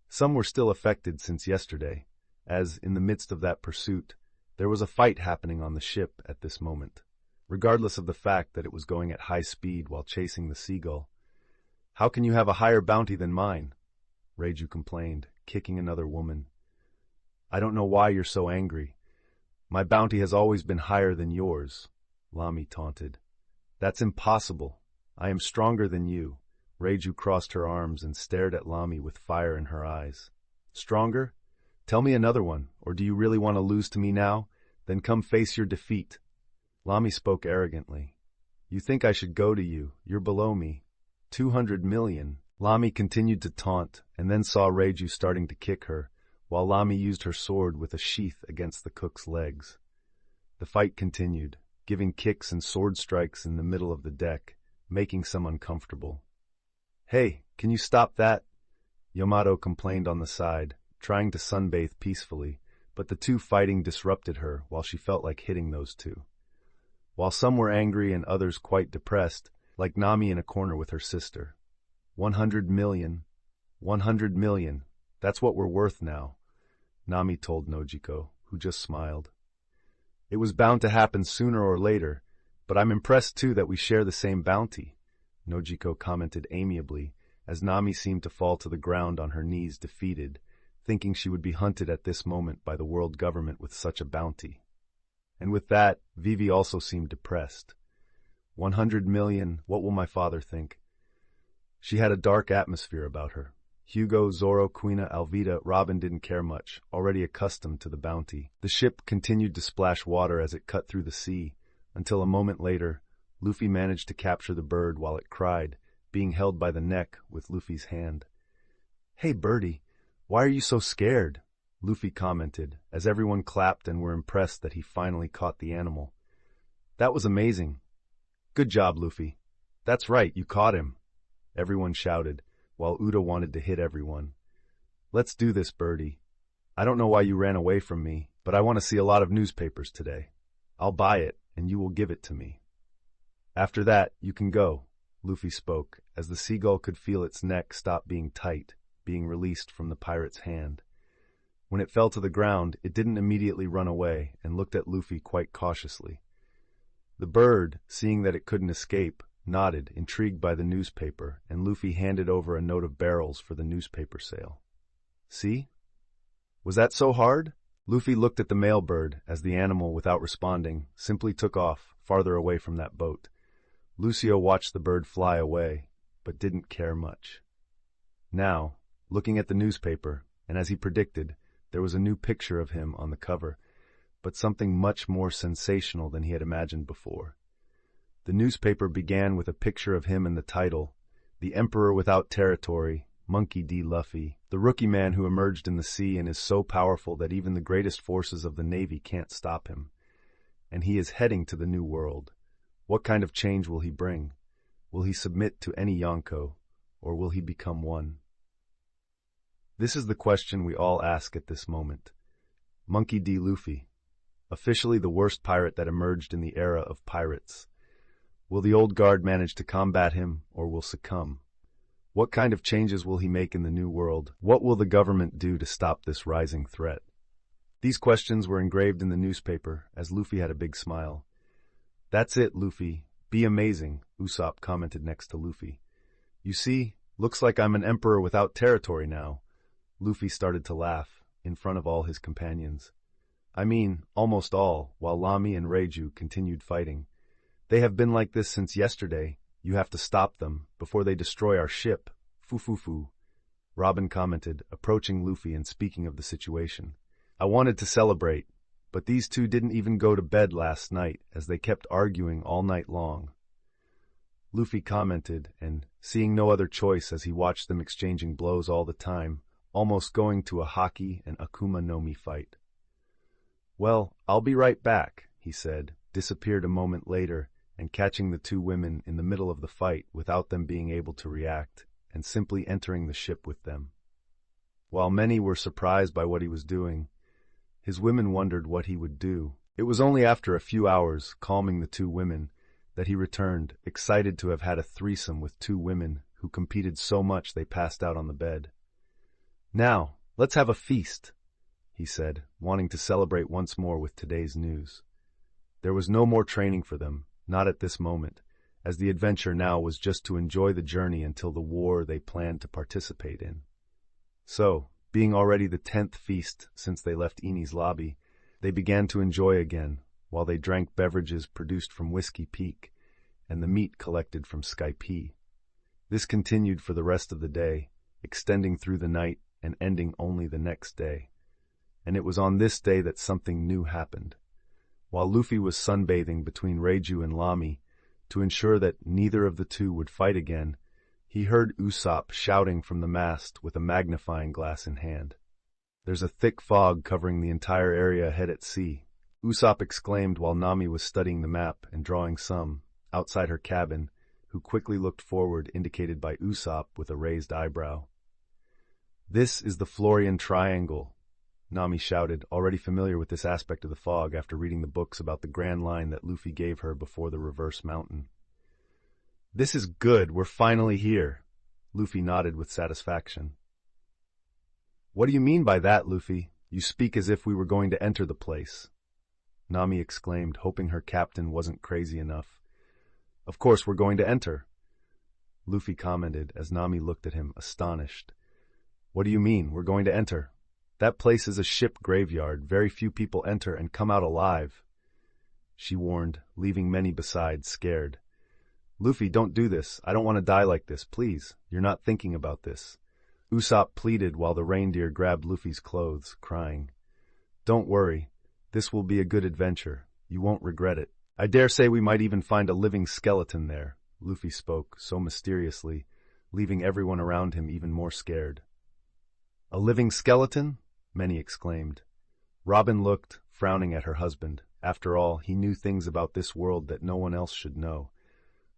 Some were still affected since yesterday, as, in the midst of that pursuit, there was a fight happening on the ship at this moment, regardless of the fact that it was going at high speed while chasing the seagull. "How can you have a higher bounty than mine?" Reiju complained, kicking another woman. "I don't know why you're so angry. My bounty has always been higher than yours," Lami taunted. "That's impossible. I am stronger than you." Reiju crossed her arms and stared at Lami with fire in her eyes. "Stronger? Tell me another one, or do you really want to lose to me now? Then come face your defeat." Lami spoke arrogantly. "You think I should go to you? You're below me. 200 million. Lami continued to taunt, and then saw Reiju starting to kick her, while Lami used her sword with a sheath against the cook's legs. The fight continued, giving kicks and sword strikes in the middle of the deck, making some uncomfortable. "Hey, can you stop that?" Yamato complained on the side, trying to sunbathe peacefully, but the two fighting disrupted her while she felt like hitting those two. While some were angry and others quite depressed, like Nami in a corner with her sister. 100 million. 100 million. That's what we're worth now, Nami told Nojiko, who just smiled. It was bound to happen sooner or later, but I'm impressed too that we share the same bounty, Nojiko commented amiably, as Nami seemed to fall to the ground on her knees defeated, thinking she would be hunted at this moment by the world government with such a bounty. And with that, Vivi also seemed depressed. 100 million, what will my father think? She had a dark atmosphere about her. Hugo, Zoro, Quina, Alvida, Robin didn't care much, already accustomed to the bounty. The ship continued to splash water as it cut through the sea, until a moment later, Luffy managed to capture the bird while it cried, being held by the neck with Luffy's hand. "Hey, birdie, why are you so scared?" Luffy commented, as everyone clapped and were impressed that he finally caught the animal. "That was amazing. Good job, Luffy." "That's right, you caught him," everyone shouted, while Uda wanted to hit everyone. "Let's do this, birdie. I don't know why you ran away from me, but I want to see a lot of newspapers today. I'll buy it, and you will give it to me." "After that, you can go," Luffy spoke, as the seagull could feel its neck stop being tight, being released from the pirate's hand. When it fell to the ground, it didn't immediately run away and looked at Luffy quite cautiously. The bird, seeing that it couldn't escape, nodded, intrigued by the newspaper, and Luffy handed over a note of barrels for the newspaper sale. "See? Was that so hard?" Luffy looked at the male bird as the animal, without responding, simply took off, farther away from that boat. Lucio watched the bird fly away, but didn't care much. Now, looking at the newspaper, and as he predicted, there was a new picture of him on the cover, but something much more sensational than he had imagined before. The newspaper began with a picture of him and the title, "The Emperor Without Territory, Monkey D. Luffy, the rookie man who emerged in the sea and is so powerful that even the greatest forces of the Navy can't stop him. And he is heading to the New World. What kind of change will he bring? Will he submit to any Yonko, or will he become one?" This is the question we all ask at this moment. Monkey D. Luffy, officially the worst pirate that emerged in the era of pirates. Will the old guard manage to combat him, or will succumb? What kind of changes will he make in the New World? What will the government do to stop this rising threat? These questions were engraved in the newspaper, as Luffy had a big smile. "That's it, Luffy. Be amazing," Usopp commented next to Luffy. "You see, looks like I'm an emperor without territory now." Luffy started to laugh, in front of all his companions. I mean, almost all, while Lamy and Reiju continued fighting. "They have been like this since yesterday. You have to stop them, before they destroy our ship. Fu-fu-fu," Robin commented, approaching Luffy and speaking of the situation. "I wanted to celebrate, but these two didn't even go to bed last night, as they kept arguing all night long." Luffy commented, and, seeing no other choice as he watched them exchanging blows all the time, almost going to a Haki and Akuma no Mi fight. "Well, I'll be right back," he said, disappeared a moment later, and catching the two women in the middle of the fight without them being able to react, and simply entering the ship with them. While many were surprised by what he was doing, his women wondered what he would do. It was only after a few hours, calming the two women, that he returned, excited to have had a threesome with two women who competed so much they passed out on the bed. "Now, let's have a feast," he said, wanting to celebrate once more with today's news. There was no more training for them, not at this moment, as the adventure now was just to enjoy the journey until the war they planned to participate in. So, being already the 10th feast since they left Eni's lobby, they began to enjoy again, while they drank beverages produced from Whiskey Peak and the meat collected from Skype. This continued for the rest of the day, extending through the night and ending only the next day. And it was on this day that something new happened. While Luffy was sunbathing between Reiju and Lamy, to ensure that neither of the two would fight again, he heard Usopp shouting from the mast with a magnifying glass in hand. "There's a thick fog covering the entire area ahead at sea," Usopp exclaimed while Nami was studying the map and drawing some, outside her cabin, who quickly looked forward, indicated by Usopp with a raised eyebrow. "This is the Florian Triangle," Nami shouted, already familiar with this aspect of the fog after reading the books about the Grand Line that Luffy gave her before the Reverse Mountain. "This is good, we're finally here," Luffy nodded with satisfaction. "What do you mean by that, Luffy? You speak as if we were going to enter the place," Nami exclaimed, hoping her captain wasn't crazy enough. "Of course we're going to enter," Luffy commented as Nami looked at him, astonished. "What do you mean, we're going to enter? That place is a ship graveyard. Very few people enter and come out alive," she warned, leaving many besides scared. "Luffy, don't do this. I don't want to die like this, please. You're not thinking about this," Usopp pleaded while the reindeer grabbed Luffy's clothes, crying. "Don't worry. This will be a good adventure. You won't regret it. I dare say we might even find a living skeleton there," Luffy spoke, so mysteriously, leaving everyone around him even more scared. "A living skeleton?" many exclaimed. Robin looked, frowning at her husband. After all, he knew things about this world that no one else should know,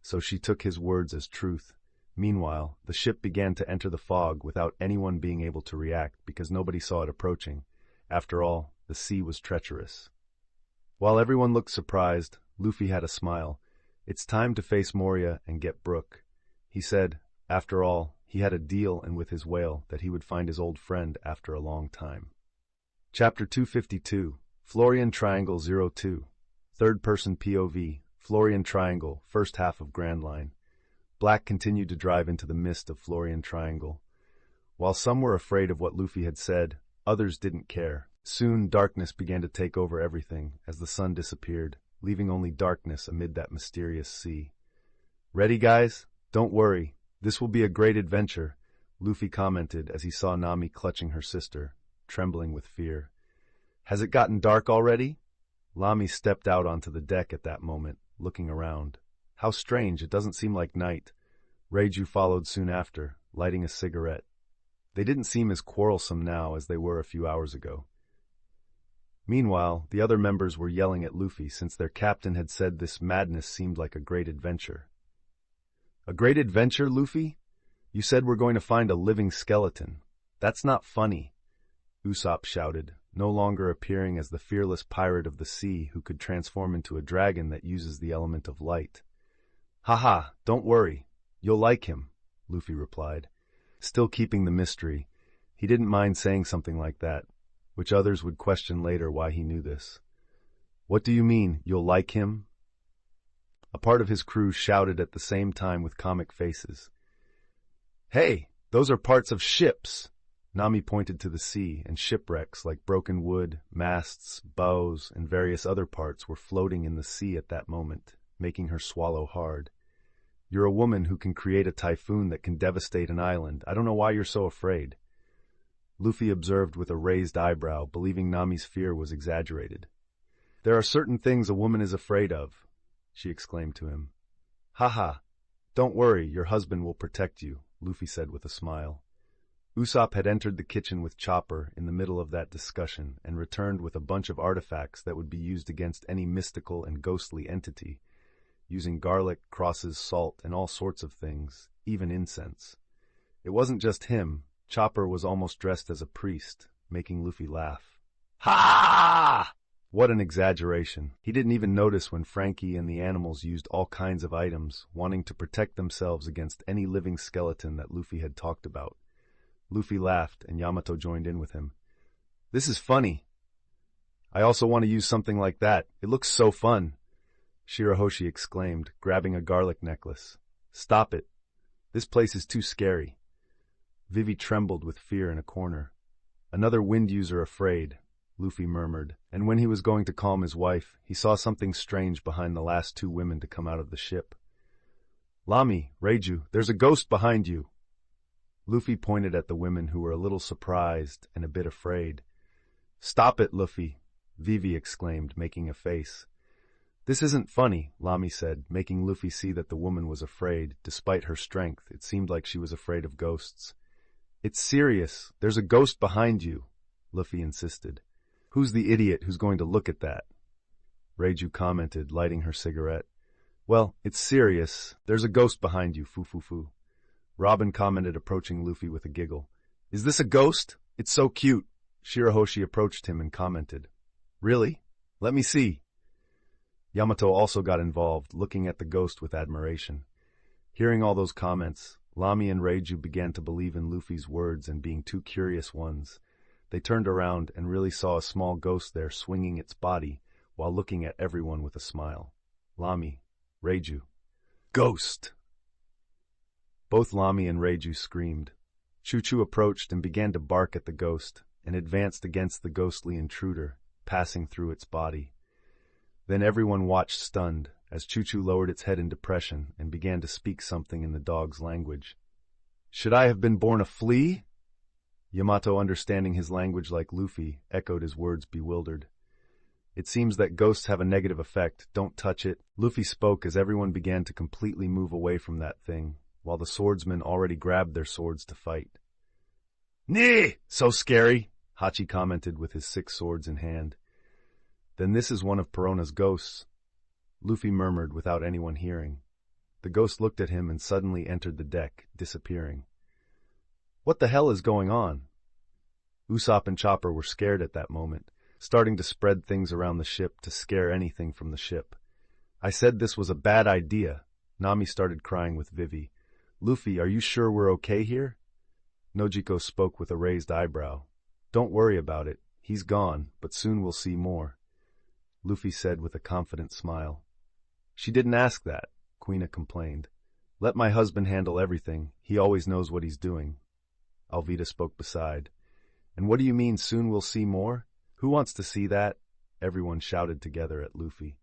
so she took his words as truth. Meanwhile, the ship began to enter the fog without anyone being able to react because nobody saw it approaching. After all, the sea was treacherous. While everyone looked surprised, Luffy had a smile. "It's time to face Moria and get Brook," he said. After all, he had a deal and with his whale that he would find his old friend after a long time. Chapter 252, Florian Triangle 02. Third-person POV, Florian Triangle, first half of Grand Line. Black continued to drive into the mist of Florian Triangle. While some were afraid of what Luffy had said, others didn't care. Soon, darkness began to take over everything as the sun disappeared, leaving only darkness amid that mysterious sea. "Ready, guys? Don't worry. This will be a great adventure," Luffy commented as he saw Nami clutching her sister, trembling with fear. "Has it gotten dark already?" Lami stepped out onto the deck at that moment, looking around. "How strange, it doesn't seem like night." Reiju followed soon after, lighting a cigarette. They didn't seem as quarrelsome now as they were a few hours ago. Meanwhile, the other members were yelling at Luffy since their captain had said this madness seemed like a great adventure. "A great adventure, Luffy? You said we're going to find a living skeleton. That's not funny," Usopp shouted, no longer appearing as the fearless pirate of the sea who could transform into a dragon that uses the element of light. "Haha, don't worry. You'll like him," Luffy replied. Still keeping the mystery, he didn't mind saying something like that, which others would question later why he knew this. "What do you mean, you'll like him?" A part of his crew shouted at the same time with comic faces. "Hey, those are parts of ships!" Nami pointed to the sea, and shipwrecks like broken wood, masts, bows, and various other parts were floating in the sea at that moment, making her swallow hard. "You're a woman who can create a typhoon that can devastate an island. I don't know why you're so afraid," Luffy observed with a raised eyebrow, believing Nami's fear was exaggerated. "There are certain things a woman is afraid of," she exclaimed to him. "Haha, don't worry, your husband will protect you," Luffy said with a smile. Usopp had entered the kitchen with Chopper in the middle of that discussion and returned with a bunch of artifacts that would be used against any mystical and ghostly entity, using garlic, crosses, salt, and all sorts of things, even incense. It wasn't just him. Chopper was almost dressed as a priest, making Luffy laugh. "Ha! What an exaggeration. He didn't even notice when Frankie and the animals used all kinds of items, wanting to protect themselves against any living skeleton that Luffy had talked about. Luffy laughed, and Yamato joined in with him. "This is funny. I also want to use something like that. It looks so fun," Shirahoshi exclaimed, grabbing a garlic necklace. "Stop it. This place is too scary." Vivi trembled with fear in a corner. "Another wind user afraid," Luffy murmured, and when he was going to calm his wife, he saw something strange behind the last two women to come out of the ship. "Lami, Reiju, there's a ghost behind you." Luffy pointed at the women who were a little surprised and a bit afraid. "Stop it, Luffy," Vivi exclaimed, making a face. "This isn't funny," Lami said, making Luffy see that the woman was afraid. Despite her strength, it seemed like she was afraid of ghosts. "It's serious. There's a ghost behind you," Luffy insisted. "Who's the idiot who's going to look at that?" Reiju commented, lighting her cigarette. Well, it's serious. There's a ghost behind you, foo. Robin commented, approaching Luffy with a giggle. Is this a ghost? It's so cute. Shirahoshi approached him and commented. Really? Let me see. Yamato also got involved, looking at the ghost with admiration. Hearing all those comments, Lamy and Reiju began to believe in Luffy's words and being two curious ones. They turned around and really saw a small ghost there swinging its body while looking at everyone with a smile. Lamy, Reiju. Ghost! Both Lamy and Reiju screamed. Chuchu approached and began to bark at the ghost and advanced against the ghostly intruder, passing through its body. Then everyone watched stunned as Chuchu lowered its head in depression and began to speak something in the dog's language. Should I have been born a flea? Yamato, understanding his language like Luffy, echoed his words bewildered. It seems that ghosts have a negative effect. Don't touch it. Luffy spoke as everyone began to completely move away from that thing, while the swordsmen already grabbed their swords to fight. Nee! So scary, Hachi commented with his 6 swords in hand. Then this is one of Perona's ghosts, Luffy murmured without anyone hearing. The ghost looked at him and suddenly entered the deck, disappearing. What the hell is going on? Usopp and Chopper were scared at that moment, starting to spread things around the ship to scare anything from the ship. I said this was a bad idea. Nami started crying with Vivi. Luffy, are you sure we're okay here? Nojiko spoke with a raised eyebrow. Don't worry about it. He's gone, but soon we'll see more. Luffy said with a confident smile. She didn't ask that, Kuina complained. Let my husband handle everything. He always knows what he's doing. Alvida spoke beside. And what do you mean soon we'll see more? Who wants to see that? Everyone shouted together at Luffy.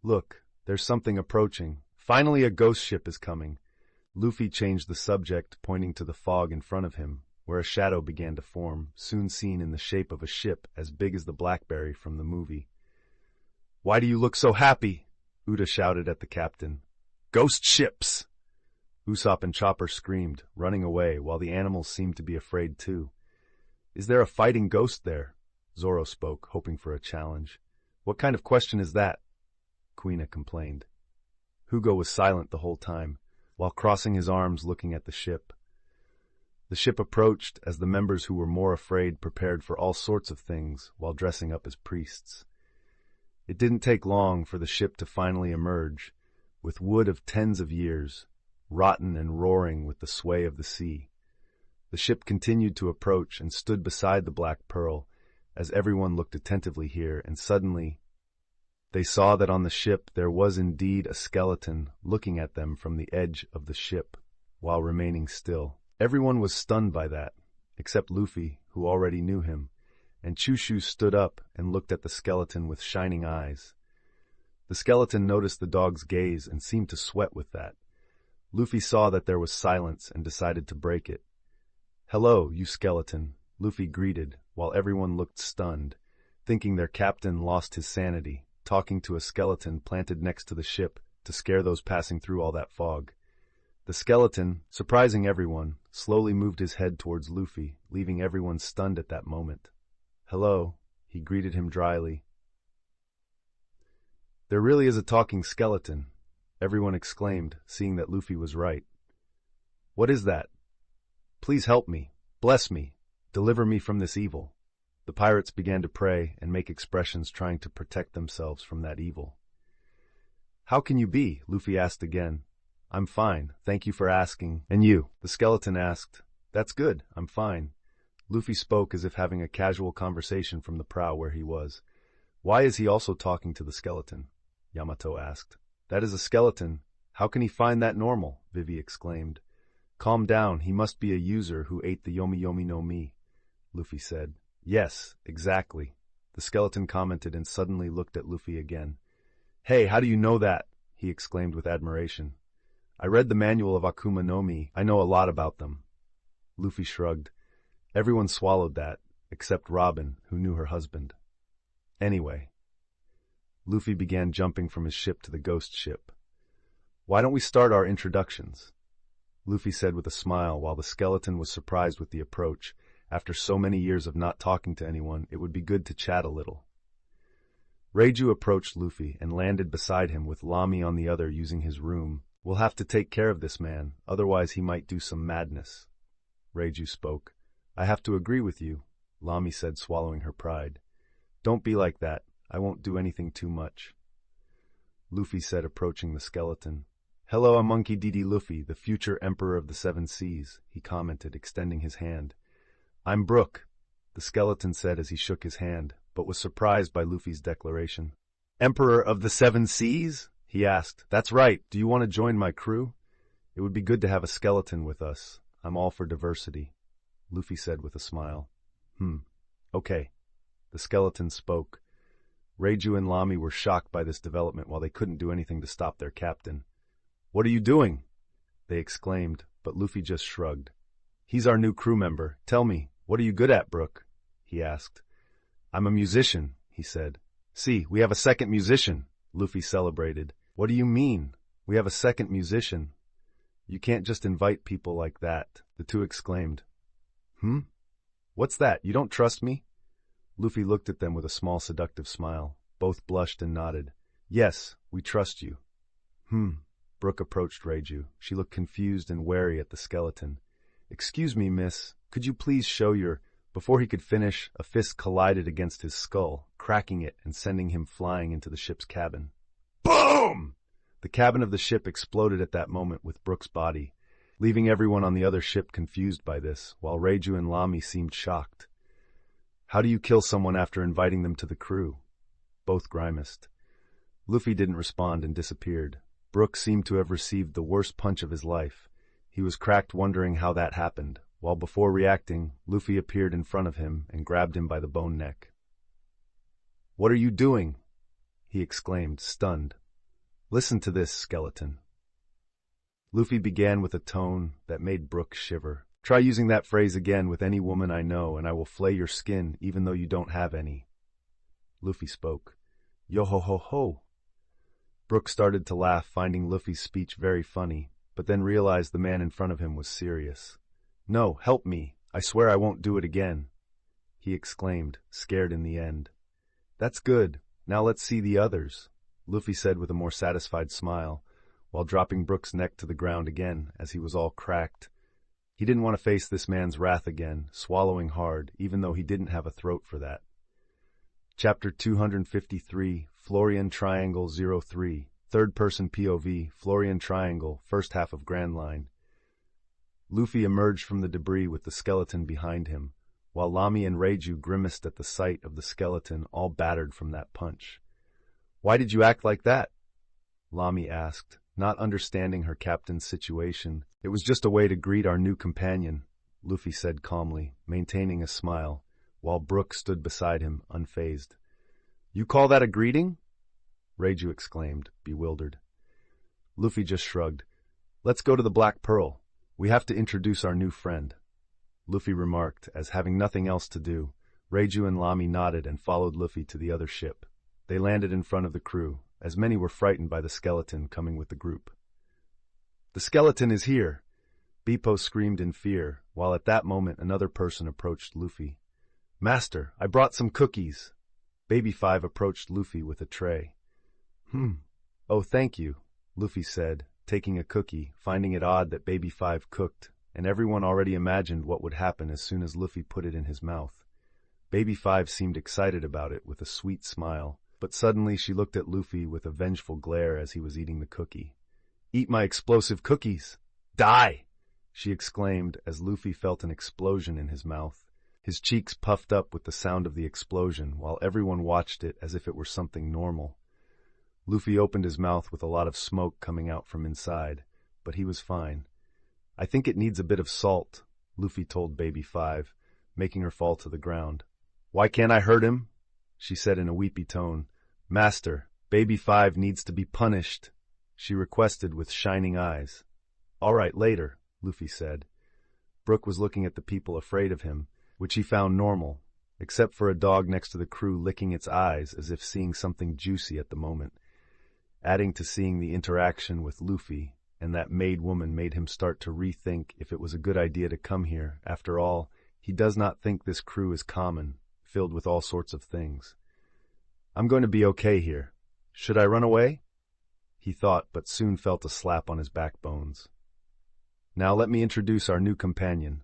Look, there's something approaching. Finally a ghost ship is coming. Luffy changed the subject, pointing to the fog in front of him, where a shadow began to form, soon seen in the shape of a ship as big as the Blackberry from the movie. Why do you look so happy? Uda shouted at the captain. Ghost ships! Usopp and Chopper screamed, running away, while the animals seemed to be afraid too. Is there a fighting ghost there? Zoro spoke, hoping for a challenge. What kind of question is that? Kuina complained. Hugo was silent the whole time, while crossing his arms looking at the ship. The ship approached as the members who were more afraid prepared for all sorts of things while dressing up as priests. It didn't take long for the ship to finally emerge, with wood of tens of years, rotten and roaring with the sway of the sea. The ship continued to approach and stood beside the Black Pearl, as everyone looked attentively here, and suddenly they saw that on the ship there was indeed a skeleton looking at them from the edge of the ship, while remaining still. Everyone was stunned by that, except Luffy, who already knew him, and Chushu stood up and looked at the skeleton with shining eyes. The skeleton noticed the dog's gaze and seemed to sweat with that. Luffy saw that there was silence and decided to break it. Hello, you skeleton, Luffy greeted, while everyone looked stunned, thinking their captain lost his sanity, talking to a skeleton planted next to the ship to scare those passing through all that fog. The skeleton, surprising everyone, slowly moved his head towards Luffy, leaving everyone stunned at that moment. Hello, he greeted him dryly. There really is a talking skeleton, everyone exclaimed, seeing that Luffy was right. What is that? Please help me, bless me, deliver me from this evil. The pirates began to pray and make expressions trying to protect themselves from that evil. How can you be? Luffy asked again. I'm fine, thank you for asking. And you? The skeleton asked. That's good, I'm fine. Luffy spoke as if having a casual conversation from the prow where he was. Why is he also talking to the skeleton? Yamato asked. That is a skeleton. How can he find that normal? Vivi exclaimed. Calm down, he must be a user who ate the Yomi Yomi no Mi, Luffy said. Yes, exactly. The skeleton commented and suddenly looked at Luffy again. Hey, how do you know that? He exclaimed with admiration. I read the manual of Akuma no Mi. I know a lot about them. Luffy shrugged. Everyone swallowed that, except Robin, who knew her husband. Anyway, Luffy began jumping from his ship to the ghost ship. Why don't we start our introductions? Luffy said with a smile, while the skeleton was surprised with the approach. After so many years of not talking to anyone, it would be good to chat a little. Reiju approached Luffy and landed beside him with Lami on the other using his room. We'll have to take care of this man, otherwise he might do some madness. Reiju spoke. I have to agree with you, Lami said, swallowing her pride. Don't be like that. I won't do anything too much. Luffy said, approaching the skeleton. Hello, a monkey Didi Luffy, the future Emperor of the Seven Seas, he commented, extending his hand. I'm Brook, the skeleton said as he shook his hand, but was surprised by Luffy's declaration. Emperor of the Seven Seas? He asked. That's right. Do you want to join my crew? It would be good to have a skeleton with us. I'm all for diversity, Luffy said with a smile. Okay. The skeleton spoke. Reiju and Lami were shocked by this development while they couldn't do anything to stop their captain. What are you doing? They exclaimed, but Luffy just shrugged. He's our new crew member. Tell me, what are you good at, Brook? He asked. I'm a musician, he said. See, we have a second musician, Luffy celebrated. What do you mean? We have a second musician. You can't just invite people like that, the two exclaimed. What's that? You don't trust me? Luffy looked at them with a small seductive smile. Both blushed and nodded. Yes, we trust you. Brook approached Reiju. She looked confused and wary at the skeleton. Excuse me, miss, could you please show your... Before he could finish, a fist collided against his skull, cracking it and sending him flying into the ship's cabin. Boom! The cabin of the ship exploded at that moment with Brook's body, leaving everyone on the other ship confused by this, while Reiju and Lami seemed shocked. How do you kill someone after inviting them to the crew? Both grimaced. Luffy didn't respond and disappeared. Brook seemed to have received the worst punch of his life. He was cracked wondering how that happened, while before reacting, Luffy appeared in front of him and grabbed him by the bone neck. What are you doing? He exclaimed, stunned. Listen to this, skeleton. Luffy began with a tone that made Brook shiver. Try using that phrase again with any woman I know, and I will flay your skin even though you don't have any. Luffy spoke. Yo-ho-ho-ho. Brook started to laugh, finding Luffy's speech very funny, but then realized the man in front of him was serious. No, help me. I swear I won't do it again, he exclaimed, scared in the end. That's good. Now let's see the others, Luffy said with a more satisfied smile, while dropping Brook's neck to the ground again as he was all cracked. He didn't want to face this man's wrath again, swallowing hard, even though he didn't have a throat for that. Chapter 253, Florian Triangle 03, Third-Person POV, Florian Triangle, first half of Grand Line. Luffy emerged from the debris with the skeleton behind him, while Lami and Reiju grimaced at the sight of the skeleton all battered from that punch. Why did you act like that? Lami asked, not understanding her captain's situation. It was just a way to greet our new companion, Luffy said calmly, maintaining a smile, while Brook stood beside him, unfazed. You call that a greeting? Reiju exclaimed, bewildered. Luffy just shrugged. Let's go to the Black Pearl. We have to introduce our new friend, Luffy remarked, as having nothing else to do. Reiju and Lami nodded and followed Luffy to the other ship. They landed in front of the crew, as many were frightened by the skeleton coming with the group. The skeleton is here! Bepo screamed in fear, while at that moment another person approached Luffy. Master, I brought some cookies. Baby Five approached Luffy with a tray. Oh, thank you, Luffy said, taking a cookie, finding it odd that Baby Five cooked, and everyone already imagined what would happen as soon as Luffy put it in his mouth. Baby Five seemed excited about it with a sweet smile, but suddenly she looked at Luffy with a vengeful glare as he was eating the cookie. Eat my explosive cookies! Die! She exclaimed as Luffy felt an explosion in his mouth. His cheeks puffed up with the sound of the explosion, while everyone watched it as if it were something normal. Luffy opened his mouth with a lot of smoke coming out from inside, but he was fine. I think it needs a bit of salt, Luffy told Baby Five, making her fall to the ground. Why can't I hurt him? She said in a weepy tone. Master, Baby Five needs to be punished, she requested with shining eyes. All right, later, Luffy said. Brook was looking at the people afraid of him, which he found normal, except for a dog next to the crew licking its eyes as if seeing something juicy at the moment. Adding to seeing the interaction with Luffy and that maid woman made him start to rethink if it was a good idea to come here. After all, he does not think this crew is common, filled with all sorts of things. I'm going to be okay here. Should I run away? He thought, but soon felt a slap on his backbones. Now let me introduce our new companion.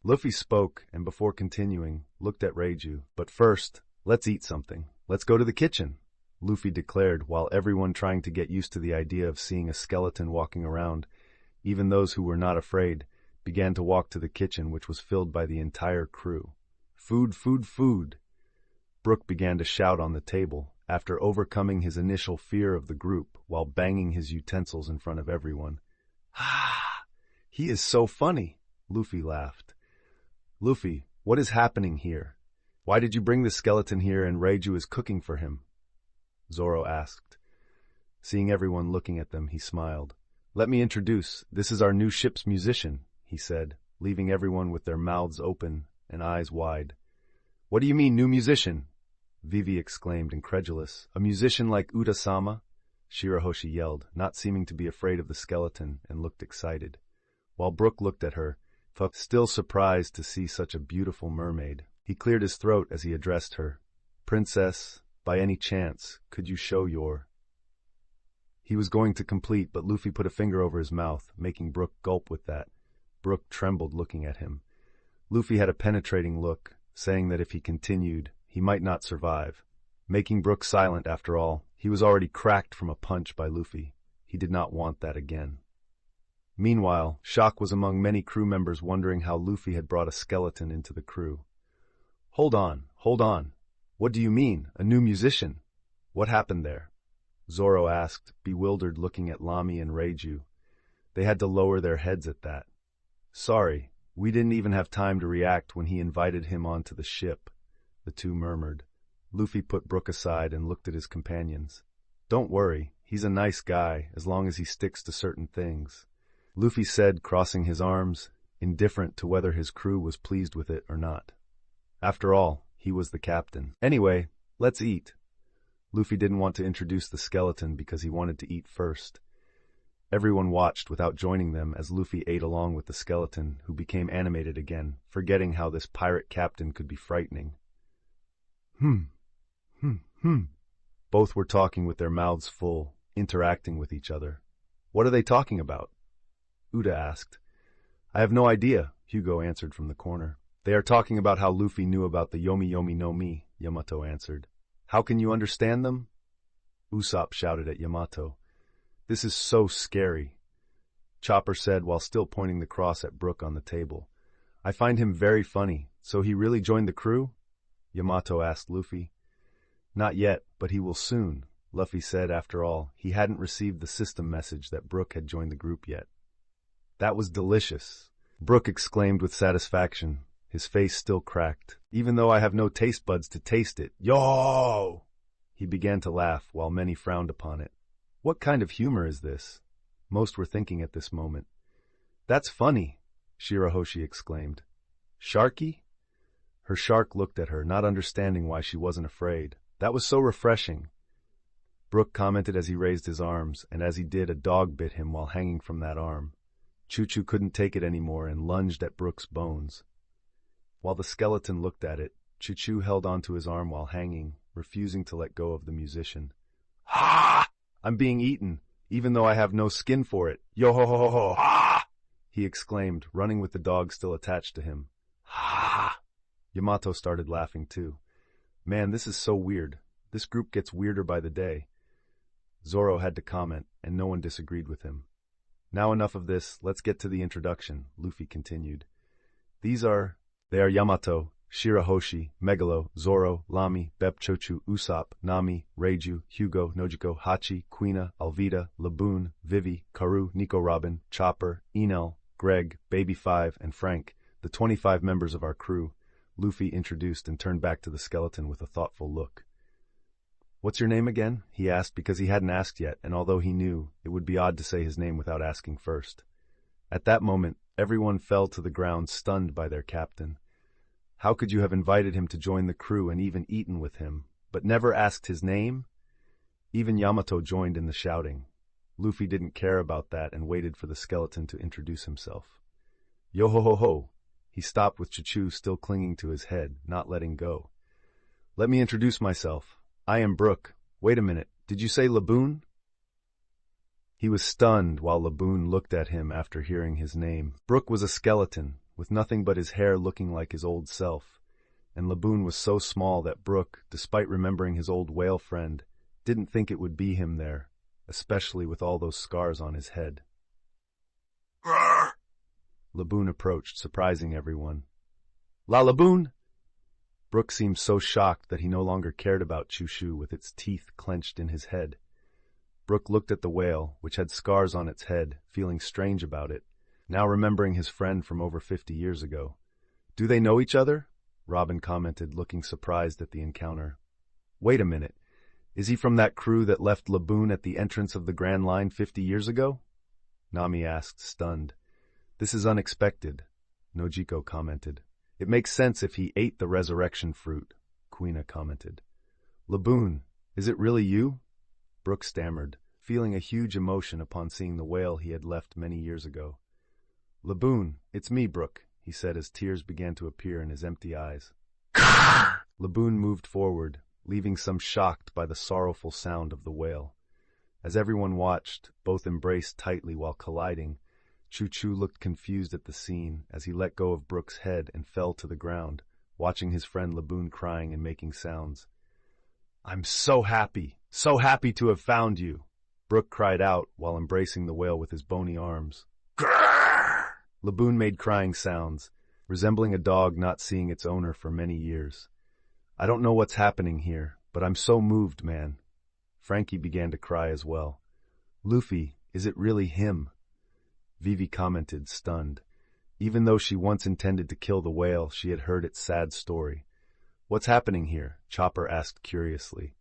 Luffy spoke, and before continuing, looked at Reiju. But first, let's eat something. Let's go to the kitchen, Luffy declared, while everyone trying to get used to the idea of seeing a skeleton walking around, even those who were not afraid, began to walk to the kitchen, which was filled by the entire crew. Food, food, food! Brook began to shout on the table, after overcoming his initial fear of the group while banging his utensils in front of everyone. Ah, he is so funny, Luffy laughed. Luffy, what is happening here? Why did you bring the skeleton here and Reiju is cooking for him? Zoro asked. Seeing everyone looking at them, he smiled. Let me introduce, this is our new ship's musician, he said, leaving everyone with their mouths open and eyes wide. What do you mean, new musician? Vivi exclaimed, incredulous. A musician like Uda-sama? Shirahoshi yelled, not seeming to be afraid of the skeleton, and looked excited. While Brook looked at her, still surprised to see such a beautiful mermaid. He cleared his throat as he addressed her. Princess, by any chance, could you show your... He was going to complete, but Luffy put a finger over his mouth, making Brook gulp with that. Brook trembled looking at him. Luffy had a penetrating look, saying that if he continued, he might not survive. Making Brook silent after all, he was already cracked from a punch by Luffy. He did not want that again. Meanwhile, shock was among many crew members wondering how Luffy had brought a skeleton into the crew. Hold on. What do you mean, a new musician? What happened there? Zoro asked, bewildered looking at Lamy and Reiju. They had to lower their heads at that. Sorry, we didn't even have time to react when he invited him onto the ship, the two murmured. Luffy put Brook aside and looked at his companions. Don't worry, he's a nice guy, as long as he sticks to certain things, Luffy said, crossing his arms, indifferent to whether his crew was pleased with it or not. After all, he was the captain. Anyway, let's eat. Luffy didn't want to introduce the skeleton because he wanted to eat first. Everyone watched without joining them as Luffy ate along with the skeleton, who became animated again, forgetting how this pirate captain could be frightening. Both were talking with their mouths full, interacting with each other. What are they talking about? Uda asked. I have no idea, Hugo answered from the corner. They are talking about how Luffy knew about the Yomi Yomi no Mi, Yamato answered. How can you understand them? Usopp shouted at Yamato. This is so scary, Chopper said while still pointing the cross at Brook on the table. I find him very funny, so he really joined the crew? Yamato asked Luffy. Not yet, but he will soon, Luffy said. After all, he hadn't received the system message that Brook had joined the group yet. That was delicious, Brook exclaimed with satisfaction, his face still cracked. Even though I have no taste buds to taste it. Yo! He began to laugh while many frowned upon it. What kind of humor is this? Most were thinking at this moment. That's funny, Shirahoshi exclaimed. Sharky? Her shark looked at her, not understanding why she wasn't afraid. That was so refreshing. Brook commented as he raised his arms, and as he did, a dog bit him while hanging from that arm. Choo-Choo couldn't take it anymore and lunged at Brook's bones. While the skeleton looked at it, Choo-Choo held onto his arm while hanging, refusing to let go of the musician. Ha! I'm being eaten, even though I have no skin for it. Yo-ho-ho-ho-ho! Ha! He exclaimed, running with the dog still attached to him. Ha! Yamato started laughing too. Man, this is so weird. This group gets weirder by the day. Zoro had to comment, and no one disagreed with him. Now enough of this, let's get to the introduction, Luffy continued. They are Yamato, Shirahoshi, Megalo, Zoro, Lamy, Bepchochu, Usopp, Nami, Reiju, Hugo, Nojiko, Hachi, Quina, Alvida, Laboon, Vivi, Karu, Nico Robin, Chopper, Enel, Greg, Baby 5, and Frank, the 25 members of our crew, Luffy introduced and turned back to the skeleton with a thoughtful look. What's your name again? He asked because he hadn't asked yet, and although he knew, it would be odd to say his name without asking first. At that moment, everyone fell to the ground stunned by their captain. How could you have invited him to join the crew and even eaten with him, but never asked his name? Even Yamato joined in the shouting. Luffy didn't care about that and waited for the skeleton to introduce himself. Yo-ho-ho-ho! He stopped with Choo-Choo still clinging to his head, not letting go. Let me introduce myself. I am Brook. Wait a minute, did you say Laboon? He was stunned while Laboon looked at him after hearing his name. Brook was a skeleton, with nothing but his hair looking like his old self, and Laboon was so small that Brook, despite remembering his old whale friend, didn't think it would be him there, especially with all those scars on his head. Laboon approached, surprising everyone. La Laboon! Brook seemed so shocked that he no longer cared about Chushu with its teeth clenched in his head. Brook looked at the whale, which had scars on its head, feeling strange about it, now remembering his friend from over 50 years ago. Do they know each other? Robin commented, looking surprised at the encounter. Wait a minute. Is he from that crew that left Laboon at the entrance of the Grand Line 50 years ago? Nami asked, stunned. This is unexpected, Nojiko commented. It makes sense if he ate the resurrection fruit, Kuina commented. Laboon, is it really you? Brook stammered, feeling a huge emotion upon seeing the whale he had left many years ago. Laboon, it's me, Brook, he said as tears began to appear in his empty eyes. Laboon moved forward, leaving some shocked by the sorrowful sound of the whale. As everyone watched, both embraced tightly while colliding, Choo-Choo looked confused at the scene as he let go of Brook's head and fell to the ground, watching his friend Laboon crying and making sounds. I'm so happy to have found you, Brook cried out while embracing the whale with his bony arms. Laboon made crying sounds, resembling a dog not seeing its owner for many years. I don't know what's happening here, but I'm so moved, man. Frankie began to cry as well. Luffy, is it really him? Vivi commented, stunned. Even though she once intended to kill the whale, she had heard its sad story. What's happening here? Chopper asked curiously.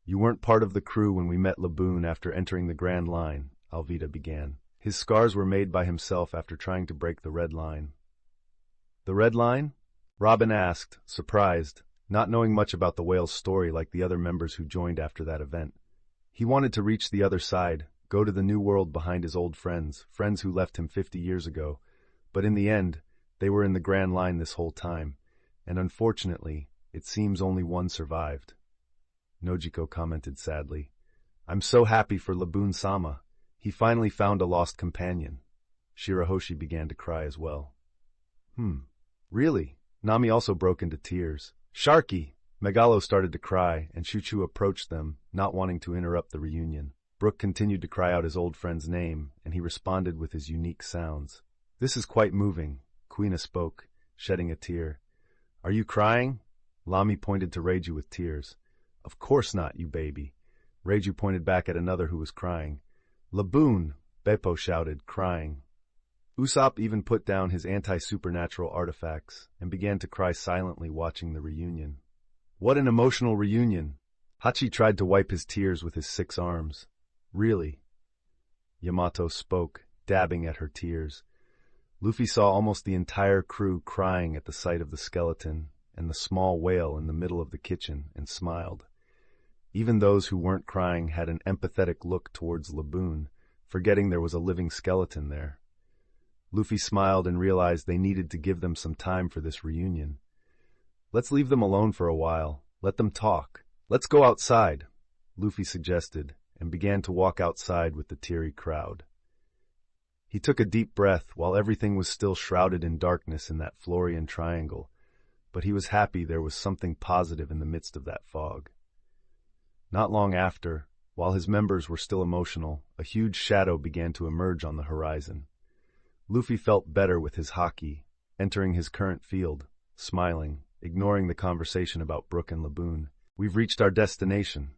You weren't part of the crew when we met Laboon after entering the Grand Line, Alvida began. His scars were made by himself after trying to break the Red Line. The Red Line? Robin asked, surprised, not knowing much about the whale's story like the other members who joined after that event. He wanted to reach the other side, go to the new world behind his old friends who left him 50 years ago, but in the end, they were in the Grand Line this whole time, and unfortunately, it seems only one survived. Nojiko commented sadly. I'm so happy for Laboon-sama. He finally found a lost companion. Shirahoshi began to cry as well. Really? Nami also broke into tears. Sharky! Megalo started to cry, and Choo-Choo approached them, not wanting to interrupt the reunion. Brook continued to cry out his old friend's name, and he responded with his unique sounds. This is quite moving, Kuina spoke, shedding a tear. Are you crying? Lami pointed to Reiju with tears. Of course not, you baby. Reiju pointed back at another who was crying. Laboon! Beppo shouted, crying. Usopp even put down his anti-supernatural artifacts and began to cry silently watching the reunion. What an emotional reunion! Hachi tried to wipe his tears with his 6 arms. Really? Yamato spoke, dabbing at her tears. Luffy saw almost the entire crew crying at the sight of the skeleton and the small whale in the middle of the kitchen and smiled. Even those who weren't crying had an empathetic look towards Laboon, forgetting there was a living skeleton there. Luffy smiled and realized they needed to give them some time for this reunion. Let's leave them alone for a while. Let them talk. Let's go outside, Luffy suggested, and began to walk outside with the teary crowd. He took a deep breath while everything was still shrouded in darkness in that Florian triangle, but he was happy there was something positive in the midst of that fog. Not long after, while his members were still emotional, a huge shadow began to emerge on the horizon. Luffy felt better with his haki, entering his current field, smiling, ignoring the conversation about Brook and Laboon. We've reached our destination,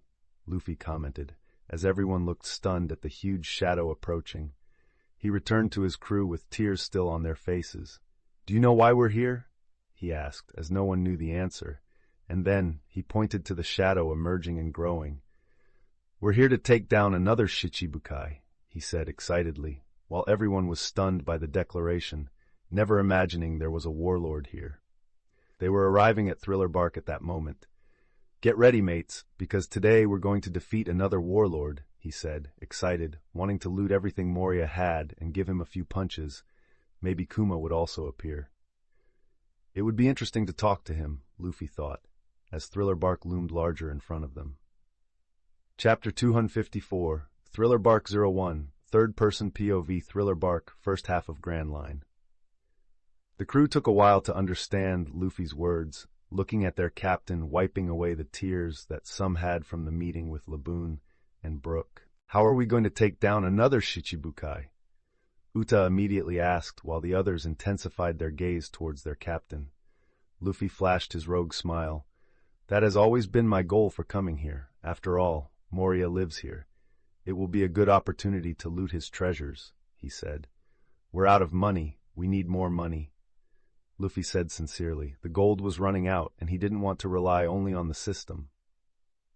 Luffy commented, as everyone looked stunned at the huge shadow approaching. He returned to his crew with tears still on their faces. Do you know why we're here? He asked, as no one knew the answer, and then he pointed to the shadow emerging and growing. We're here to take down another Shichibukai, he said excitedly, while everyone was stunned by the declaration, never imagining there was a warlord here. They were arriving at Thriller Bark at that moment. Get ready, mates, because today we're going to defeat another warlord, he said, excited, wanting to loot everything Moria had and give him a few punches. Maybe Kuma would also appear. It would be interesting to talk to him, Luffy thought. as Thriller Bark loomed larger in front of them. Chapter 254, Thriller Bark 01, Third-Person POV Thriller Bark, First Half of Grand Line. The crew took a while to understand Luffy's words, looking at their captain wiping away the tears that some had from the meeting with Laboon and Brook. "How are we going to take down another Shichibukai?" Uta immediately asked, while the others intensified their gaze towards their captain. Luffy flashed his rogue smile. "That has always been my goal for coming here. After all, Moria lives here. It will be a good opportunity to loot his treasures," he said. "We're out of money. We need more money." Luffy said sincerely. The gold was running out, and he didn't want to rely only on the system.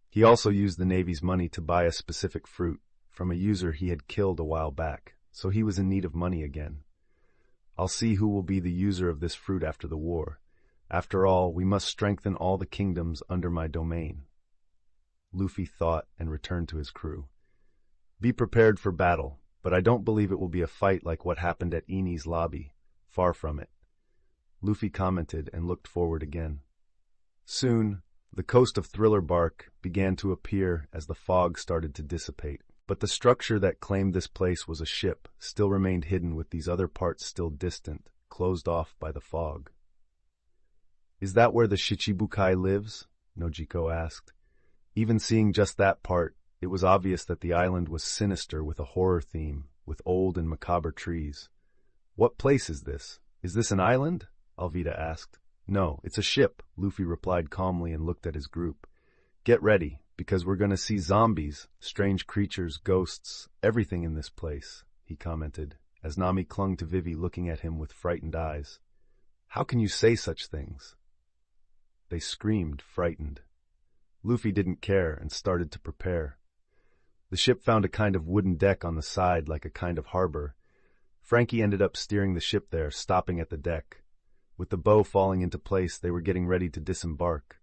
He also used the Navy's money to buy a specific fruit from a user he had killed a while back, so he was in need of money again. "I'll see who will be the user of this fruit after the war. After all, we must strengthen all the kingdoms under my domain." Luffy thought and returned to his crew. "Be prepared for battle, but I don't believe it will be a fight like what happened at Eni's lobby. Far from it." Luffy commented and looked forward again. Soon, the coast of Thriller Bark began to appear as the fog started to dissipate, but the structure that claimed this place was a ship still remained hidden, with these other parts still distant, closed off by the fog. "Is that where the Shichibukai lives?" Nojiko asked. Even seeing just that part, it was obvious that the island was sinister with a horror theme, with old and macabre trees. "What place is this? Is this an island?" Alvida asked. "No, it's a ship," Luffy replied calmly and looked at his group. "Get ready, because we're going to see zombies, strange creatures, ghosts, everything in this place," he commented, as Nami clung to Vivi, looking at him with frightened eyes. "How can you say such things?" They screamed, frightened. Luffy didn't care and started to prepare. The ship found a kind of wooden deck on the side, like a kind of harbor. Frankie ended up steering the ship there, stopping at the deck. With the bow falling into place, they were getting ready to disembark.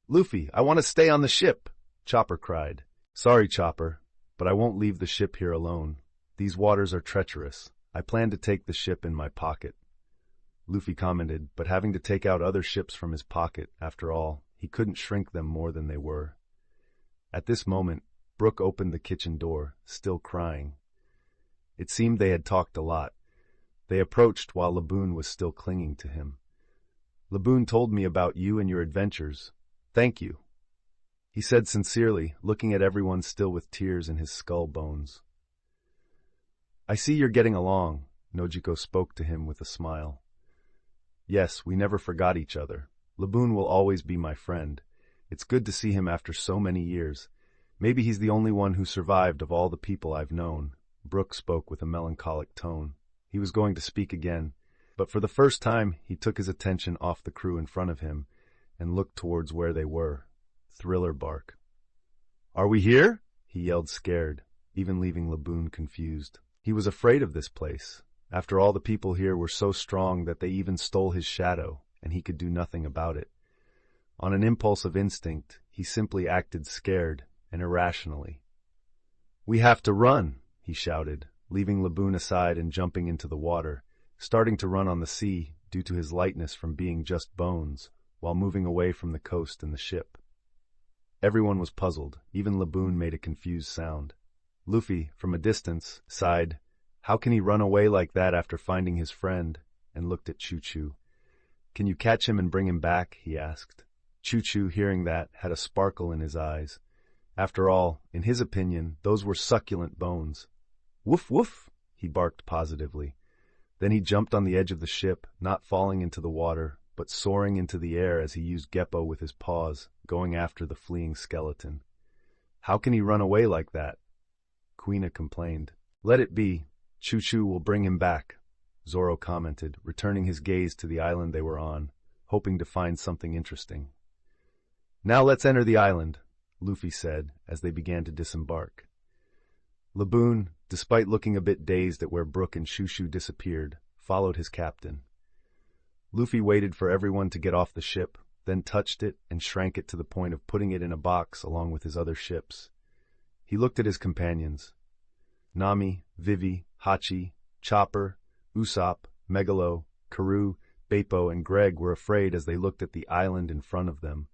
"Luffy, I want to stay on the ship!" Chopper cried. "Sorry, Chopper, but I won't leave the ship here alone. These waters are treacherous. I plan to take the ship in my pocket," Luffy commented, but having to take out other ships from his pocket, after all, he couldn't shrink them more than they were. At this moment, Brook opened the kitchen door, still crying. It seemed they had talked a lot. They approached while Laboon was still clinging to him. "Laboon told me about you and your adventures. Thank you," he said sincerely, looking at everyone still with tears in his skull bones. "I see you're getting along," Nojiko spoke to him with a smile. "Yes, we never forgot each other. Laboon will always be my friend. It's good to see him after so many years. Maybe he's the only one who survived of all the people I've known." Brook spoke with a melancholic tone. He was going to speak again, but for the first time he took his attention off the crew in front of him and looked towards where they were, Thriller Bark. "Are we here?" he yelled, scared, even leaving Laboon confused. He was afraid of this place. After all, the people here were so strong that they even stole his shadow, and he could do nothing about it. On an impulse of instinct, he simply acted scared and irrationally. "We have to run," he shouted, leaving Laboon aside and jumping into the water, starting to run on the sea due to his lightness from being just bones, while moving away from the coast and the ship. Everyone was puzzled. Even Laboon made a confused sound. Luffy, from a distance, sighed. How can he run away like that after finding his friend? And looked at Choo-Choo. "Can you catch him and bring him back?" he asked. Choo-Choo, hearing that, had a sparkle in his eyes. After all, in his opinion, those were succulent bones. "Woof woof!" he barked positively. Then he jumped on the edge of the ship, not falling into the water, but soaring into the air as he used Geppo with his paws, going after the fleeing skeleton. "How can he run away like that?" Kuina complained. "Let it be. Choo-Choo will bring him back," Zoro commented, returning his gaze to the island they were on, hoping to find something interesting. "Now let's enter the island," Luffy said as they began to disembark. Laboon, despite looking a bit dazed at where Brook and Choo-Choo disappeared, followed his captain. Luffy waited for everyone to get off the ship, then touched it and shrank it to the point of putting it in a box along with his other ships. He looked at his companions. Nami, Vivi, Hachi, Chopper, Usopp, Megalo, Karoo, Beppo, and Greg were afraid as they looked at the island in front of them,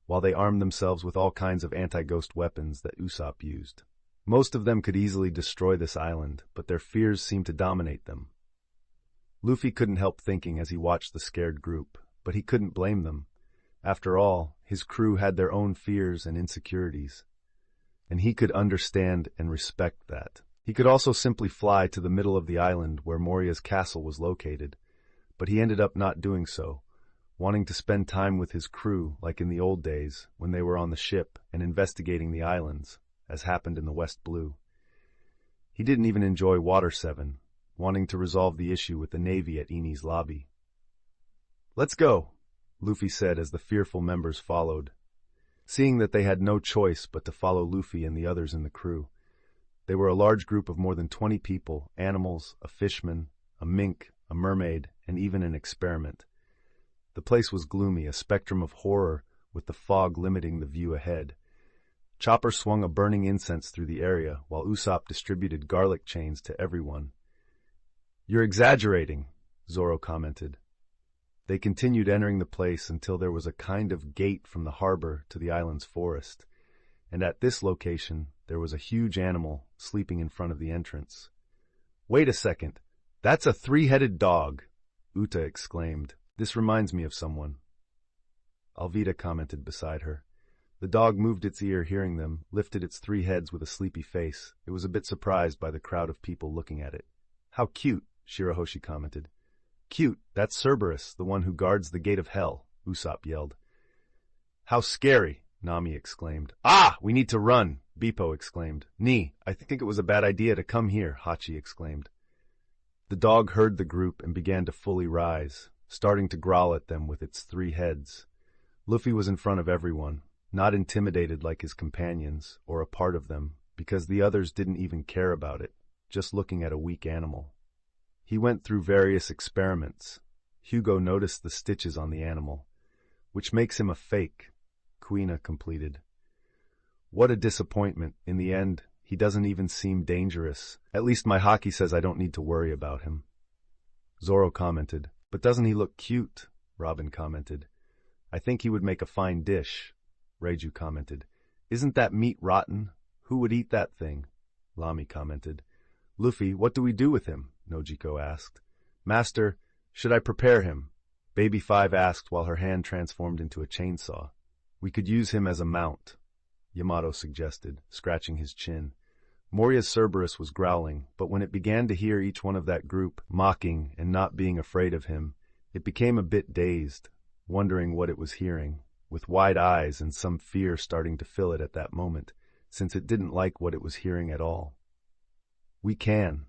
while they armed themselves with all kinds of anti-ghost weapons that Usopp used. Most of them could easily destroy this island, but their fears seemed to dominate them. Luffy couldn't help thinking as he watched the scared group, but he couldn't blame them. After all, his crew had their own fears and insecurities, and he could understand and respect that. He could also simply fly to the middle of the island where Moria's castle was located, but he ended up not doing so, wanting to spend time with his crew like in the old days when they were on the ship and investigating the islands, as happened in the West Blue. He didn't even enjoy Water 7, wanting to resolve the issue with the Navy at Eni's lobby. "Let's go," Luffy said as the fearful members followed. Seeing that they had no choice but to follow Luffy and the others in the crew. They were a large group of more than 20 people, animals, a fishman, a mink, a mermaid, and even an experiment. The place was gloomy, a spectrum of horror, with the fog limiting the view ahead. Chopper swung a burning incense through the area, while Usopp distributed garlic chains to everyone. "You're exaggerating," Zoro commented. They continued entering the place until there was a kind of gate from the harbor to the island's forest, and at this location there was a huge animal sleeping in front of the entrance. "Wait a second, that's a three-headed dog," Uta exclaimed. "This reminds me of someone." Alvida commented beside her. The dog moved its ear hearing them, lifted its three heads with a sleepy face. It was a bit surprised by the crowd of people looking at it. "How cute," Shirahoshi commented. "Cute, that's Cerberus, the one who guards the gate of hell," Usopp yelled. "How scary," Nami exclaimed. "Ah, we need to run," Bippo exclaimed. "Nee, I think it was a bad idea to come here," Hachi exclaimed. The dog heard the group and began to fully rise, starting to growl at them with its three heads. Luffy was in front of everyone, not intimidated like his companions, or a part of them, because the others didn't even care about it, just looking at a weak animal. He went through various experiments. Hugo noticed the stitches on the animal. "Which makes him a fake," Kuina completed. "What a disappointment. In the end, he doesn't even seem dangerous. At least my hockey says I don't need to worry about him." Zoro commented. "But doesn't he look cute?" Robin commented. "I think he would make a fine dish," Reiju commented. "Isn't that meat rotten? Who would eat that thing?" Lami commented. "Luffy, what do we do with him?" Nojiko asked. "Master, should I prepare him?" Baby 5 asked while her hand transformed into a chainsaw. "We could use him as a mount," Yamato suggested, scratching his chin. Moria's Cerberus was growling, but when it began to hear each one of that group mocking and not being afraid of him, it became a bit dazed, wondering what it was hearing, with wide eyes and some fear starting to fill it at that moment, since it didn't like what it was hearing at all. "We can,"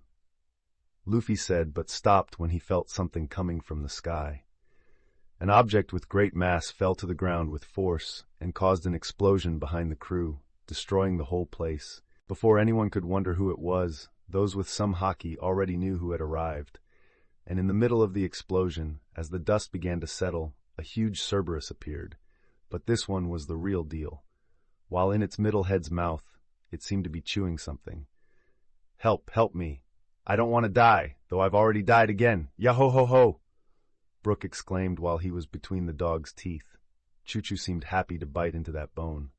Luffy said, but stopped when he felt something coming from the sky. An object with great mass fell to the ground with force and caused an explosion behind the crew, destroying the whole place. Before anyone could wonder who it was, those with some haki already knew who had arrived. And in the middle of the explosion, as the dust began to settle, a huge Cerberus appeared. But this one was the real deal. While in its middle head's mouth, it seemed to be chewing something. Help me. I don't want to die, though I've already died again. Yaho-ho-ho!" Brook exclaimed while he was between the dog's teeth. Choo-Choo seemed happy to bite into that bone.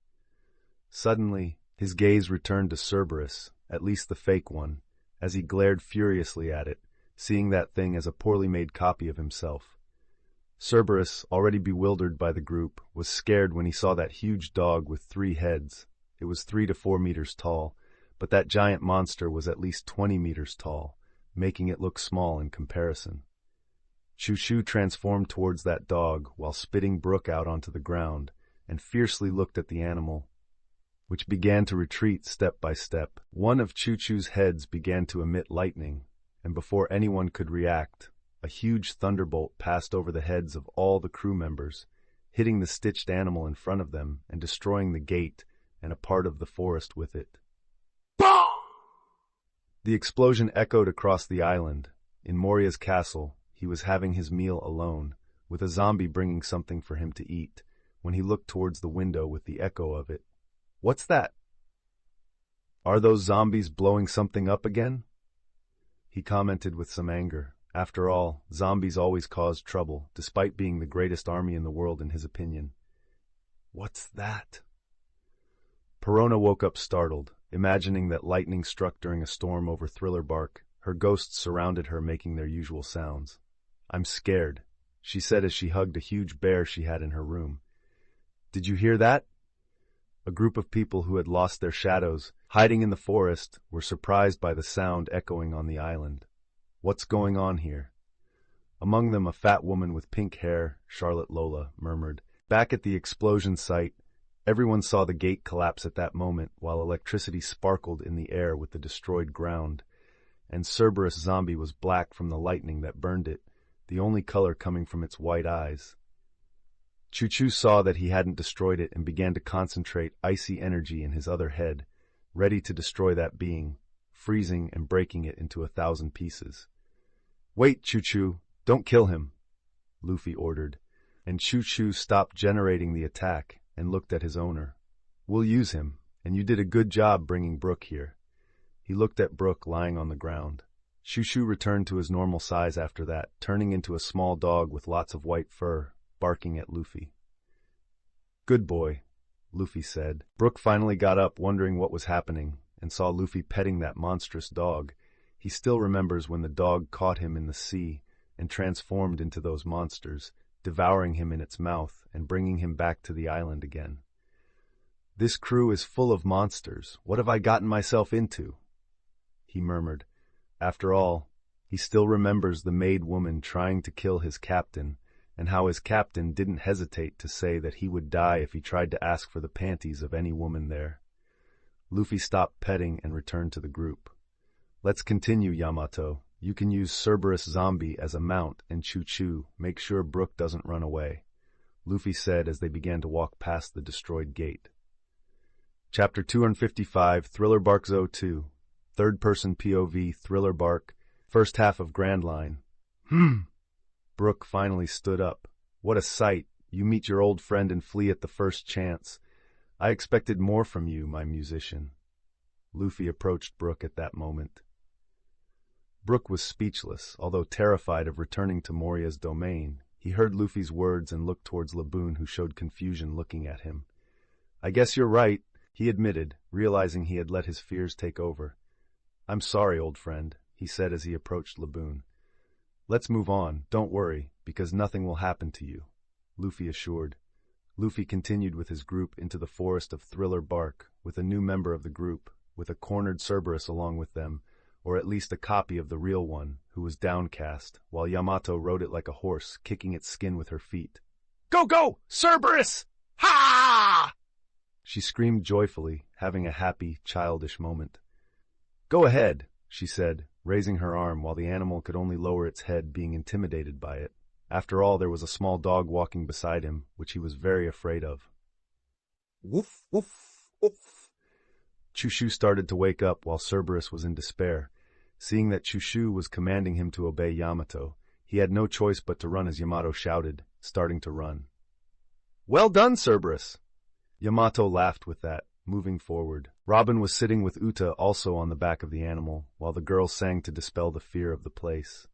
Suddenly, his gaze returned to Cerberus, at least the fake one, as he glared furiously at it, seeing that thing as a poorly made copy of himself. Cerberus, already bewildered by the group, was scared when he saw that huge dog with 3 heads. It was 3 to 4 meters tall, but that giant monster was at least 20 meters tall, making it look small in comparison. Choo-Choo transformed towards that dog while spitting Brook out onto the ground and fiercely looked at the animal, which began to retreat step by step. One of Choo-Choo's heads began to emit lightning, and before anyone could react, a huge thunderbolt passed over the heads of all the crew members, hitting the stitched animal in front of them and destroying the gate and a part of the forest with it. The explosion echoed across the island. In Moria's castle, he was having his meal alone, with a zombie bringing something for him to eat, when he looked towards the window with the echo of it. "What's that? Are those zombies blowing something up again?" He commented with some anger. After all, zombies always caused trouble, despite being the greatest army in the world in his opinion. What's that? Perona woke up startled, imagining that lightning struck during a storm over Thriller Bark. Her ghosts surrounded her, making their usual sounds. "I'm scared," she said as she hugged a huge bear she had in her room. "Did you hear that?" A group of people who had lost their shadows, hiding in the forest, were surprised by the sound echoing on the island. "What's going on here?" Among them, a fat woman with pink hair, Charlotte Lola, murmured. Back at the explosion site, everyone saw the gate collapse at that moment, while electricity sparkled in the air with the destroyed ground, and Cerberus Zombie was black from the lightning that burned it, the only color coming from its white eyes. Chuchu saw that he hadn't destroyed it and began to concentrate icy energy in his other head, ready to destroy that being, freezing and breaking it into 1,000 pieces. "Wait, Chuchu, don't kill him," Luffy ordered, and Chuchu stopped generating the attack and looked at his owner. "We'll use him, and you did a good job bringing Brook here." He looked at Brook lying on the ground. Chuchu returned to his normal size after that, turning into a small dog with lots of white fur, barking at Luffy. "Good boy," Luffy said. Brook finally got up, wondering what was happening, and saw Luffy petting that monstrous dog. He still remembers when the dog caught him in the sea and transformed into those monsters, devouring him in its mouth and bringing him back to the island again. "This crew is full of monsters. What have I gotten myself into?" he murmured. After all, he still remembers the maid woman trying to kill his captain, and how his captain didn't hesitate to say that he would die if he tried to ask for the panties of any woman there. Luffy stopped petting and returned to the group. "Let's continue, Yamato. You can use Cerberus Zombie as a mount, and Chuchu, make sure Brook doesn't run away," Luffy said as they began to walk past the destroyed gate. Chapter 255, Thriller Bark Zo 2, Third-Person POV, Thriller Bark, First Half of Grand Line. Brook finally stood up. "What a sight! You meet your old friend and flee at the first chance. I expected more from you, my musician." Luffy approached Brook at that moment. Brook was speechless, although terrified of returning to Moria's domain. He heard Luffy's words and looked towards Laboon, who showed confusion looking at him. "I guess you're right," he admitted, realizing he had let his fears take over. "I'm sorry, old friend," he said as he approached Laboon. "Let's move on, don't worry, because nothing will happen to you," Luffy assured. Luffy continued with his group into the forest of Thriller Bark, with a new member of the group, with a cornered Cerberus along with them, or at least a copy of the real one, who was downcast, while Yamato rode it like a horse, kicking its skin with her feet. "Go, go, Cerberus! Ha!" she screamed joyfully, having a happy, childish moment. "Go ahead," she said, raising her arm while the animal could only lower its head, being intimidated by it. After all, there was a small dog walking beside him, which he was very afraid of. Woof, woof, woof. Chushu started to wake up while Cerberus was in despair. Seeing that Chushu was commanding him to obey Yamato, he had no choice but to run as Yamato shouted, starting to run. "Well done, Cerberus!" Yamato laughed with that, moving forward. Robin was sitting with Uta also on the back of the animal, while the girl sang to dispel the fear of the place.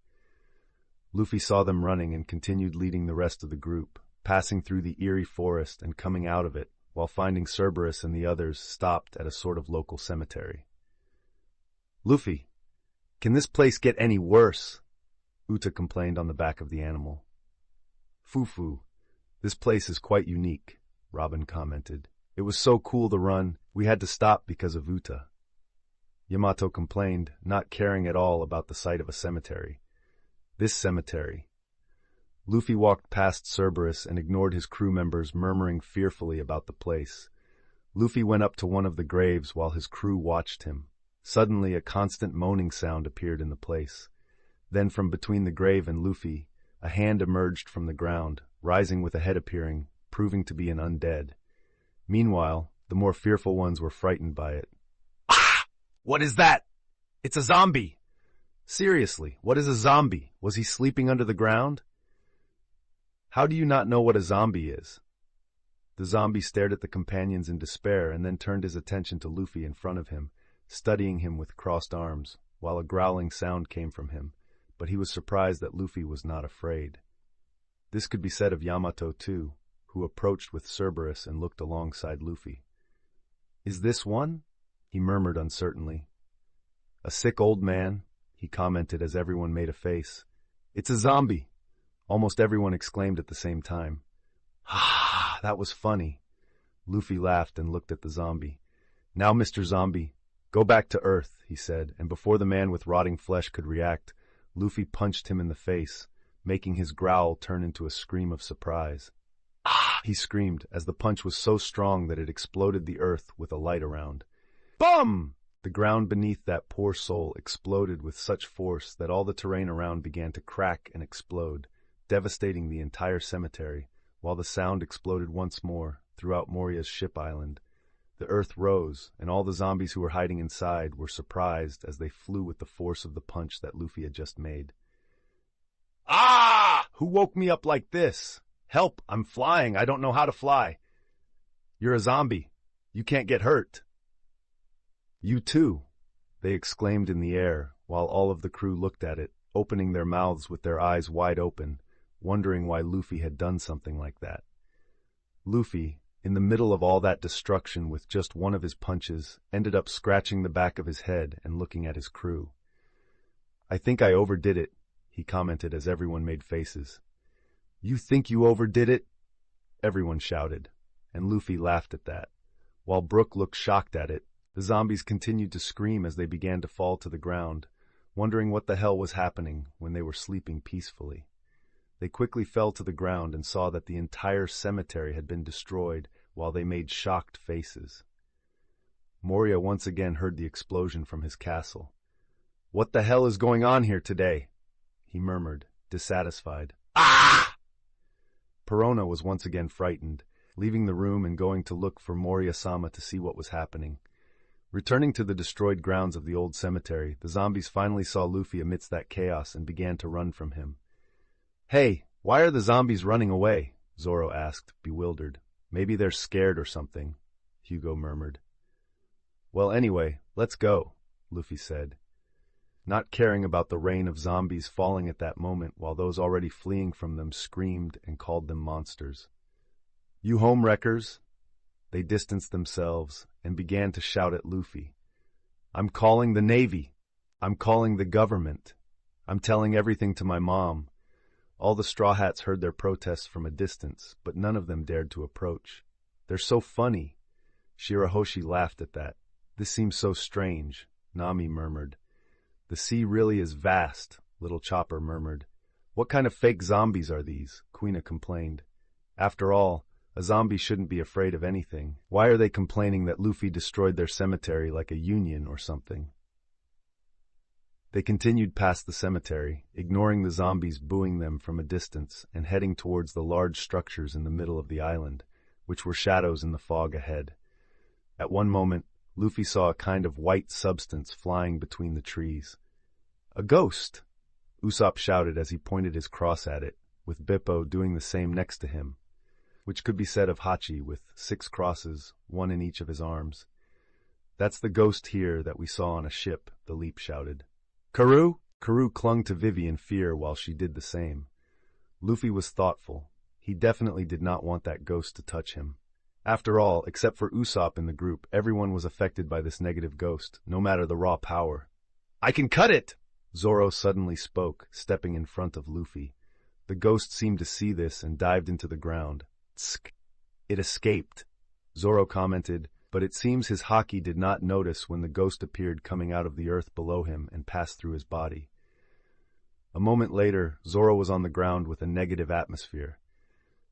Luffy saw them running and continued leading the rest of the group, passing through the eerie forest and coming out of it, while finding Cerberus and the others stopped at a sort of local cemetery. "Luffy, can this place get any worse?" Uta complained on the back of the animal. "Fufu, this place is quite unique," Robin commented. "It was so cool to run, we had to stop because of Uta." Yamato complained, not caring at all about the sight of a cemetery. This cemetery. Luffy walked past Cerberus and ignored his crew members murmuring fearfully about the place. Luffy went up to one of the graves while his crew watched him. Suddenly, a constant moaning sound appeared in the place. Then from between the grave and Luffy, a hand emerged from the ground, rising with a head appearing, proving to be an undead. Meanwhile, the more fearful ones were frightened by it. "Ah! What is that? It's a zombie!" "Seriously, what is a zombie? Was he sleeping under the ground?" "How do you not know what a zombie is?" The zombie stared at the companions in despair and then turned his attention to Luffy in front of him, studying him with crossed arms, while a growling sound came from him, but he was surprised that Luffy was not afraid. This could be said of Yamato too, who approached with Cerberus and looked alongside Luffy. "Is this one?" he murmured uncertainly. "A sick old man," he commented as everyone made a face. "It's a zombie," almost everyone exclaimed at the same time. "Ah, that was funny." Luffy laughed and looked at the zombie. "Now, Mr. Zombie, go back to Earth," he said, and before the man with rotting flesh could react, Luffy punched him in the face, making his growl turn into a scream of surprise. "Ah!" he screamed, as the punch was so strong that it exploded the earth with a light around. Bum! The ground beneath that poor soul exploded with such force that all the terrain around began to crack and explode, devastating the entire cemetery, while the sound exploded once more throughout Moria's ship island. The earth rose, and all the zombies who were hiding inside were surprised as they flew with the force of the punch that Luffy had just made. "Ah! Who woke me up like this? Help! I'm flying! I don't know how to fly!" "You're a zombie. You can't get hurt." "You too!" they exclaimed in the air, while all of the crew looked at it, opening their mouths with their eyes wide open, wondering why Luffy had done something like that. Luffy, in the middle of all that destruction with just one of his punches, ended up scratching the back of his head and looking at his crew. "I think I overdid it," he commented as everyone made faces. "You think you overdid it?" everyone shouted, and Luffy laughed at that. While Brook looked shocked at it, the zombies continued to scream as they began to fall to the ground, wondering what the hell was happening when they were sleeping peacefully. They quickly fell to the ground and saw that the entire cemetery had been destroyed while they made shocked faces. Moria once again heard the explosion from his castle. "What the hell is going on here today?" he murmured, dissatisfied. "Ah!" Perona was once again frightened, leaving the room and going to look for Moria-sama to see what was happening. Returning to the destroyed grounds of the old cemetery, the zombies finally saw Luffy amidst that chaos and began to run from him. "Hey, why are the zombies running away?" Zoro asked, bewildered. "Maybe they're scared or something," Hugo murmured. "Well, anyway, let's go," Luffy said, not caring about the rain of zombies falling at that moment while those already fleeing from them screamed and called them monsters. "You home wreckers!" They distanced themselves and began to shout at Luffy. "I'm calling the Navy. I'm calling the government. I'm telling everything to my mom." All the Straw Hats heard their protests from a distance, but none of them dared to approach. "They're so funny." Shirahoshi laughed at that. "This seems so strange," Nami murmured. "The sea really is vast," Little Chopper murmured. "What kind of fake zombies are these?" Quina complained. "After all, a zombie shouldn't be afraid of anything. Why are they complaining that Luffy destroyed their cemetery like a union or something?" They continued past the cemetery, ignoring the zombies booing them from a distance and heading towards the large structures in the middle of the island, which were shadows in the fog ahead. At one moment, Luffy saw a kind of white substance flying between the trees. "A ghost!" Usopp shouted as he pointed his cross at it, with Bippo doing the same next to him, which could be said of Hachi with 6 crosses, 1 in each of his arms. "That's the ghost here that we saw on a ship," the Leap shouted. "Karoo!" Karoo clung to Vivi in fear while she did the same. Luffy was thoughtful. He definitely did not want that ghost to touch him. After all, except for Usopp in the group, everyone was affected by this negative ghost, no matter the raw power. "I can cut it!" Zoro suddenly spoke, stepping in front of Luffy. The ghost seemed to see this and dived into the ground. "Tsk! It escaped," Zoro commented, but it seems his haki did not notice when the ghost appeared coming out of the earth below him and passed through his body. A moment later, Zoro was on the ground with a negative atmosphere.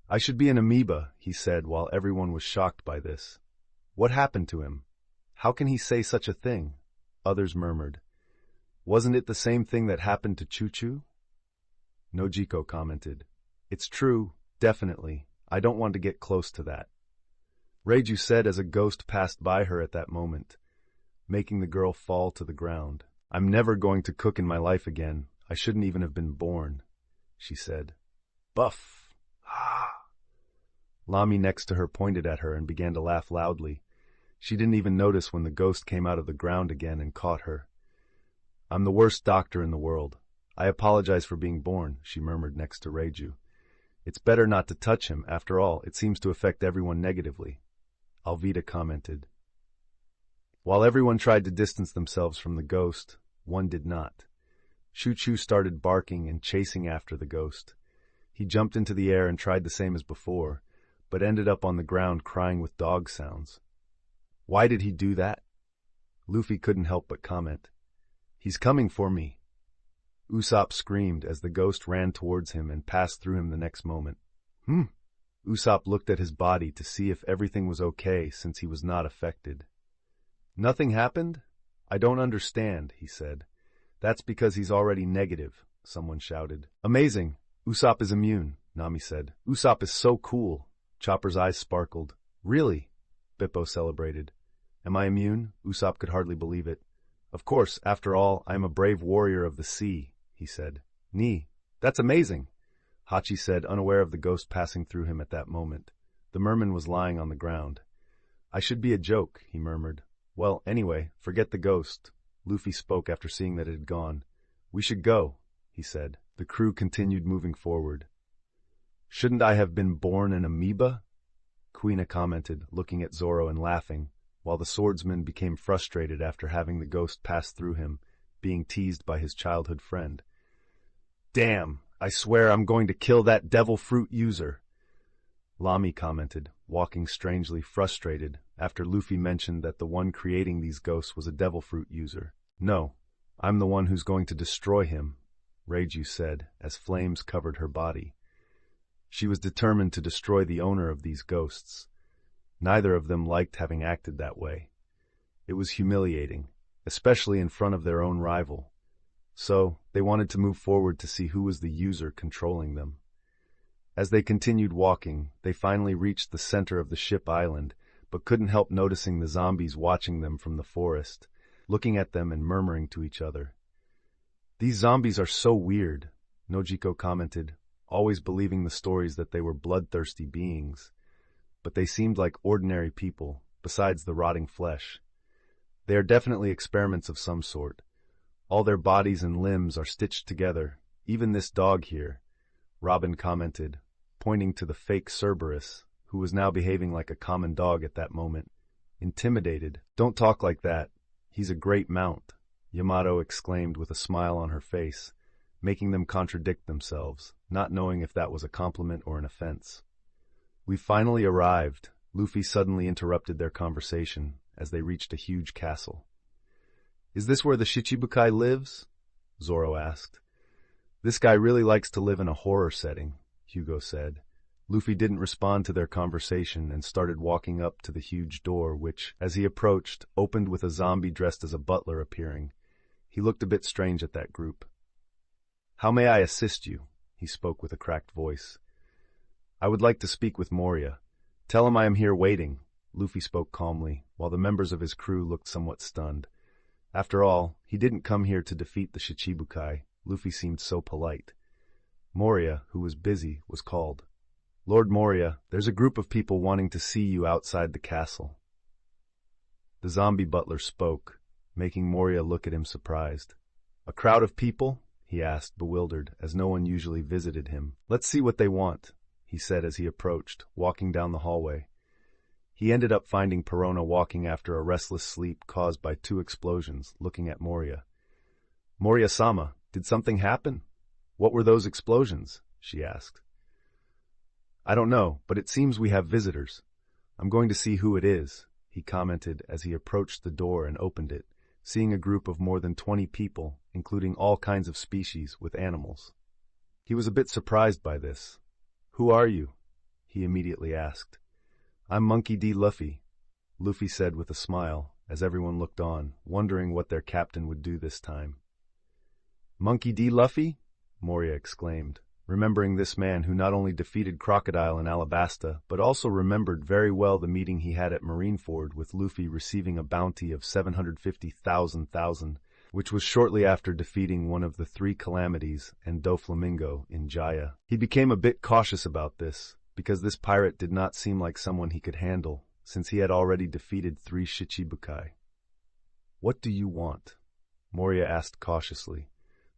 "I should be an amoeba," he said while everyone was shocked by this. "What happened to him? How can he say such a thing?" Others murmured. "Wasn't it the same thing that happened to Choo-Choo?" Nojiko commented. "It's true, definitely. I don't want to get close to that." Reiju said as a ghost passed by her at that moment, making the girl fall to the ground. "I'm never going to cook in my life again. I shouldn't even have been born," she said. "Buff! Ah!" Lami next to her pointed at her and began to laugh loudly. She didn't even notice when the ghost came out of the ground again and caught her. "I'm the worst doctor in the world. I apologize for being born," she murmured next to Reiju. It's better not to touch him, after all, it seems to affect everyone negatively, Alvida commented. While everyone tried to distance themselves from the ghost, one did not. Chuchu started barking and chasing after the ghost. He jumped into the air and tried the same as before, but ended up on the ground crying with dog sounds. Why did he do that? Luffy couldn't help but comment. He's coming for me. Usopp screamed as the ghost ran towards him and passed through him the next moment. Usopp looked at his body to see if everything was okay since he was not affected. Nothing happened? I don't understand, he said. That's because he's already negative, someone shouted. Amazing. Usopp is immune, Nami said. Usopp is so cool. Chopper's eyes sparkled. Really? Bippo celebrated. Am I immune? Usopp could hardly believe it. Of course, after all, I am a brave warrior of the sea, he said. That's amazing, Hachi said, unaware of the ghost passing through him at that moment. The merman was lying on the ground. I should be a joke, he murmured. Well, anyway, forget the ghost. Luffy spoke after seeing that it had gone. We should go, he said. The crew continued moving forward. Shouldn't I have been born an amoeba? Kuina commented, looking at Zoro and laughing, while the swordsman became frustrated after having the ghost pass through him, being teased by his childhood friend. Damn, I swear I'm going to kill that devil fruit user, Lami commented, walking strangely frustrated after Luffy mentioned that the one creating these ghosts was a devil fruit user. No, I'm the one who's going to destroy him, Reiju said, as flames covered her body. She was determined to destroy the owner of these ghosts. Neither of them liked having acted that way. It was humiliating, especially in front of their own rival. So, they wanted to move forward to see who was the user controlling them. As they continued walking, they finally reached the center of the ship island, but couldn't help noticing the zombies watching them from the forest, looking at them and murmuring to each other. These zombies are so weird, Nojiko commented, always believing the stories that they were bloodthirsty beings. But they seemed like ordinary people, besides the rotting flesh. They are definitely experiments of some sort. All their bodies and limbs are stitched together, even this dog here, Robin commented, pointing to the fake Cerberus, who was now behaving like a common dog at that moment. Intimidated. Don't talk like that. He's a great mount, Yamato exclaimed with a smile on her face, making them contradict themselves, not knowing if that was a compliment or an offense. We finally arrived, Luffy suddenly interrupted their conversation as they reached a huge castle. Is this where the Shichibukai lives? Zoro asked. This guy really likes to live in a horror setting, Hugo said. Luffy didn't respond to their conversation and started walking up to the huge door which, as he approached, opened with a zombie dressed as a butler appearing. He looked a bit strange at that group. How may I assist you? He spoke with a cracked voice. I would like to speak with Moria. Tell him I am here waiting, Luffy spoke calmly, while the members of his crew looked somewhat stunned. After all, he didn't come here to defeat the Shichibukai. Luffy seemed so polite. Moria, who was busy, was called. Lord Moria, there's a group of people wanting to see you outside the castle. The zombie butler spoke, making Moria look at him surprised. A crowd of people? He asked, bewildered, as no one usually visited him. Let's see what they want, he said as he approached, walking down the hallway. He ended up finding Perona walking after a restless sleep caused by 2 explosions, looking at Moria. Moria-sama, did something happen? What were those explosions? She asked. I don't know, but it seems we have visitors. I'm going to see who it is, he commented as he approached the door and opened it, seeing a group of more than 20 people, including all kinds of species, with animals. He was a bit surprised by this. Who are you? He immediately asked. I'm Monkey D. Luffy, Luffy said with a smile, as everyone looked on, wondering what their captain would do this time. Monkey D. Luffy? Moria exclaimed, remembering this man who not only defeated Crocodile in Alabasta, but also remembered very well the meeting he had at Marineford with Luffy receiving a bounty of 750,000, which was shortly after defeating one of the 3 calamities and Doflamingo in Jaya. He became a bit cautious about this, because this pirate did not seem like someone he could handle, since he had already defeated 3 Shichibukai. What do you want? Moria asked cautiously.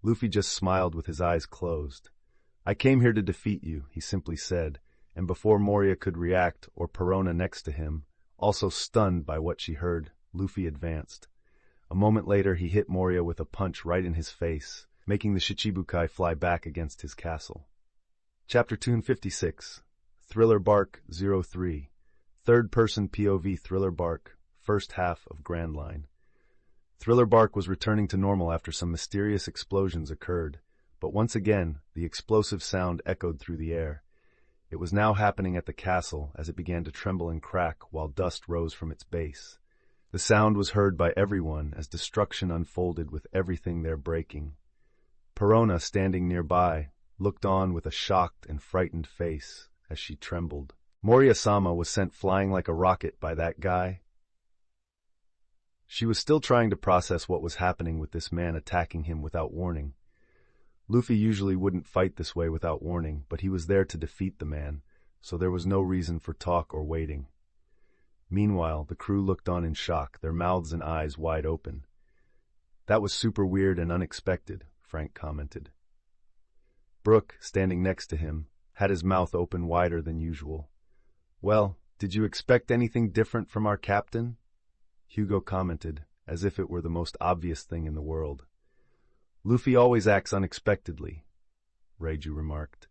Luffy just smiled with his eyes closed. "I came here to defeat you," he simply said, and before Moria could react or Perona next to him, also stunned by what she heard, Luffy advanced. A moment later he hit Moria with a punch right in his face, making the Shichibukai fly back against his castle. Chapter 256, Thriller Bark 03, Third-Person POV Thriller Bark, First Half of Grand Line. Thriller Bark was returning to normal after some mysterious explosions occurred, but once again the explosive sound echoed through the air. It was now happening at the castle as it began to tremble and crack while dust rose from its base. The sound was heard by everyone as destruction unfolded with everything there breaking. Perona, standing nearby, looked on with a shocked and frightened face as she trembled. Moria-sama was sent flying like a rocket by that guy. She was still trying to process what was happening with this man attacking him without warning. Luffy usually wouldn't fight this way without warning, but he was there to defeat the man, so there was no reason for talk or waiting. Meanwhile, the crew looked on in shock, their mouths and eyes wide open. "That was super weird and unexpected," Frank commented. Brook, standing next to him, had his mouth open wider than usual. "Well, did you expect anything different from our captain?" Hugo commented, as if it were the most obvious thing in the world. "Luffy always acts unexpectedly," Reiju remarked.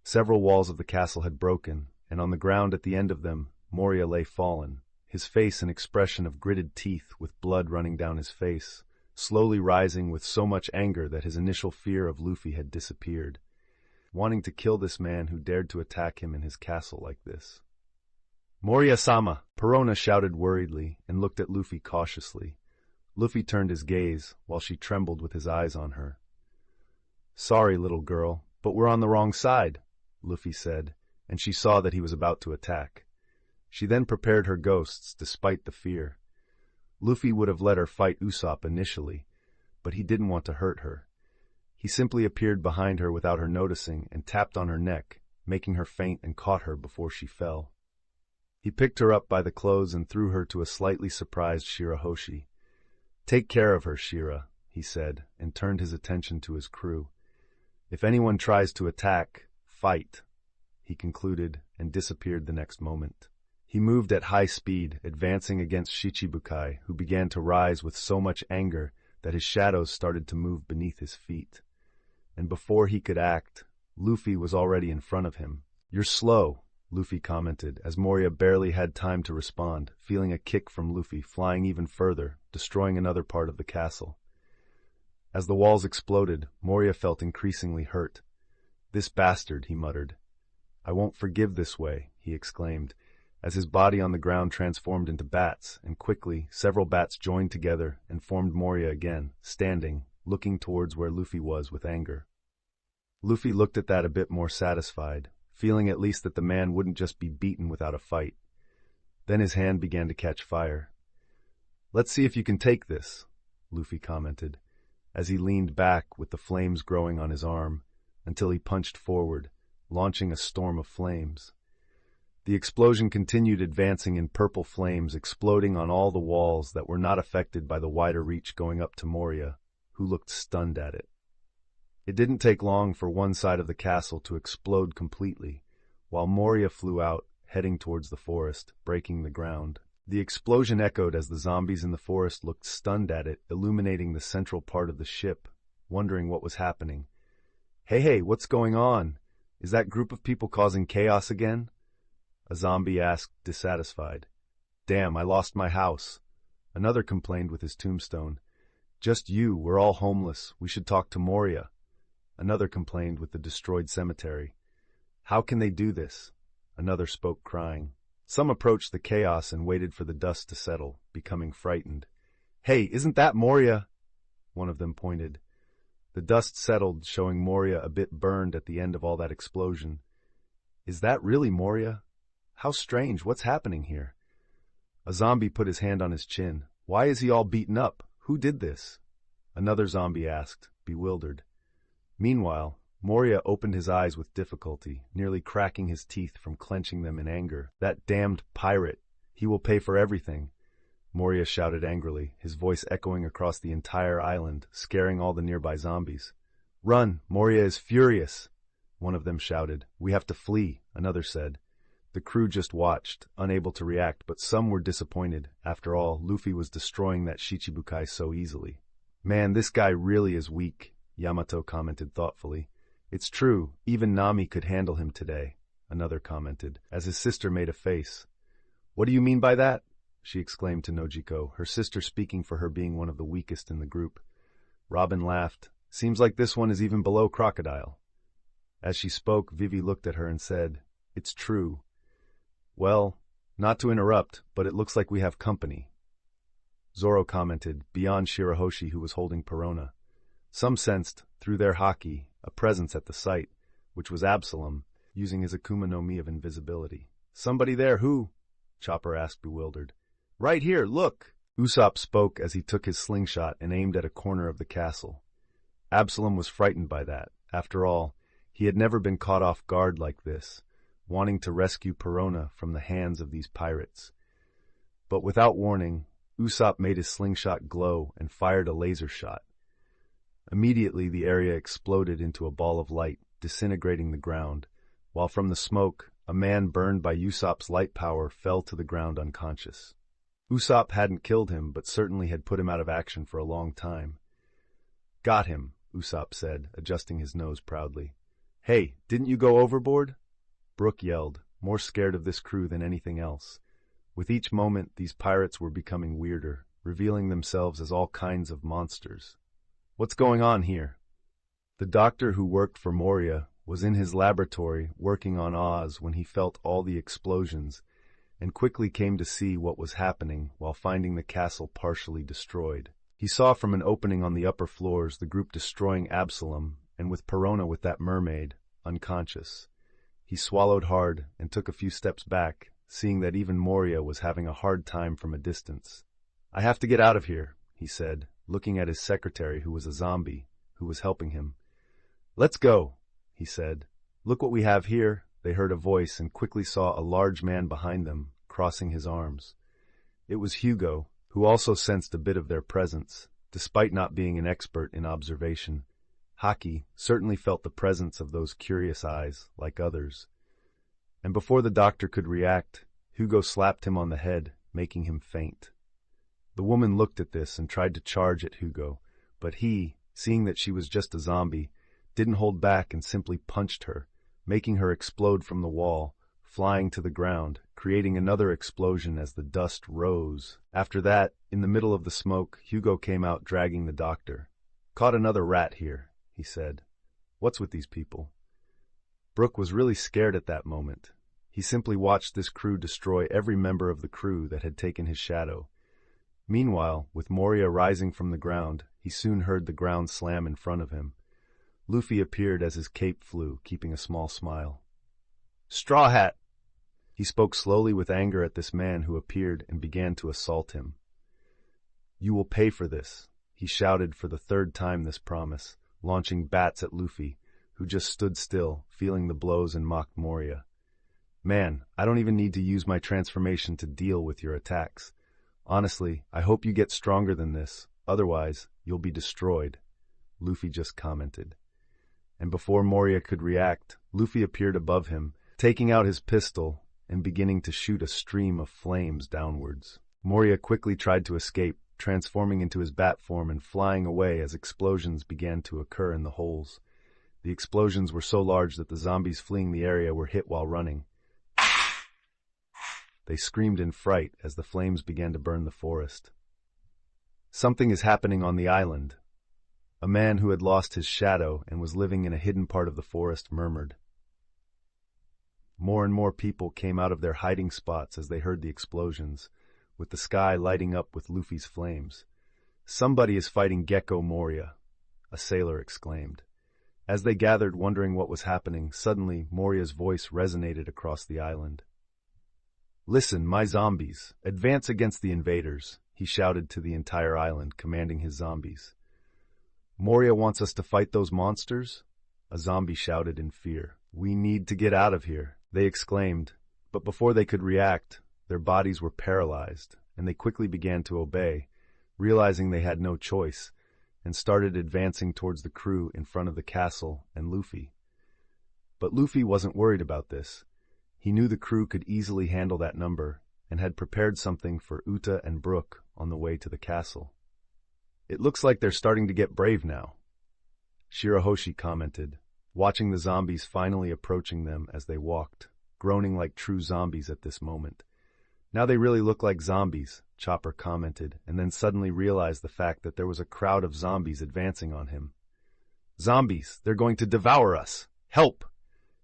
Several walls of the castle had broken, and on the ground at the end of them, Moria lay fallen, his face an expression of gritted teeth with blood running down his face, slowly rising with so much anger that his initial fear of Luffy had disappeared, wanting to kill this man who dared to attack him in his castle like this. "Moria-sama!" Perona shouted worriedly and looked at Luffy cautiously. Luffy turned his gaze, while she trembled with his eyes on her. "Sorry, little girl, but we're on the wrong side," Luffy said, and she saw that he was about to attack. She then prepared her ghosts despite the fear. Luffy would have let her fight Usopp initially, but he didn't want to hurt her. He simply appeared behind her without her noticing and tapped on her neck, making her faint and caught her before she fell. He picked her up by the clothes and threw her to a slightly surprised Shirahoshi. "Take care of her, Shira," he said, and turned his attention to his crew. "If anyone tries to attack, fight," he concluded, and disappeared the next moment. He moved at high speed, advancing against Shichibukai, who began to rise with so much anger that his shadows started to move beneath his feet. And before he could act, Luffy was already in front of him. "You're slow," Luffy commented, as Moria barely had time to respond, feeling a kick from Luffy, flying even further, destroying another part of the castle. As the walls exploded, Moria felt increasingly hurt. "This bastard," he muttered. "I won't forgive this way," he exclaimed, as his body on the ground transformed into bats, and quickly several bats joined together and formed Moria again, standing, looking towards where Luffy was with anger. Luffy looked at that a bit more satisfied, feeling at least that the man wouldn't just be beaten without a fight. Then his hand began to catch fire. "Let's see if you can take this," Luffy commented, as he leaned back with the flames growing on his arm, until he punched forward, launching a storm of flames. The explosion continued advancing in purple flames, exploding on all the walls that were not affected by the wider reach going up to Moria, who looked stunned at it. It didn't take long for one side of the castle to explode completely, while Moria flew out, heading towards the forest, breaking the ground. The explosion echoed as the zombies in the forest looked stunned at it, illuminating the central part of the ship, wondering what was happening. Hey, what's going on? Is that group of people causing chaos again?" A zombie asked, dissatisfied. "Damn, I lost my house." Another complained with his tombstone. "Just you, we're all homeless, we should talk to Moria." Another complained with the destroyed cemetery. "How can they do this?" Another spoke, crying. Some approached the chaos and waited for the dust to settle, becoming frightened. "Hey, isn't that Moria?" One of them pointed. The dust settled, showing Moria a bit burned at the end of all that explosion. "Is that really Moria? How strange, what's happening here?" A zombie put his hand on his chin. "Why is he all beaten up? Who did this?" Another zombie asked, bewildered. Meanwhile, Moria opened his eyes with difficulty, nearly cracking his teeth from clenching them in anger. "That damned pirate! He will pay for everything!" Moria shouted angrily, his voice echoing across the entire island, scaring all the nearby zombies. "Run! Moria is furious!" one of them shouted. "We have to flee," another said. The crew just watched, unable to react, but some were disappointed. After all, Luffy was destroying that Shichibukai so easily. "Man, this guy really is weak," Yamato commented thoughtfully. "It's true, even Nami could handle him today," another commented, as his sister made a face. "What do you mean by that?" she exclaimed to Nojiko, her sister speaking for her being one of the weakest in the group. Robin laughed. "Seems like this one is even below Crocodile." As she spoke, Vivi looked at her and said, "It's true." "Well, not to interrupt, but it looks like we have company," Zoro commented, beyond Shirahoshi, who was holding Perona. Some sensed, through their haki, a presence at the site, which was Absalom, using his Akuma no Mi of invisibility. "Somebody there, who?" Chopper asked, bewildered. "Right here, look!" Usopp spoke as he took his slingshot and aimed at a corner of the castle. Absalom was frightened by that. After all, he had never been caught off guard like this, wanting to rescue Perona from the hands of these pirates. But without warning, Usopp made his slingshot glow and fired a laser shot. Immediately, the area exploded into a ball of light, disintegrating the ground, while from the smoke, a man burned by Usopp's light power fell to the ground unconscious. Usopp hadn't killed him, but certainly had put him out of action for a long time. "Got him," Usopp said, adjusting his nose proudly. "Hey, didn't you go overboard?" Brook yelled, more scared of this crew than anything else. With each moment, these pirates were becoming weirder, revealing themselves as all kinds of monsters. "What's going on here?" The doctor who worked for Moria was in his laboratory working on Oz when he felt all the explosions, and quickly came to see what was happening while finding the castle partially destroyed. He saw from an opening on the upper floors the group destroying Absalom, and with Perona with that mermaid, unconscious. He swallowed hard and took a few steps back, seeing that even Moria was having a hard time from a distance. "I have to get out of here," he said, looking at his secretary, who was a zombie, who was helping him. "Let's go," he said. "Look what we have here." They heard a voice and quickly saw a large man behind them, crossing his arms. It was Hugo, who also sensed a bit of their presence, despite not being an expert in observation. Haki certainly felt the presence of those curious eyes, like others. And before the doctor could react, Hugo slapped him on the head, making him faint. The woman looked at this and tried to charge at Hugo, but he, seeing that she was just a zombie, didn't hold back and simply punched her, making her explode from the wall, flying to the ground, creating another explosion as the dust rose. After that, in the middle of the smoke, Hugo came out dragging the doctor. "Caught another rat here," he said. "What's with these people?" Brook was really scared at that moment. He simply watched this crew destroy every member of the crew that had taken his shadow. Meanwhile, with Moria rising from the ground, he soon heard the ground slam in front of him. Luffy appeared as his cape flew, keeping a small smile. "Straw Hat!" He spoke slowly with anger at this man who appeared and began to assault him. "You will pay for this," he shouted for the third time this promise, launching bats at Luffy, who just stood still, feeling the blows and mocked Moria. "Man, I don't even need to use my transformation to deal with your attacks. Honestly, I hope you get stronger than this, otherwise you'll be destroyed," Luffy just commented. And before Moria could react, Luffy appeared above him, taking out his pistol and beginning to shoot a stream of flames downwards. Moria quickly tried to escape, transforming into his bat form and flying away as explosions began to occur in the holes. The explosions were so large that the zombies fleeing the area were hit while running. They screamed in fright as the flames began to burn the forest. "Something is happening on the island," a man who had lost his shadow and was living in a hidden part of the forest murmured. More and more people came out of their hiding spots as they heard the explosions, with the sky lighting up with Luffy's flames. "Somebody is fighting Gecko Moria," a sailor exclaimed. As they gathered wondering what was happening, suddenly Moria's voice resonated across the island. "Listen, my zombies, advance against the invaders," he shouted to the entire island, commanding his zombies. "Moria wants us to fight those monsters?" a zombie shouted in fear. "We need to get out of here," they exclaimed, but before they could react, their bodies were paralyzed, and they quickly began to obey, realizing they had no choice, and started advancing towards the crew in front of the castle and Luffy. But Luffy wasn't worried about this. He knew the crew could easily handle that number and had prepared something for Uta and Brook on the way to the castle. "It looks like they're starting to get brave now," Shirahoshi commented, watching the zombies finally approaching them as they walked, groaning like true zombies at this moment. "Now they really look like zombies," Chopper commented, and then suddenly realized the fact that there was a crowd of zombies advancing on him. "Zombies! They're going to devour us! Help!"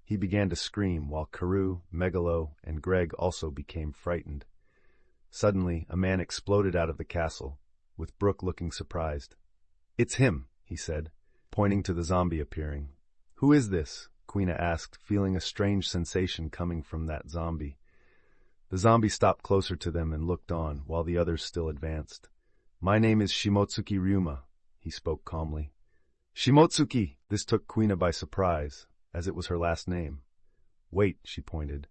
He began to scream, while Karoo, Megalo, and Greg also became frightened. Suddenly, a man exploded out of the castle, with Brook looking surprised. "It's him," he said, pointing to the zombie appearing. "Who is this?" Quina asked, feeling a strange sensation coming from that zombie. The zombie stopped closer to them and looked on, while the others still advanced. "My name is Shimotsuki Ryuma," he spoke calmly. "Shimotsuki!" This took Quina by surprise, as it was her last name. "Wait," she pointed.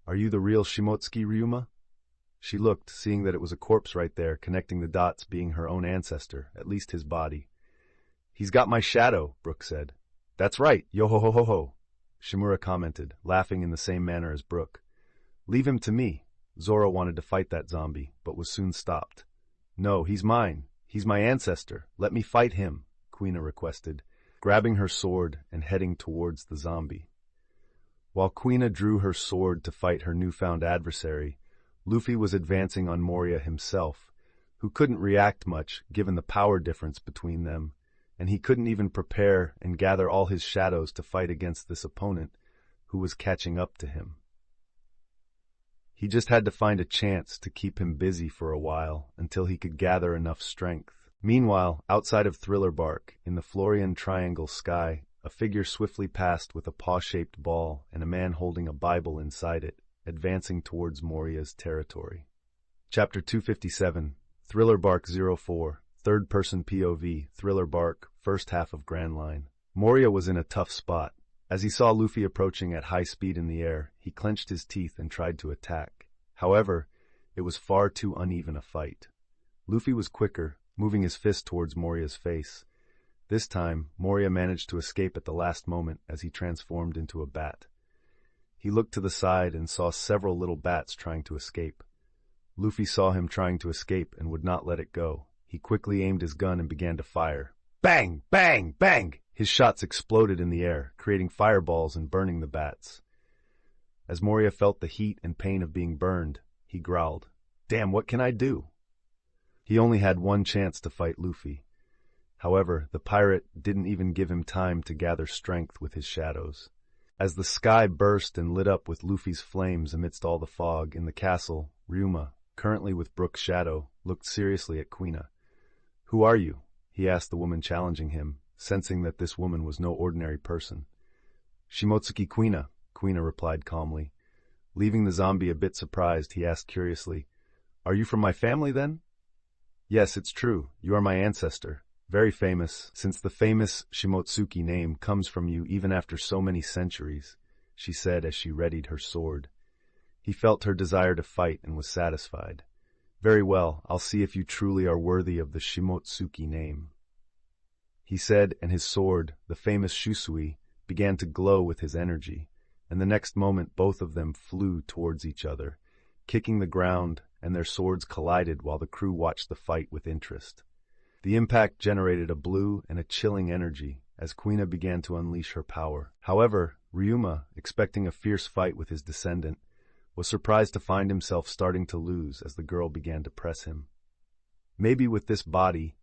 "Are you the real Shimotsuki Ryuma?" She looked, seeing that it was a corpse right there, connecting the dots being her own ancestor, at least his body. "He's got my shadow," Brook said. "That's right, yo-ho-ho-ho-ho," Shimura commented, laughing in the same manner as Brook. "Leave him to me." Zoro wanted to fight that zombie, but was soon stopped. "No, he's mine. He's my ancestor. Let me fight him," Quina requested, grabbing her sword and heading towards the zombie. While Quina drew her sword to fight her newfound adversary, Luffy was advancing on Moria himself, who couldn't react much given the power difference between them, and he couldn't even prepare and gather all his shadows to fight against this opponent who was catching up to him. He just had to find a chance to keep him busy for a while until he could gather enough strength. Meanwhile, outside of Thriller Bark, in the Florian Triangle sky, a figure swiftly passed with a paw-shaped ball and a man holding a Bible inside it, advancing towards Moria's territory. Chapter 257, Thriller Bark 04, Third-Person POV, Thriller Bark, first half of Grand Line. Moria was in a tough spot. As he saw Luffy approaching at high speed in the air, he clenched his teeth and tried to attack. However, it was far too uneven a fight. Luffy was quicker, moving his fist towards Moria's face. This time, Moria managed to escape at the last moment as he transformed into a bat. He looked to the side and saw several little bats trying to escape. Luffy saw him trying to escape and would not let it go. He quickly aimed his gun and began to fire. Bang! Bang! Bang! His shots exploded in the air, creating fireballs and burning the bats. As Moria felt the heat and pain of being burned, he growled, "Damn, what can I do?" He only had one chance to fight Luffy. However, the pirate didn't even give him time to gather strength with his shadows. As the sky burst and lit up with Luffy's flames amidst all the fog in the castle, Ryuma, currently with Brook's shadow, looked seriously at Quina. "Who are you?" he asked the woman challenging him, sensing that this woman was no ordinary person. "Shimotsuki Quina," Quina replied calmly. Leaving the zombie a bit surprised, he asked curiously, "Are you from my family then?" "Yes, it's true. You are my ancestor. Very famous, since the famous Shimotsuki name comes from you even after so many centuries," she said as she readied her sword. He felt her desire to fight and was satisfied. "Very well, I'll see if you truly are worthy of the Shimotsuki name," he said, and his sword, the famous Shusui, began to glow with his energy, and the next moment both of them flew towards each other, kicking the ground, and their swords collided while the crew watched the fight with interest. The impact generated a blue and a chilling energy as Quina began to unleash her power. However, Ryuma, expecting a fierce fight with his descendant, was surprised to find himself starting to lose as the girl began to press him. "Maybe with this body,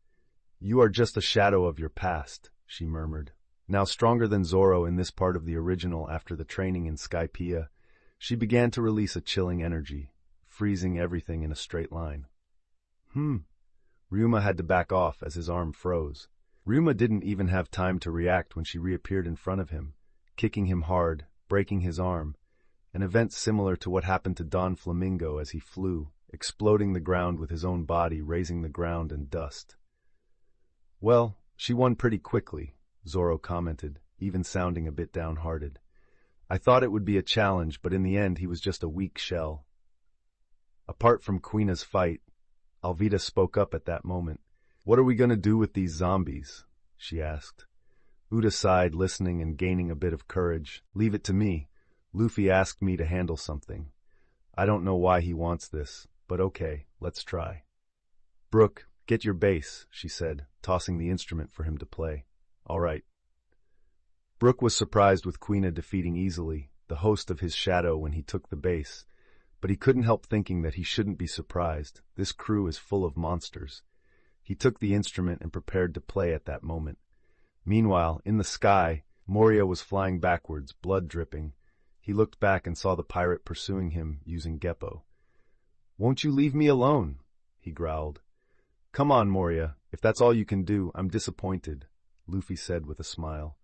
you are just a shadow of your past," she murmured. Now stronger than Zoro in this part of the original after the training in Skypiea, she began to release a chilling energy, freezing everything in a straight line. Ryuma had to back off as his arm froze. Ryuma didn't even have time to react when she reappeared in front of him, kicking him hard, breaking his arm, an event similar to what happened to Don Flamingo as he flew, exploding the ground with his own body, raising the ground and dust. "Well, she won pretty quickly," Zoro commented, even sounding a bit downhearted. "I thought it would be a challenge, but in the end he was just a weak shell." Apart from Quina's fight, Alvida spoke up at that moment. "What are we going to do with these zombies?" she asked. Uta sighed, listening and gaining a bit of courage. Leave it to me. Luffy asked me to handle something. I don't know why he wants this, but okay, let's try. Brook, get your bass, she said, tossing the instrument for him to play. All right. Brook was surprised with Quina defeating easily, the host of his shadow, when he took the bass, but he couldn't help thinking that he shouldn't be surprised. This crew is full of monsters. He took the instrument and prepared to play at that moment. Meanwhile, in the sky, Moria was flying backwards, blood dripping. He looked back and saw the pirate pursuing him using Geppo. Won't you leave me alone? He growled. Come on, Moria. If that's all you can do, I'm disappointed, Luffy said with a smile.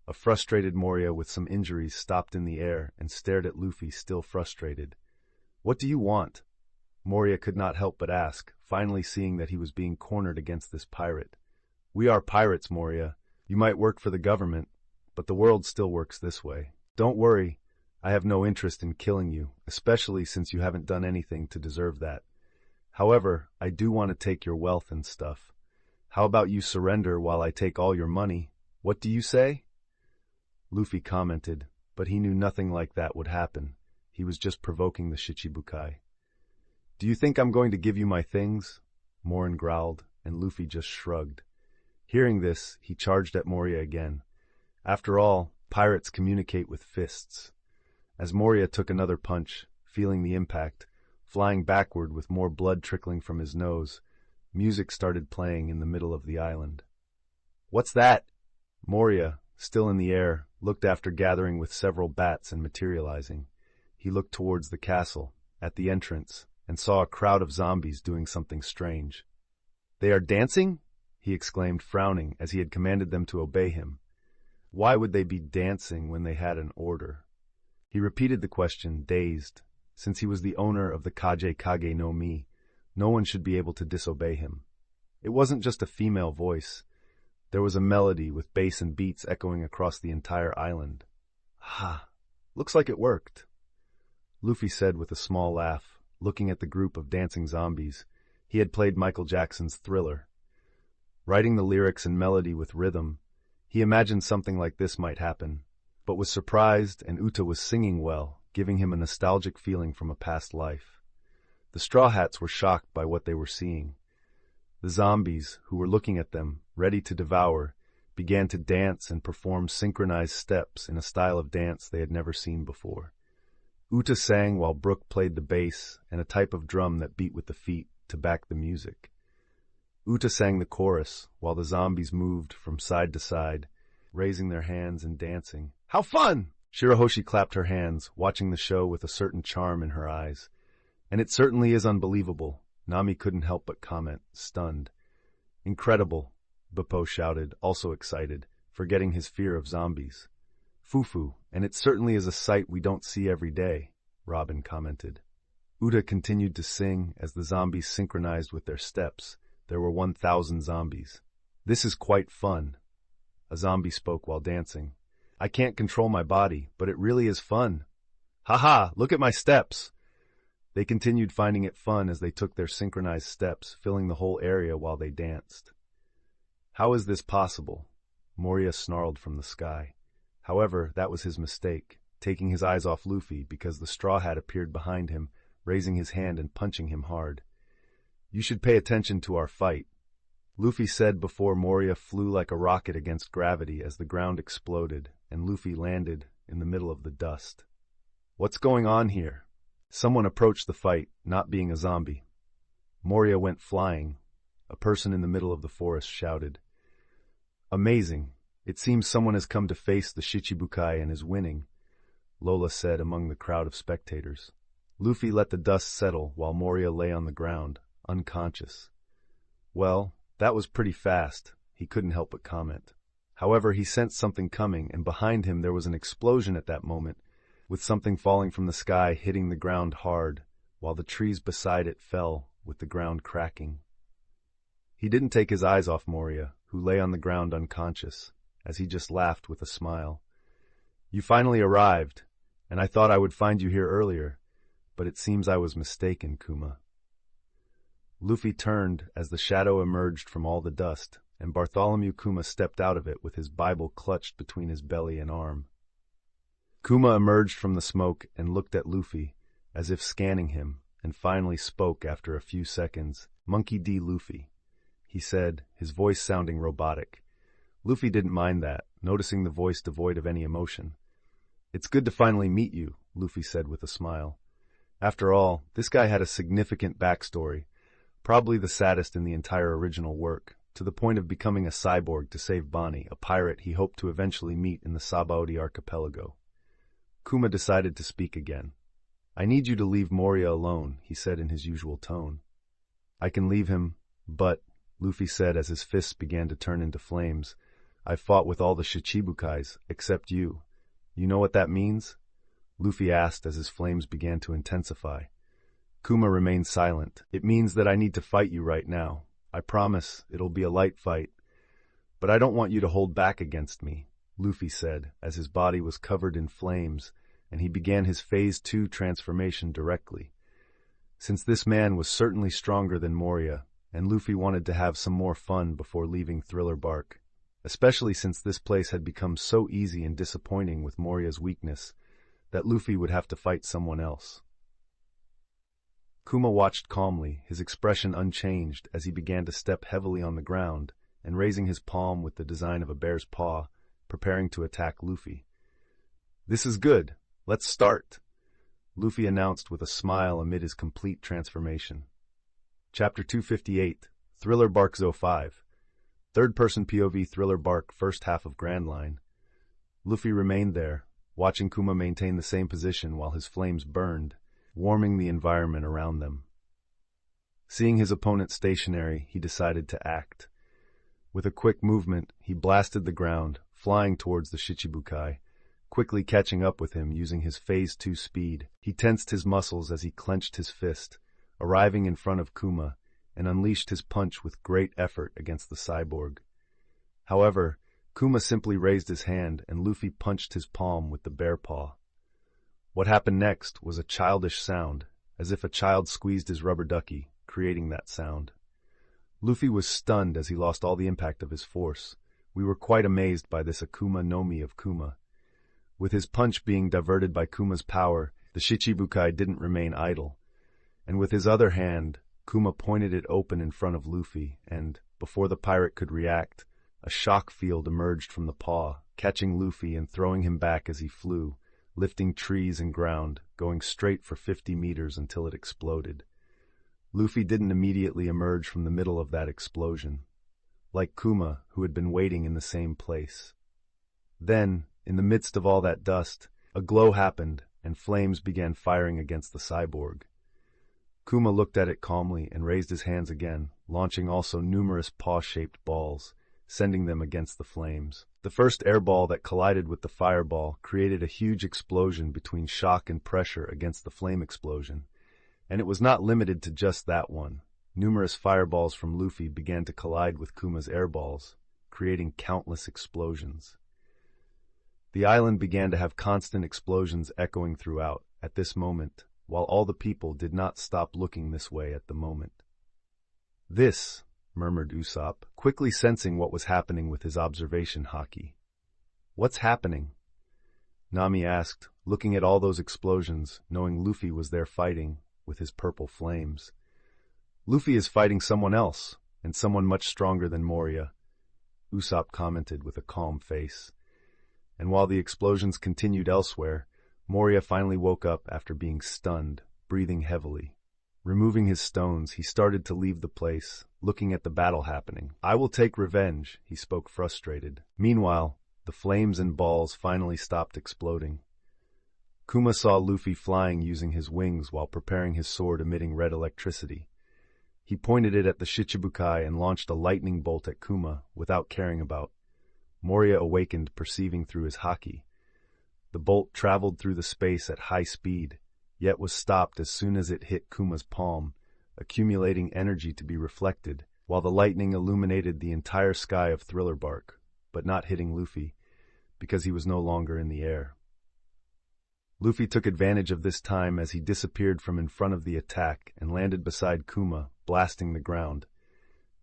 A frustrated Moria with some injuries stopped in the air and stared at Luffy, still frustrated. What do you want? Moria could not help but ask, finally seeing that he was being cornered against this pirate. We are pirates, Moria. You might work for the government, but the world still works this way. Don't worry. I have no interest in killing you, especially since you haven't done anything to deserve that. However, I do want to take your wealth and stuff. How about you surrender while I take all your money? What do you say? Luffy commented, but he knew nothing like that would happen. He was just provoking the Shichibukai. Do you think I'm going to give you my things? Morin growled, and Luffy just shrugged. Hearing this, he charged at Moria again. After all, pirates communicate with fists. As Moria took another punch, feeling the impact, flying backward with more blood trickling from his nose, music started playing in the middle of the island. What's that? Moria, still in the air, looked after gathering with several bats and materializing. He looked towards the castle, at the entrance, and saw a crowd of zombies doing something strange. They are dancing? He exclaimed, frowning, as he had commanded them to obey him. Why would they be dancing when they had an order? He repeated the question, dazed. Since he was the owner of the Kage no Mi, no one should be able to disobey him. It wasn't just a female voice. There was a melody with bass and beats echoing across the entire island. Ha! Looks like it worked, Luffy said with a small laugh, looking at the group of dancing zombies. He had played Michael Jackson's Thriller. Writing the lyrics and melody with rhythm, he imagined something like this might happen, but was surprised, and Uta was singing well, giving him a nostalgic feeling from a past life. The Straw Hats were shocked by what they were seeing. The zombies, who were looking at them, ready to devour, began to dance and perform synchronized steps in a style of dance they had never seen before. Uta sang while Brook played the bass and a type of drum that beat with the feet to back the music. Uta sang the chorus while the zombies moved from side to side, raising their hands and dancing. How fun! Shirahoshi clapped her hands, watching the show with a certain charm in her eyes. And it certainly is unbelievable, Nami couldn't help but comment, stunned. Incredible, Beppo shouted, also excited, forgetting his fear of zombies. Fufu, and it certainly is a sight we don't see every day, Robin commented. Uta continued to sing as the zombies synchronized with their steps. There were 1,000 zombies. This is quite fun. A zombie spoke while dancing. I can't control my body, but it really is fun. Ha, look at my steps. They continued finding it fun as they took their synchronized steps, filling the whole area while they danced. How is this possible? Moria snarled from the sky. However, that was his mistake, taking his eyes off Luffy because the Straw Hat appeared behind him, raising his hand and punching him hard. You should pay attention to our fight, Luffy said before Moria flew like a rocket against gravity as the ground exploded and Luffy landed in the middle of the dust. What's going on here? Someone approached the fight, not being a zombie. Moria went flying. A person in the middle of the forest shouted. Amazing. It seems someone has come to face the Shichibukai and is winning, Lola said among the crowd of spectators. Luffy let the dust settle while Moria lay on the ground, unconscious. Well, that was pretty fast, he couldn't help but comment. However, he sensed something coming, and behind him there was an explosion at that moment, with something falling from the sky hitting the ground hard, while the trees beside it fell, with the ground cracking. He didn't take his eyes off Moria, who lay on the ground unconscious, as he just laughed with a smile. You finally arrived, and I thought I would find you here earlier, but it seems I was mistaken, Kuma. Luffy turned as the shadow emerged from all the dust, and Bartholomew Kuma stepped out of it with his Bible clutched between his belly and arm. Kuma emerged from the smoke and looked at Luffy, as if scanning him, and finally spoke after a few seconds. "Monkey D. Luffy," he said, his voice sounding robotic. Luffy didn't mind that, noticing the voice devoid of any emotion. "It's good to finally meet you," Luffy said with a smile. After all, this guy had a significant backstory, probably the saddest in the entire original work, to the point of becoming a cyborg to save Bonnie, a pirate he hoped to eventually meet in the Sabaody archipelago. Kuma decided to speak again. "I need you to leave Moria alone," he said in his usual tone. "I can leave him, but," Luffy said as his fists began to turn into flames, "I've fought with all the Shichibukais, except you. You know what that means?" Luffy asked as his flames began to intensify. Kuma remained silent. "It means that I need to fight you right now. I promise it'll be a light fight. But I don't want you to hold back against me," Luffy said as his body was covered in flames and he began his Phase 2 transformation directly. Since this man was certainly stronger than Moria, and Luffy wanted to have some more fun before leaving Thriller Bark, especially since this place had become so easy and disappointing with Moria's weakness, that Luffy would have to fight someone else. Kuma watched calmly, his expression unchanged as he began to step heavily on the ground and raising his palm with the design of a bear's paw, preparing to attack Luffy. "This is good. Let's start," Luffy announced with a smile amid his complete transformation. Chapter 258, Thriller Bark Zo 5. Third-person POV Thriller Bark first half of Grand Line. Luffy remained there, watching Kuma maintain the same position while his flames burned, warming the environment around them. Seeing his opponent stationary, he decided to act. With a quick movement, he blasted the ground, flying towards the Shichibukai, quickly catching up with him using his Phase 2 speed. He tensed his muscles as he clenched his fist, arriving in front of Kuma, and unleashed his punch with great effort against the cyborg. However, Kuma simply raised his hand and Luffy punched his palm with the bear paw. What happened next was a childish sound, as if a child squeezed his rubber ducky, creating that sound. Luffy was stunned as he lost all the impact of his force. We were quite amazed by this Akuma no Mi of Kuma. With his punch being diverted by Kuma's power, the Shichibukai didn't remain idle. And with his other hand, Kuma pointed it open in front of Luffy, and, before the pirate could react, a shock field emerged from the paw, catching Luffy and throwing him back as he flew, lifting trees and ground, going straight for 50 meters until it exploded. Luffy didn't immediately emerge from the middle of that explosion, like Kuma, who had been waiting in the same place. Then, in the midst of all that dust, a glow happened, and flames began firing against the cyborg. Kuma looked at it calmly and raised his hands again, launching also numerous paw-shaped balls, sending them against the flames. The first airball that collided with the fireball created a huge explosion between shock and pressure against the flame explosion. And it was not limited to just that one. Numerous fireballs from Luffy began to collide with Kuma's airballs, creating countless explosions. The island began to have constant explosions echoing throughout, at this moment, while all the people did not stop looking this way at the moment. "This," murmured Usopp, quickly sensing what was happening with his observation haki. "What's happening?" Nami asked, looking at all those explosions, knowing Luffy was there fighting with his purple flames. "Luffy is fighting someone else, and someone much stronger than Moria," Usopp commented with a calm face. And while the explosions continued elsewhere, Moria finally woke up after being stunned, breathing heavily. Removing his stones, he started to leave the place, looking at the battle happening. "I will take revenge," he spoke frustrated. Meanwhile, the flames and balls finally stopped exploding. Kuma saw Luffy flying using his wings while preparing his sword emitting red electricity. He pointed it at the Shichibukai and launched a lightning bolt at Kuma without caring about. Moria awakened, perceiving through his haki. The bolt traveled through the space at high speed, yet was stopped as soon as it hit Kuma's palm, accumulating energy to be reflected, while the lightning illuminated the entire sky of Thriller Bark, but not hitting Luffy, because he was no longer in the air. Luffy took advantage of this time as he disappeared from in front of the attack and landed beside Kuma, blasting the ground.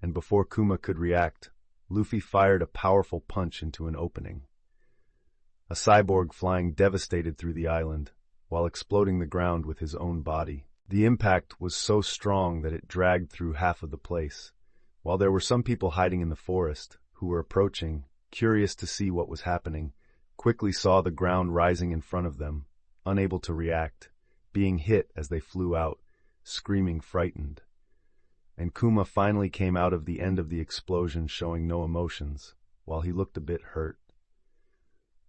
And before Kuma could react, Luffy fired a powerful punch into an opening. A cyborg flying devastated through the island, while exploding the ground with his own body. The impact was so strong that it dragged through half of the place, while there were some people hiding in the forest, who were approaching, curious to see what was happening, quickly saw the ground rising in front of them, unable to react, being hit as they flew out, screaming frightened. And Kuma finally came out of the end of the explosion showing no emotions, while he looked a bit hurt.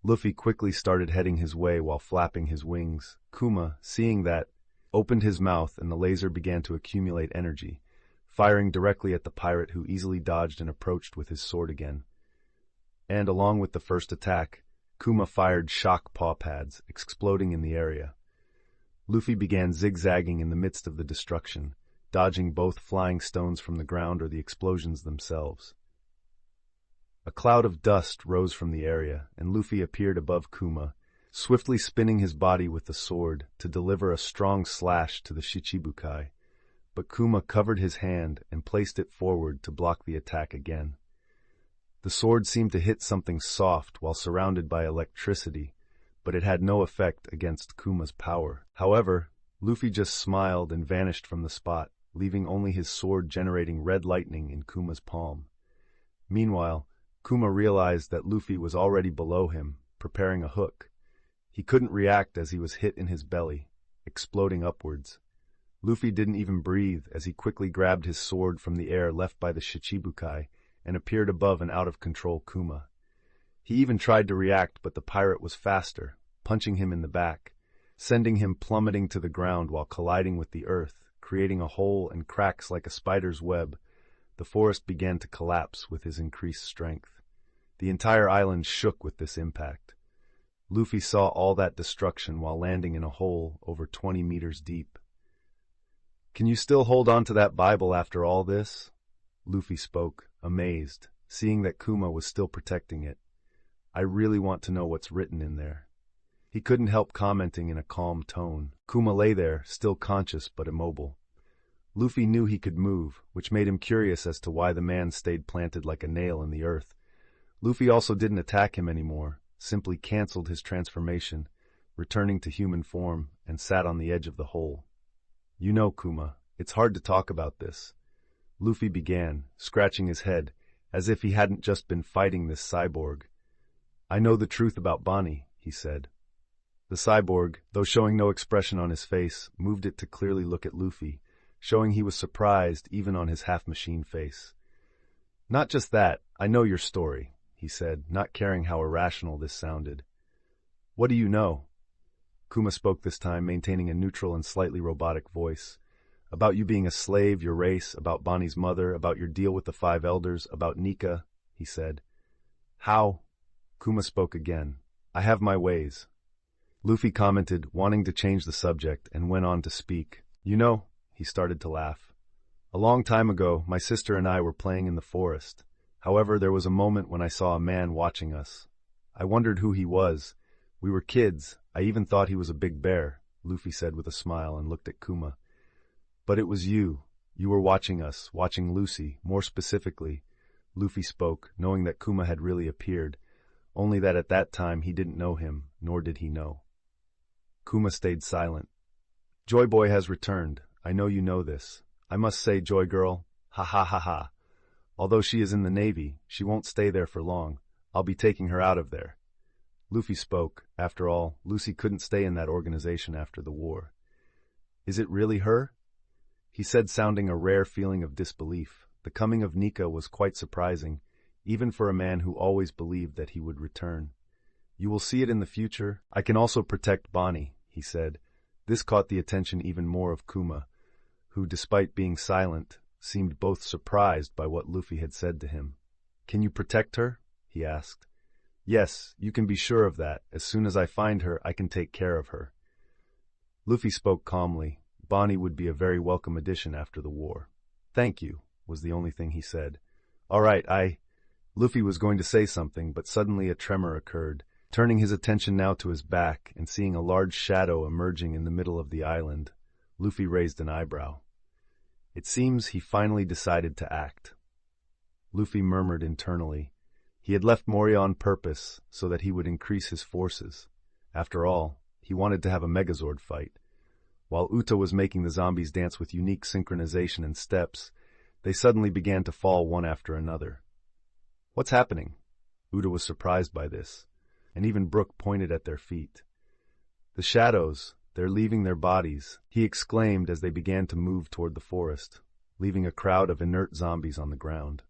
Luffy quickly started heading his way while flapping his wings. Kuma, seeing that, opened his mouth and the laser began to accumulate energy, firing directly at the pirate who easily dodged and approached with his sword again. And along with the first attack, Kuma fired shock paw pads, exploding in the area. Luffy began zigzagging in the midst of the destruction, dodging both flying stones from the ground or the explosions themselves. A cloud of dust rose from the area, and Luffy appeared above Kuma, swiftly spinning his body with the sword to deliver a strong slash to the Shichibukai. But Kuma covered his hand and placed it forward to block the attack again. The sword seemed to hit something soft while surrounded by electricity, but it had no effect against Kuma's power. However, Luffy just smiled and vanished from the spot, leaving only his sword generating red lightning in Kuma's palm. Meanwhile, Kuma realized that Luffy was already below him, preparing a hook. He couldn't react as he was hit in his belly, exploding upwards. Luffy didn't even breathe as he quickly grabbed his sword from the air left by the Shichibukai and appeared above an out-of-control Kuma. He even tried to react, but the pirate was faster, punching him in the back, sending him plummeting to the ground while colliding with the earth, creating a hole and cracks like a spider's web. The forest began to collapse with his increased strength. The entire island shook with this impact. Luffy saw all that destruction while landing in a hole over 20 meters deep. "Can you still hold on to that Bible after all this?" Luffy spoke, amazed, seeing that Kuma was still protecting it. "I really want to know what's written in there." He couldn't help commenting in a calm tone. Kuma lay there, still conscious but immobile. Luffy knew he could move, which made him curious as to why the man stayed planted like a nail in the earth. Luffy also didn't attack him anymore, simply cancelled his transformation, returning to human form, and sat on the edge of the hole. "You know, Kuma, it's hard to talk about this," Luffy began, scratching his head, as if he hadn't just been fighting this cyborg. "I know the truth about Bonnie," he said. The cyborg, though showing no expression on his face, moved it to clearly look at Luffy, showing he was surprised even on his half-machine face. "Not just that, I know your story," he said, not caring how irrational this sounded. "What do you know?" Kuma spoke this time, maintaining a neutral and slightly robotic voice. "About you being a slave, your race, about Bonnie's mother, about your deal with the 5 elders, about Nika," he said. "How?" Kuma spoke again. "I have my ways." Luffy commented, wanting to change the subject, and went on to speak. "You know," he started to laugh. "A long time ago, my sister and I were playing in the forest. However, there was a moment when I saw a man watching us. I wondered who he was. We were kids. I even thought he was a big bear," Luffy said with a smile and looked at Kuma. "But it was you. You were watching us, watching Lucy, more specifically." Luffy spoke, knowing that Kuma had really appeared, only that at that time he didn't know him, nor did he know. Kuma stayed silent. "Joy Boy has returned. I know you know this. I must say, Joy Girl, ha ha ha ha. Although she is in the Navy, she won't stay there for long. I'll be taking her out of there." Luffy spoke. After all, Lucy couldn't stay in that organization after the war. "Is it really her?" he said, sounding a rare feeling of disbelief. The coming of Nika was quite surprising, even for a man who always believed that he would return. "You will see it in the future. I can also protect Bonnie," he said. This caught the attention even more of Kuma, who, despite being silent, seemed both surprised by what Luffy had said to him. "Can you protect her?" he asked. "Yes, you can be sure of that. As soon as I find her, I can take care of her." Luffy spoke calmly. Bonnie would be a very welcome addition after the war. "Thank you," was the only thing he said. "All right, Luffy was going to say something, but suddenly a tremor occurred. Turning his attention now to his back and seeing a large shadow emerging in the middle of the island, Luffy raised an eyebrow. It seems he finally decided to act. Luffy murmured internally. He had left Moria on purpose so that he would increase his forces. After all, he wanted to have a Megazord fight. While Uta was making the zombies dance with unique synchronization and steps, they suddenly began to fall one after another. "What's happening?" Uta was surprised by this, and even Brook pointed at their feet. "The shadows, they're leaving their bodies," he exclaimed as they began to move toward the forest, leaving a crowd of inert zombies on the ground.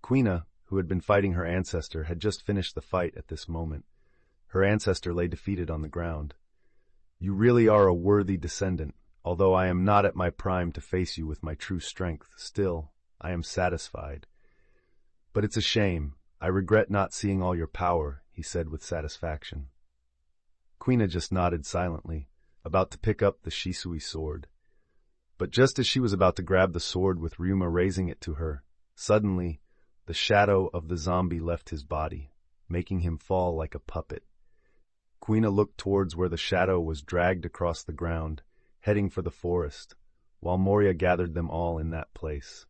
Quina, who had been fighting her ancestor, had just finished the fight at this moment. Her ancestor lay defeated on the ground. "You really are a worthy descendant. Although I am not at my prime to face you with my true strength, still, I am satisfied. But it's a shame. I regret not seeing all your power," he said with satisfaction. Quina just nodded silently, about to pick up the Shisui sword. But just as she was about to grab the sword with Ryuma raising it to her, suddenly, the shadow of the zombie left his body, making him fall like a puppet. Quina looked towards where the shadow was dragged across the ground, heading for the forest, while Moria gathered them all in that place.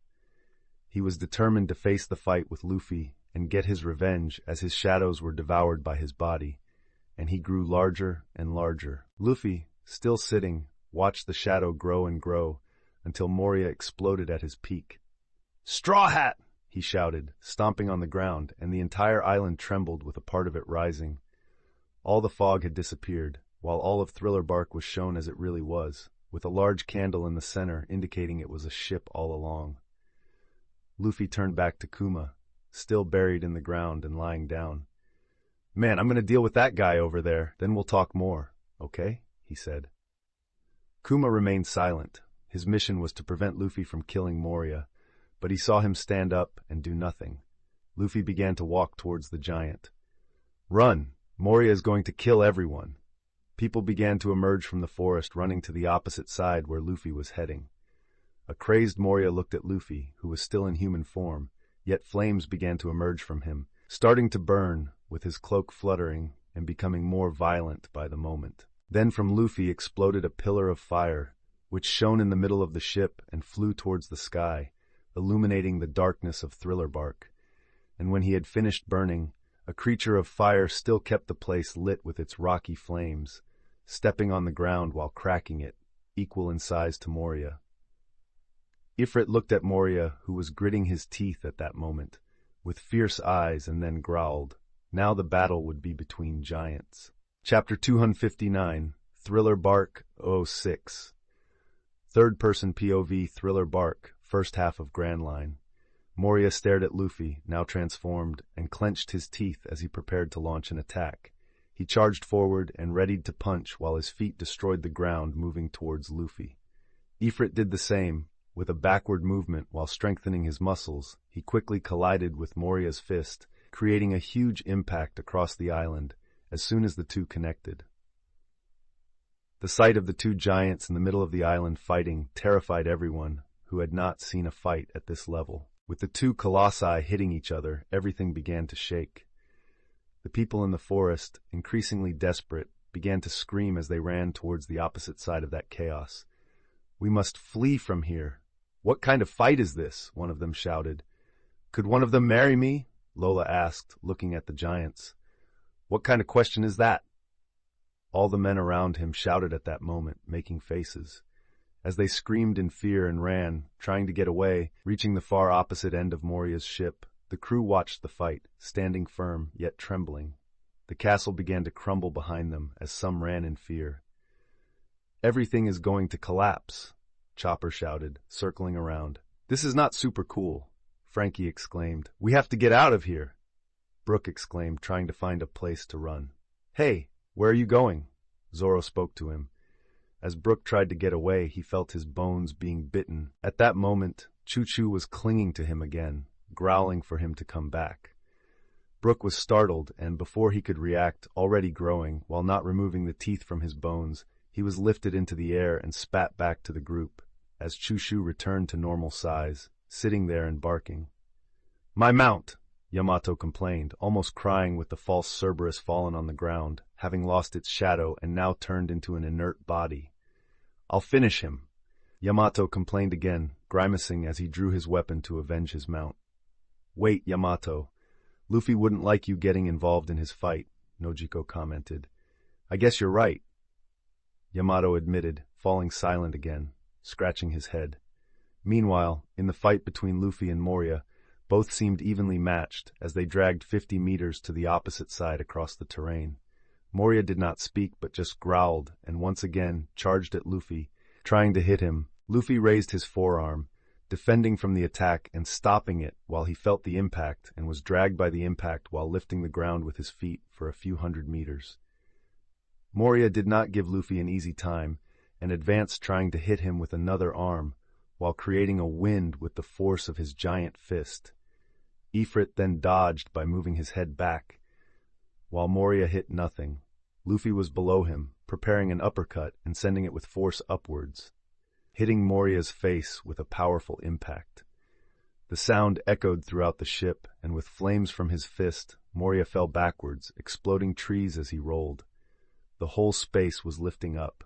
He was determined to face the fight with Luffy and get his revenge as his shadows were devoured by his body, and he grew larger and larger. Luffy, still sitting, watched the shadow grow and grow until Moria exploded at his peak. "Straw Hat!" he shouted, stomping on the ground, and the entire island trembled with a part of it rising. All the fog had disappeared, while all of Thriller Bark was shown as it really was, with a large candle in the center indicating it was a ship all along. Luffy turned back to Kuma, still buried in the ground and lying down. "Man, I'm going to deal with that guy over there, then we'll talk more, okay?" he said. Kuma remained silent. His mission was to prevent Luffy from killing Moria, but he saw him stand up and do nothing. Luffy began to walk towards the giant. "Run! Moria is going to kill everyone." People began to emerge from the forest, running to the opposite side where Luffy was heading. A crazed Moria looked at Luffy, who was still in human form, yet flames began to emerge from him, starting to burn, with his cloak fluttering and becoming more violent by the moment. Then from Luffy exploded a pillar of fire, which shone in the middle of the ship and flew towards the sky, illuminating the darkness of Thriller Bark. And when he had finished burning, a creature of fire still kept the place lit with its rocky flames, stepping on the ground while cracking it, equal in size to Moria. Ifrit looked at Moria, who was gritting his teeth at that moment, with fierce eyes, and then growled. Now the battle would be between giants. Chapter 259, Thriller Bark 06. Third-person POV Thriller Bark, first half of Grand Line. Moria stared at Luffy, now transformed, and clenched his teeth as he prepared to launch an attack. He charged forward and readied to punch while his feet destroyed the ground, moving towards Luffy. Ifrit did the same. With a backward movement while strengthening his muscles, he quickly collided with Moria's fist, creating a huge impact across the island as soon as the two connected. The sight of the two giants in the middle of the island fighting terrified everyone who had not seen a fight at this level. With the two colossi hitting each other, everything began to shake. The people in the forest, increasingly desperate, began to scream as they ran towards the opposite side of that chaos. "We must flee from here. What kind of fight is this?" one of them shouted. "Could one of them marry me?" Lola asked, looking at the giants. "What kind of question is that?" All the men around him shouted at that moment, making faces. As they screamed in fear and ran, trying to get away, reaching the far opposite end of Moria's ship, the crew watched the fight, standing firm, yet trembling. The castle began to crumble behind them as some ran in fear. "Everything is going to collapse," Chopper shouted, circling around. "This is not super cool," Frankie exclaimed. "We have to get out of here," Brook exclaimed, trying to find a place to run. "Hey, where are you going?" Zoro spoke to him. As Brook tried to get away, he felt his bones being bitten. At that moment, Choo-Choo was clinging to him again, growling for him to come back. Brook was startled, and before he could react, already growing, while not removing the teeth from his bones, he was lifted into the air and spat back to the group, as Choo-Choo returned to normal size, sitting there and barking. "My mount!" Yamato complained, almost crying with the false Cerberus fallen on the ground, having lost its shadow and now turned into an inert body. "I'll finish him," Yamato complained again, grimacing as he drew his weapon to avenge his mount. Wait, Yamato. Luffy wouldn't like you getting involved in his fight, Nojiko commented. I guess you're right, Yamato admitted, falling silent again, scratching his head. Meanwhile, in the fight between Luffy and Moria, both seemed evenly matched as they dragged 50 meters to the opposite side across the terrain. Moria did not speak but just growled and once again charged at Luffy, trying to hit him. Luffy raised his forearm, defending from the attack and stopping it while he felt the impact and was dragged by the impact while lifting the ground with his feet for a few hundred meters. Moria did not give Luffy an easy time and advanced trying to hit him with another arm while creating a wind with the force of his giant fist. Ifrit then dodged by moving his head back. While Moria hit nothing, Luffy was below him, preparing an uppercut and sending it with force upwards, hitting Moria's face with a powerful impact. The sound echoed throughout the ship, and with flames from his fist, Moria fell backwards, exploding trees as he rolled. The whole space was lifting up.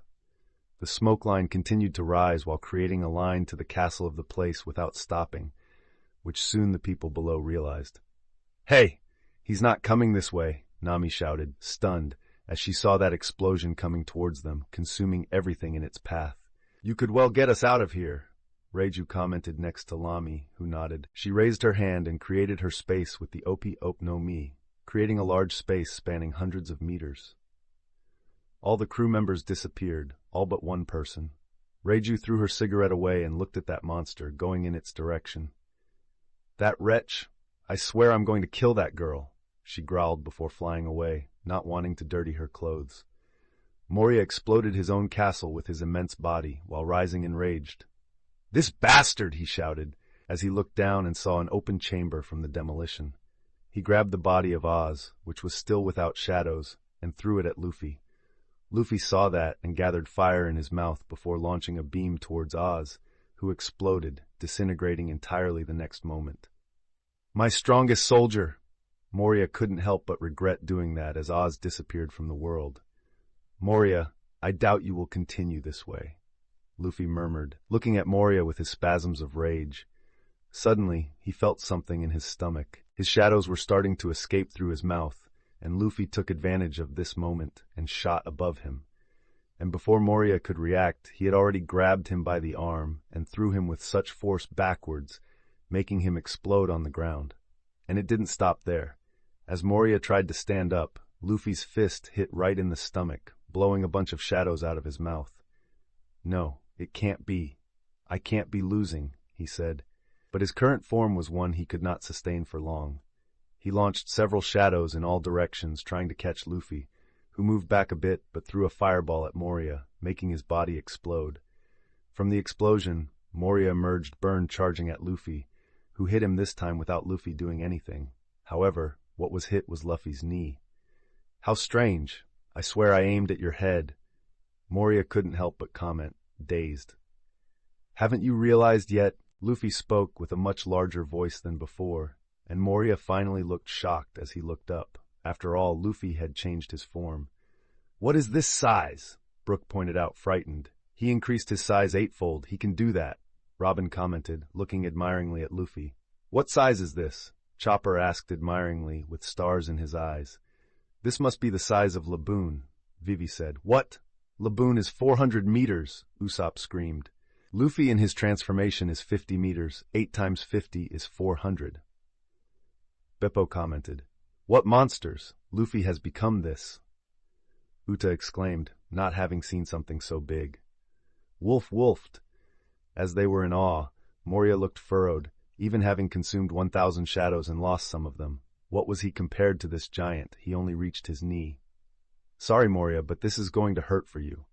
The smoke line continued to rise while creating a line to the castle of the place without stopping, which soon the people below realized. Hey! He's not coming this way, Nami shouted, stunned, as she saw that explosion coming towards them, consuming everything in its path. You could well get us out of here, Reiju commented next to Lami, who nodded. She raised her hand and created her space with the Opi Op no Mi, creating a large space spanning hundreds of meters. All the crew members disappeared, all but one person. Reiju threw her cigarette away and looked at that monster, going in its direction. That wretch! I swear I'm going to kill that girl, she growled before flying away, not wanting to dirty her clothes. Moria exploded his own castle with his immense body, while rising enraged. This bastard! He shouted, as he looked down and saw an open chamber from the demolition. He grabbed the body of Oz, which was still without shadows, and threw it at Luffy. Luffy saw that and gathered fire in his mouth before launching a beam towards Oz, who exploded, disintegrating entirely the next moment. My strongest soldier! Moria couldn't help but regret doing that as Oz disappeared from the world. Moria, I doubt you will continue this way, Luffy murmured, looking at Moria with his spasms of rage. Suddenly, he felt something in his stomach. His shadows were starting to escape through his mouth, and Luffy took advantage of this moment and shot above him. And before Moria could react, he had already grabbed him by the arm and threw him with such force backwards, making him explode on the ground. And it didn't stop there. As Moria tried to stand up, Luffy's fist hit right in the stomach, blowing a bunch of shadows out of his mouth. No, it can't be. I can't be losing, he said. But his current form was one he could not sustain for long. He launched several shadows in all directions trying to catch Luffy, who moved back a bit but threw a fireball at Moria, making his body explode. From the explosion, Moria emerged burned charging at Luffy, who hit him this time without Luffy doing anything. However, what was hit was Luffy's knee. How strange! I swear I aimed at your head. Moria couldn't help but comment, dazed. Haven't you realized yet? Luffy spoke with a much larger voice than before, and Moria finally looked shocked as he looked up. After all, Luffy had changed his form. What is this size? Brook pointed out, frightened. He increased his size 8-fold. He can do that, Robin commented, looking admiringly at Luffy. What size is this? Chopper asked admiringly, with stars in his eyes. This must be the size of Laboon, Vivi said. What? Laboon is 400 meters, Usopp screamed. Luffy in his transformation is 50 meters. 8 times 50 is 400. Beppo commented. What monsters? Luffy has become this. Uta exclaimed, not having seen something so big. Wolf wolfed. As they were in awe, Moria looked furrowed, even having consumed 1,000 shadows and lost some of them. What was he compared to this giant? He only reached his knee. Sorry, Moria, but this is going to hurt for you,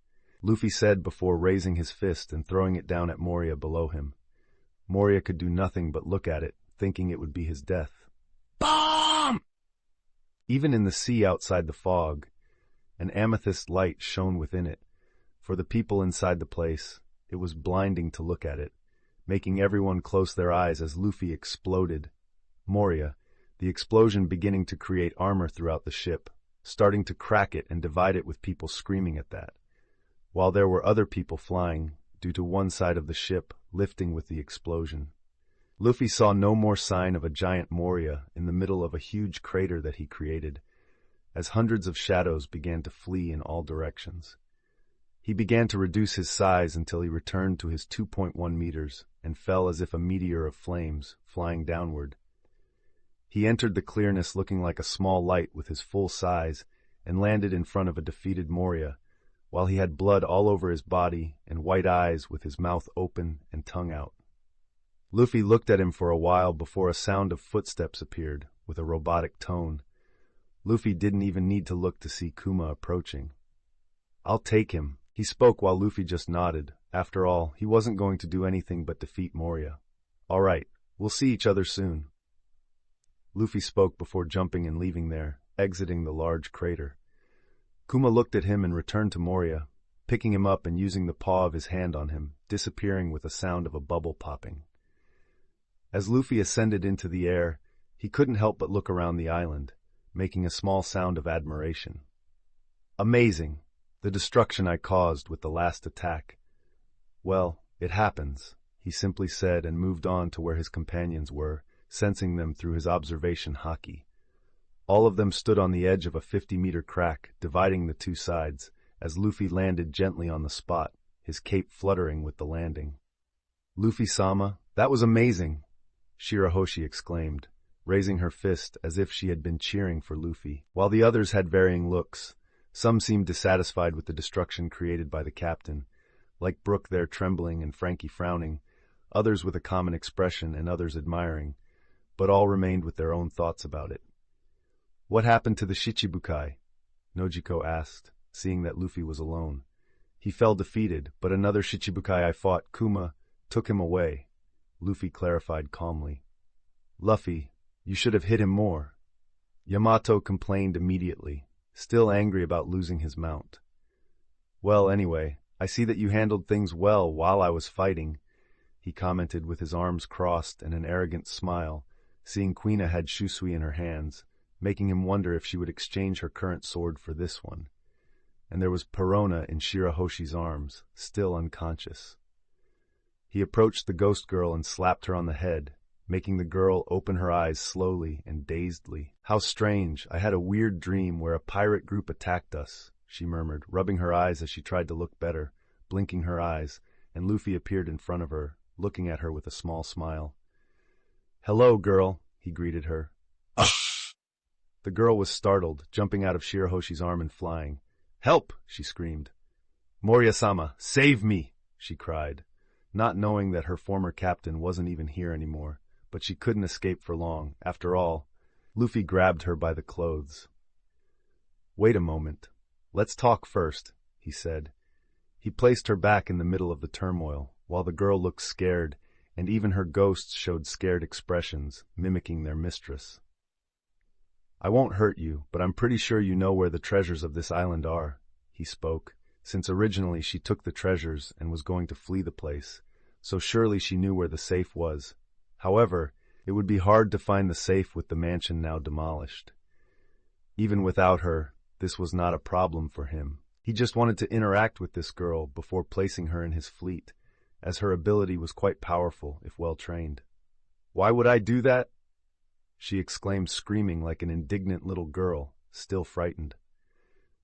Luffy said before raising his fist and throwing it down at Moria below him. Moria could do nothing but look at it, thinking it would be his death. Bomb! Even in the sea outside the fog, an amethyst light shone within it. For the people inside the place, it was blinding to look at it, making everyone close their eyes as Luffy exploded. Moria, the explosion beginning to create armor throughout the ship, starting to crack it and divide it with people screaming at that, while there were other people flying, due to one side of the ship lifting with the explosion. Luffy saw no more sign of a giant Moria in the middle of a huge crater that he created, as hundreds of shadows began to flee in all directions. He began to reduce his size until he returned to his 2.1 meters and fell as if a meteor of flames, flying downward. He entered the clearness looking like a small light with his full size and landed in front of a defeated Moria, while he had blood all over his body and white eyes with his mouth open and tongue out. Luffy looked at him for a while before a sound of footsteps appeared, with a robotic tone. Luffy didn't even need to look to see Kuma approaching. "I'll take him," he spoke while Luffy just nodded. After all, he wasn't going to do anything but defeat Moria. "All right, we'll see each other soon." Luffy spoke before jumping and leaving there, exiting the large crater. Kuma looked at him and returned to Moria, picking him up and using the paw of his hand on him, disappearing with a sound of a bubble popping. As Luffy ascended into the air, he couldn't help but look around the island, making a small sound of admiration. "Amazing, the destruction I caused with the last attack. Well, it happens," he simply said and moved on to where his companions were, sensing them through his observation haki. All of them stood on the edge of a 50-meter crack, dividing the two sides, as Luffy landed gently on the spot, his cape fluttering with the landing. "Luffy-sama, that was amazing!" Shirahoshi exclaimed, raising her fist as if she had been cheering for Luffy, while the others had varying looks. Some seemed dissatisfied with the destruction created by the captain, like Brook there trembling and Frankie frowning, others with a common expression and others admiring, but all remained with their own thoughts about it. "What happened to the Shichibukai?" Nojiko asked, seeing that Luffy was alone. "He fell defeated, but another Shichibukai I fought, Kuma, took him away," Luffy clarified calmly. "Luffy, you should have hit him more." Yamato complained immediately, still angry about losing his mount. "Well, anyway, I see that you handled things well while I was fighting," he commented with his arms crossed and an arrogant smile, seeing Kuina had Shusui in her hands, making him wonder if she would exchange her current sword for this one. And there was Perona in Shirahoshi's arms, still unconscious. He approached the ghost girl and slapped her on the head, making the girl open her eyes slowly and dazedly. "How strange, I had a weird dream where a pirate group attacked us," she murmured, rubbing her eyes as she tried to look better, blinking her eyes, and Luffy appeared in front of her, looking at her with a small smile. "Hello, girl," he greeted her. The girl was startled, jumping out of Shirahoshi's arm and flying. "Help!" she screamed. "Moria-sama, save me!" she cried, not knowing that her former captain wasn't even here anymore, but she couldn't escape for long. After all, Luffy grabbed her by the clothes. "Wait a moment. Let's talk first," he said. He placed her back in the middle of the turmoil, while the girl looked scared, and even her ghosts showed scared expressions, mimicking their mistress. "I won't hurt you, but I'm pretty sure you know where the treasures of this island are," he spoke, since originally she took the treasures and was going to flee the place, so surely she knew where the safe was. However, it would be hard to find the safe with the mansion now demolished. Even without her, this was not a problem for him. He just wanted to interact with this girl before placing her in his fleet, as her ability was quite powerful if well trained. "Why would I do that?" she exclaimed, screaming like an indignant little girl, still frightened.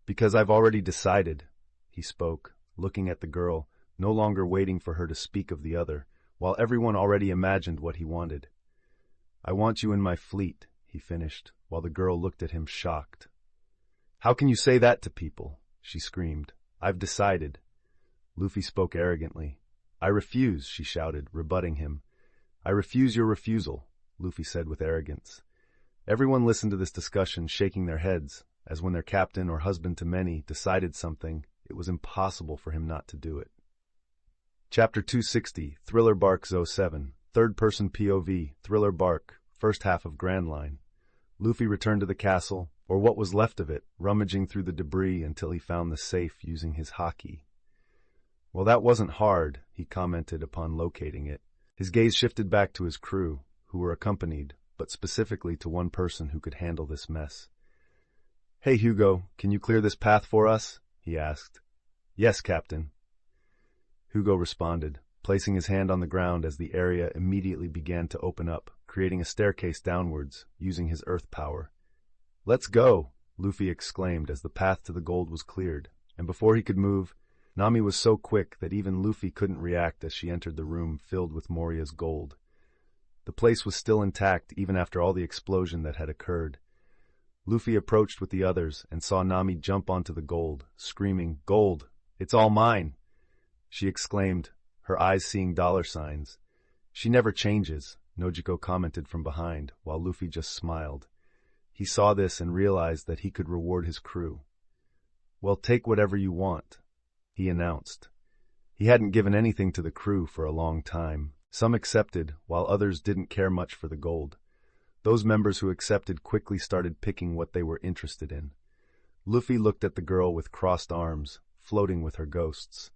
"Because I've already decided," he spoke, looking at the girl, no longer waiting for her to speak of the other, while everyone already imagined what he wanted. "I want you in my fleet," he finished, while the girl looked at him shocked. "How can you say that to people?" she screamed. "I've decided." Luffy spoke arrogantly. "I refuse," she shouted, rebutting him. "I refuse your refusal," Luffy said with arrogance. Everyone listened to this discussion, shaking their heads, as when their captain or husband to many decided something, it was impossible for him not to do it. Chapter 260, Thriller Bark Zo 7, Third-Person POV, Thriller Bark, First Half of Grand Line. Luffy returned to the castle, or what was left of it, rummaging through the debris until he found the safe using his haki. "Well, that wasn't hard," he commented upon locating it. His gaze shifted back to his crew, who were accompanied, but specifically to one person who could handle this mess. "Hey, Hugo, can you clear this path for us?" he asked. "Yes, Captain." Hugo responded, placing his hand on the ground as the area immediately began to open up, creating a staircase downwards, using his earth power. "Let's go!" Luffy exclaimed as the path to the gold was cleared, and before he could move, Nami was so quick that even Luffy couldn't react as she entered the room filled with Moria's gold. The place was still intact even after all the explosion that had occurred. Luffy approached with the others and saw Nami jump onto the gold, screaming, "Gold! It's all mine!" She exclaimed, her eyes seeing dollar signs. "She never changes," Nojiko commented from behind, while Luffy just smiled. He saw this and realized that he could reward his crew. "Well, take whatever you want," he announced. He hadn't given anything to the crew for a long time. Some accepted, while others didn't care much for the gold. Those members who accepted quickly started picking what they were interested in. Luffy looked at the girl with crossed arms, floating with her ghosts.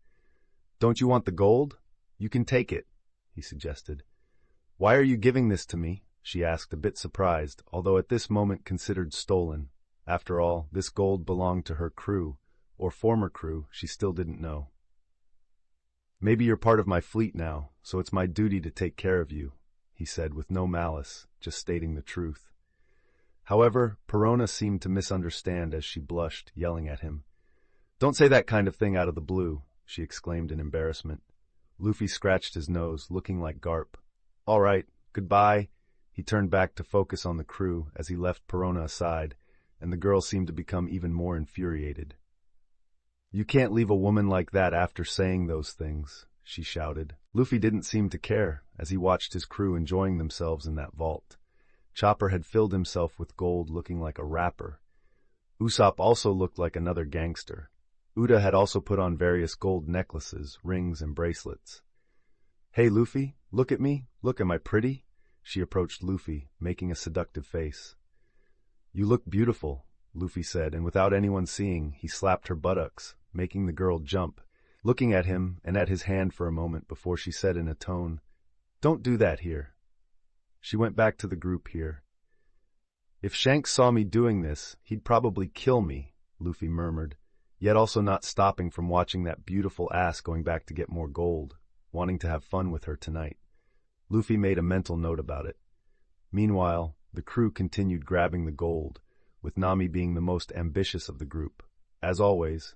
"Don't you want the gold? You can take it," he suggested. "Why are you giving this to me?" she asked, a bit surprised, although at this moment considered stolen. After all, this gold belonged to her crew, or former crew, she still didn't know. "Maybe you're part of my fleet now, so it's my duty to take care of you," he said with no malice, just stating the truth. However, Perona seemed to misunderstand as she blushed, yelling at him. "Don't say that kind of thing out of the blue," she exclaimed in embarrassment. Luffy scratched his nose, looking like Garp. "All right, goodbye." He turned back to focus on the crew as he left Perona aside, and the girl seemed to become even more infuriated. "You can't leave a woman like that after saying those things," she shouted. Luffy didn't seem to care, as he watched his crew enjoying themselves in that vault. Chopper had filled himself with gold looking like a rapper. Usopp also looked like another gangster. Uda had also put on various gold necklaces, rings, and bracelets. "Hey, Luffy, look at me. Look, am I pretty?" She approached Luffy, making a seductive face. "You look beautiful," Luffy said, and without anyone seeing, he slapped her buttocks, making the girl jump, looking at him and at his hand for a moment before she said in a tone, "Don't do that here." She went back to the group here. "If Shanks saw me doing this, he'd probably kill me," Luffy murmured, yet also not stopping from watching that beautiful ass going back to get more gold, wanting to have fun with her tonight. Luffy made a mental note about it. Meanwhile, the crew continued grabbing the gold, with Nami being the most ambitious of the group, as always,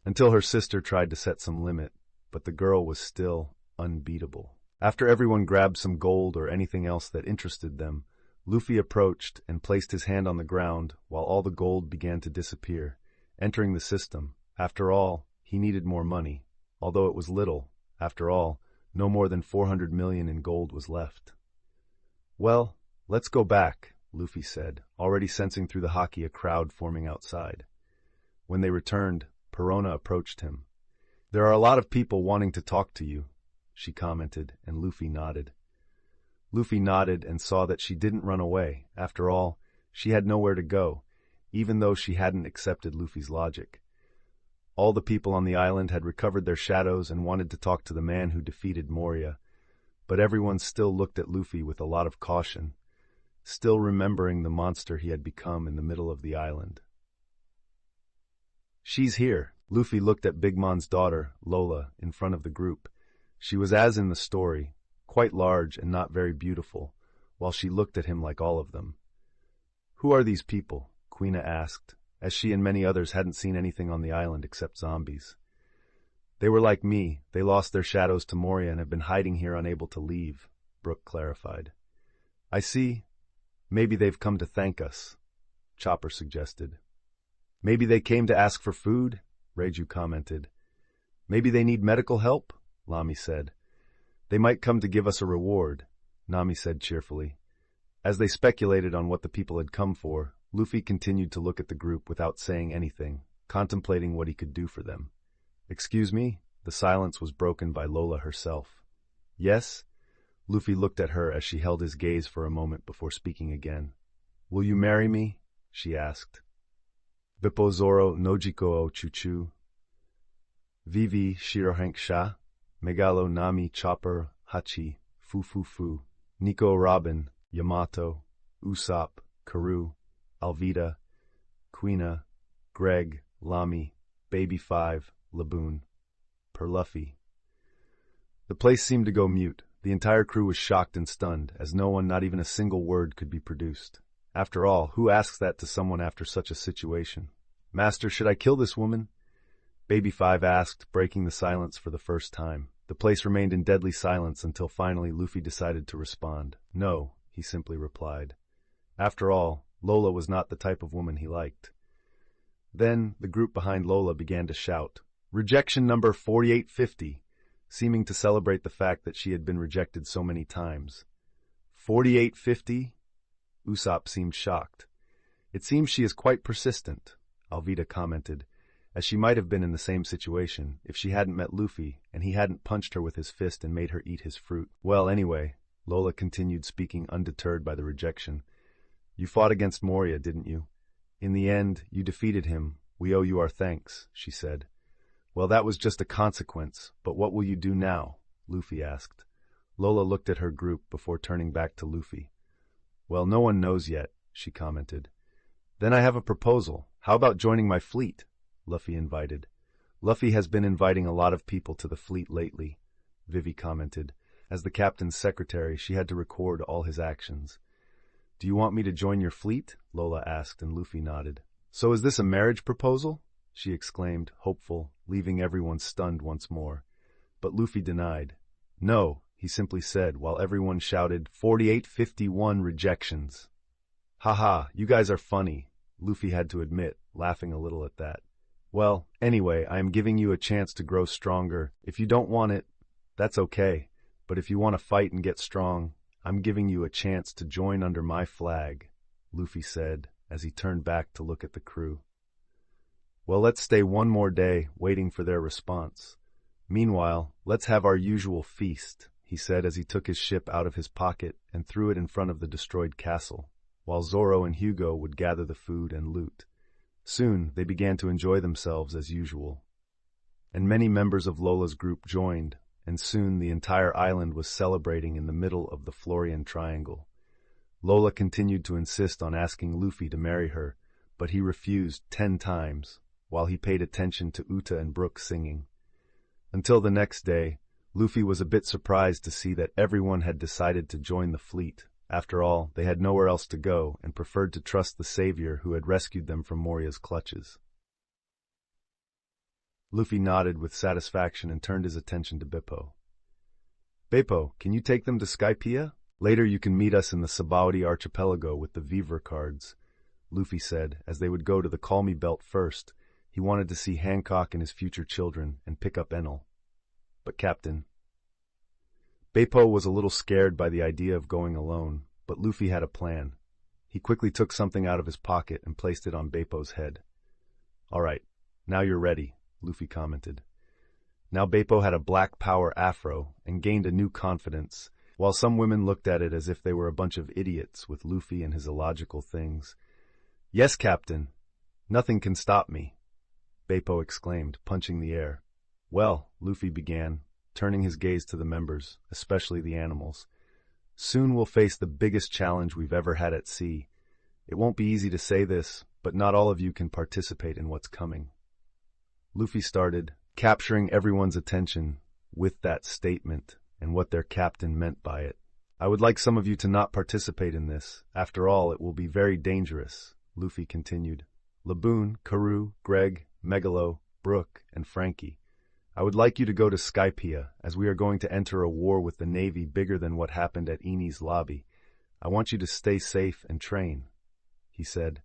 until her sister tried to set some limit, but the girl was still unbeatable. After everyone grabbed some gold or anything else that interested them, Luffy approached and placed his hand on the ground while all the gold began to disappear, entering the system. After all, he needed more money, although it was little. After all, no more than 400 million in gold was left. "Well, let's go back," Luffy said, already sensing through the haki a crowd forming outside. When they returned, Perona approached him. "There are a lot of people wanting to talk to you," she commented, and Luffy nodded. Luffy nodded and saw that she didn't run away. After all, she had nowhere to go, even though she hadn't accepted Luffy's logic. All the people on the island had recovered their shadows and wanted to talk to the man who defeated Moria, but everyone still looked at Luffy with a lot of caution, still remembering the monster he had become in the middle of the island. "She's here." Luffy looked at Big Mom's daughter, Lola, in front of the group. She was as in the story, quite large and not very beautiful, while she looked at him like all of them. "Who are these people?" Quina asked, as she and many others hadn't seen anything on the island except zombies. "They were like me. They lost their shadows to Moria and have been hiding here unable to leave," Brook clarified. "I see. Maybe they've come to thank us," Chopper suggested. "Maybe they came to ask for food," Reiju commented. "Maybe they need medical help," Lami said. "They might come to give us a reward," Nami said cheerfully. As they speculated on what the people had come for, Luffy continued to look at the group without saying anything, contemplating what he could do for them. "Excuse me?" The silence was broken by Lola herself. "Yes?" Luffy looked at her as she held his gaze for a moment before speaking again. "Will you marry me?" she asked. "Bippo Zoro Nojiko o Chuchu. Vivi Shirohank-sha. Megalo Nami Chopper Hachi Fu. Nico Robin Yamato. Usopp Karu. Alvida, Quina, Greg, Lami, Baby 5, Laboon, per Luffy." The place seemed to go mute. The entire crew was shocked and stunned, as no one, not even a single word, could be produced. After all, who asks that to someone after such a situation? "Master, should I kill this woman?" Baby Five asked, breaking the silence for the first time. The place remained in deadly silence until finally Luffy decided to respond. "No," he simply replied. After all, Lola was not the type of woman he liked. Then, the group behind Lola began to shout, "Rejection number 4850," seeming to celebrate the fact that she had been rejected so many times. 4850? Usopp seemed shocked. "It seems she is quite persistent," Alvida commented, as she might have been in the same situation if she hadn't met Luffy and he hadn't punched her with his fist and made her eat his fruit. "Well, anyway," Lola continued, speaking undeterred by the rejection, "you fought against Moria, didn't you? In the end, you defeated him. We owe you our thanks," she said. "Well, that was just a consequence, but what will you do now?" Luffy asked. Lola looked at her group before turning back to Luffy. "Well, no one knows yet," she commented. "Then I have a proposal. How about joining my fleet?" Luffy invited. "Luffy has been inviting a lot of people to the fleet lately," Vivi commented. As the captain's secretary, she had to record all his actions. "Do you want me to join your fleet?" Lola asked, and Luffy nodded. "So is this a marriage proposal?" she exclaimed, hopeful, leaving everyone stunned once more. But Luffy denied. "No," he simply said, while everyone shouted, 4851 rejections. "Haha, you guys are funny," Luffy had to admit, laughing a little at that. "Well, anyway, I am giving you a chance to grow stronger. If you don't want it, that's okay. But if you want to fight and get strong, I'm giving you a chance to join under my flag," Luffy said, as he turned back to look at the crew. "Well, let's stay one more day, waiting for their response. Meanwhile, let's have our usual feast," he said as he took his ship out of his pocket and threw it in front of the destroyed castle, while Zoro and Hugo would gather the food and loot. Soon, they began to enjoy themselves as usual. And many members of Lola's group joined, and soon the entire island was celebrating in the middle of the Florian Triangle. Lola continued to insist on asking Luffy to marry her, but he refused 10 times, while he paid attention to Uta and Brook singing. Until the next day, Luffy was a bit surprised to see that everyone had decided to join the fleet. After all, they had nowhere else to go and preferred to trust the savior who had rescued them from Moria's clutches. Luffy nodded with satisfaction and turned his attention to Beppo. "Beppo, can you take them to Skypiea? Later you can meet us in the Sabaody archipelago with the Vivre cards," Luffy said, as they would go to the Call Me Belt first. He wanted to see Hancock and his future children and pick up Enel. "But Captain..." Beppo was a little scared by the idea of going alone, but Luffy had a plan. He quickly took something out of his pocket and placed it on Beppo's head. "All right, now you're ready," Luffy commented. Now Beppo had a black power afro and gained a new confidence, while some women looked at it as if they were a bunch of idiots with Luffy and his illogical things. "Yes, Captain. Nothing can stop me," Beppo exclaimed, punching the air. "Well," Luffy began, turning his gaze to the members, especially the animals. "Soon we'll face the biggest challenge we've ever had at sea. It won't be easy to say this, but not all of you can participate in what's coming." Luffy started, capturing everyone's attention with that statement and what their captain meant by it. "I would like some of you to not participate in this. After all, it will be very dangerous," Luffy continued. "Laboon, Karoo, Greg, Megalo, Brook, and Frankie. I would like you to go to Skypiea, as we are going to enter a war with the Navy bigger than what happened at Eni's lobby. I want you to stay safe and train," he said.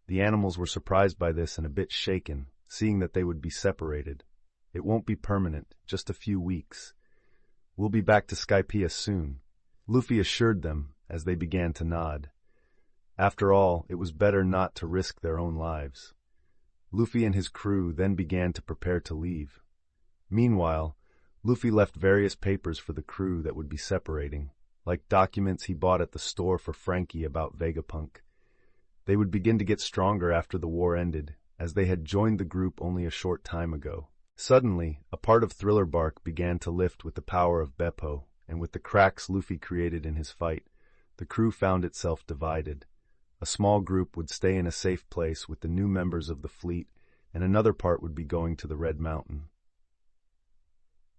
The animals were surprised by this and a bit shaken, seeing that they would be separated. "It won't be permanent, just a few weeks. We'll be back to Skypiea soon," Luffy assured them as they began to nod. After all, it was better not to risk their own lives. Luffy and his crew then began to prepare to leave. Meanwhile, Luffy left various papers for the crew that would be separating, like documents he bought at the store for Frankie about Vegapunk. They would begin to get stronger after the war ended, as they had joined the group only a short time ago. Suddenly, a part of Thriller Bark began to lift with the power of Beppo, and with the cracks Luffy created in his fight, the crew found itself divided. A small group would stay in a safe place with the new members of the fleet, and another part would be going to the Red Mountain.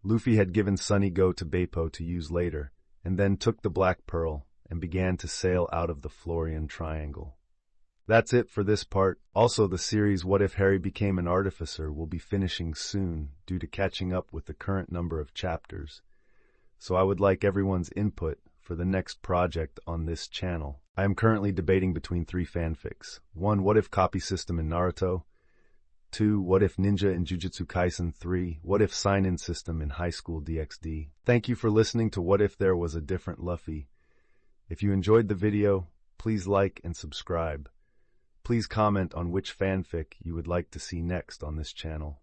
Luffy had given Sunny Go to Beppo to use later, and then took the Black Pearl and began to sail out of the Florian Triangle. That's it for this part. Also, the series What If Harry Became an Artificer will be finishing soon due to catching up with the current number of chapters. So I would like everyone's input for the next project on this channel. I am currently debating between 3 fanfics. 1. What if copy system in Naruto? 2. What if ninja in Jujutsu Kaisen? 3. What if sign-in system in Highschool DxD? Thank you for listening to What If There Was a Different Luffy. If you enjoyed the video, please like and subscribe. Please comment on which fanfic you would like to see next on this channel.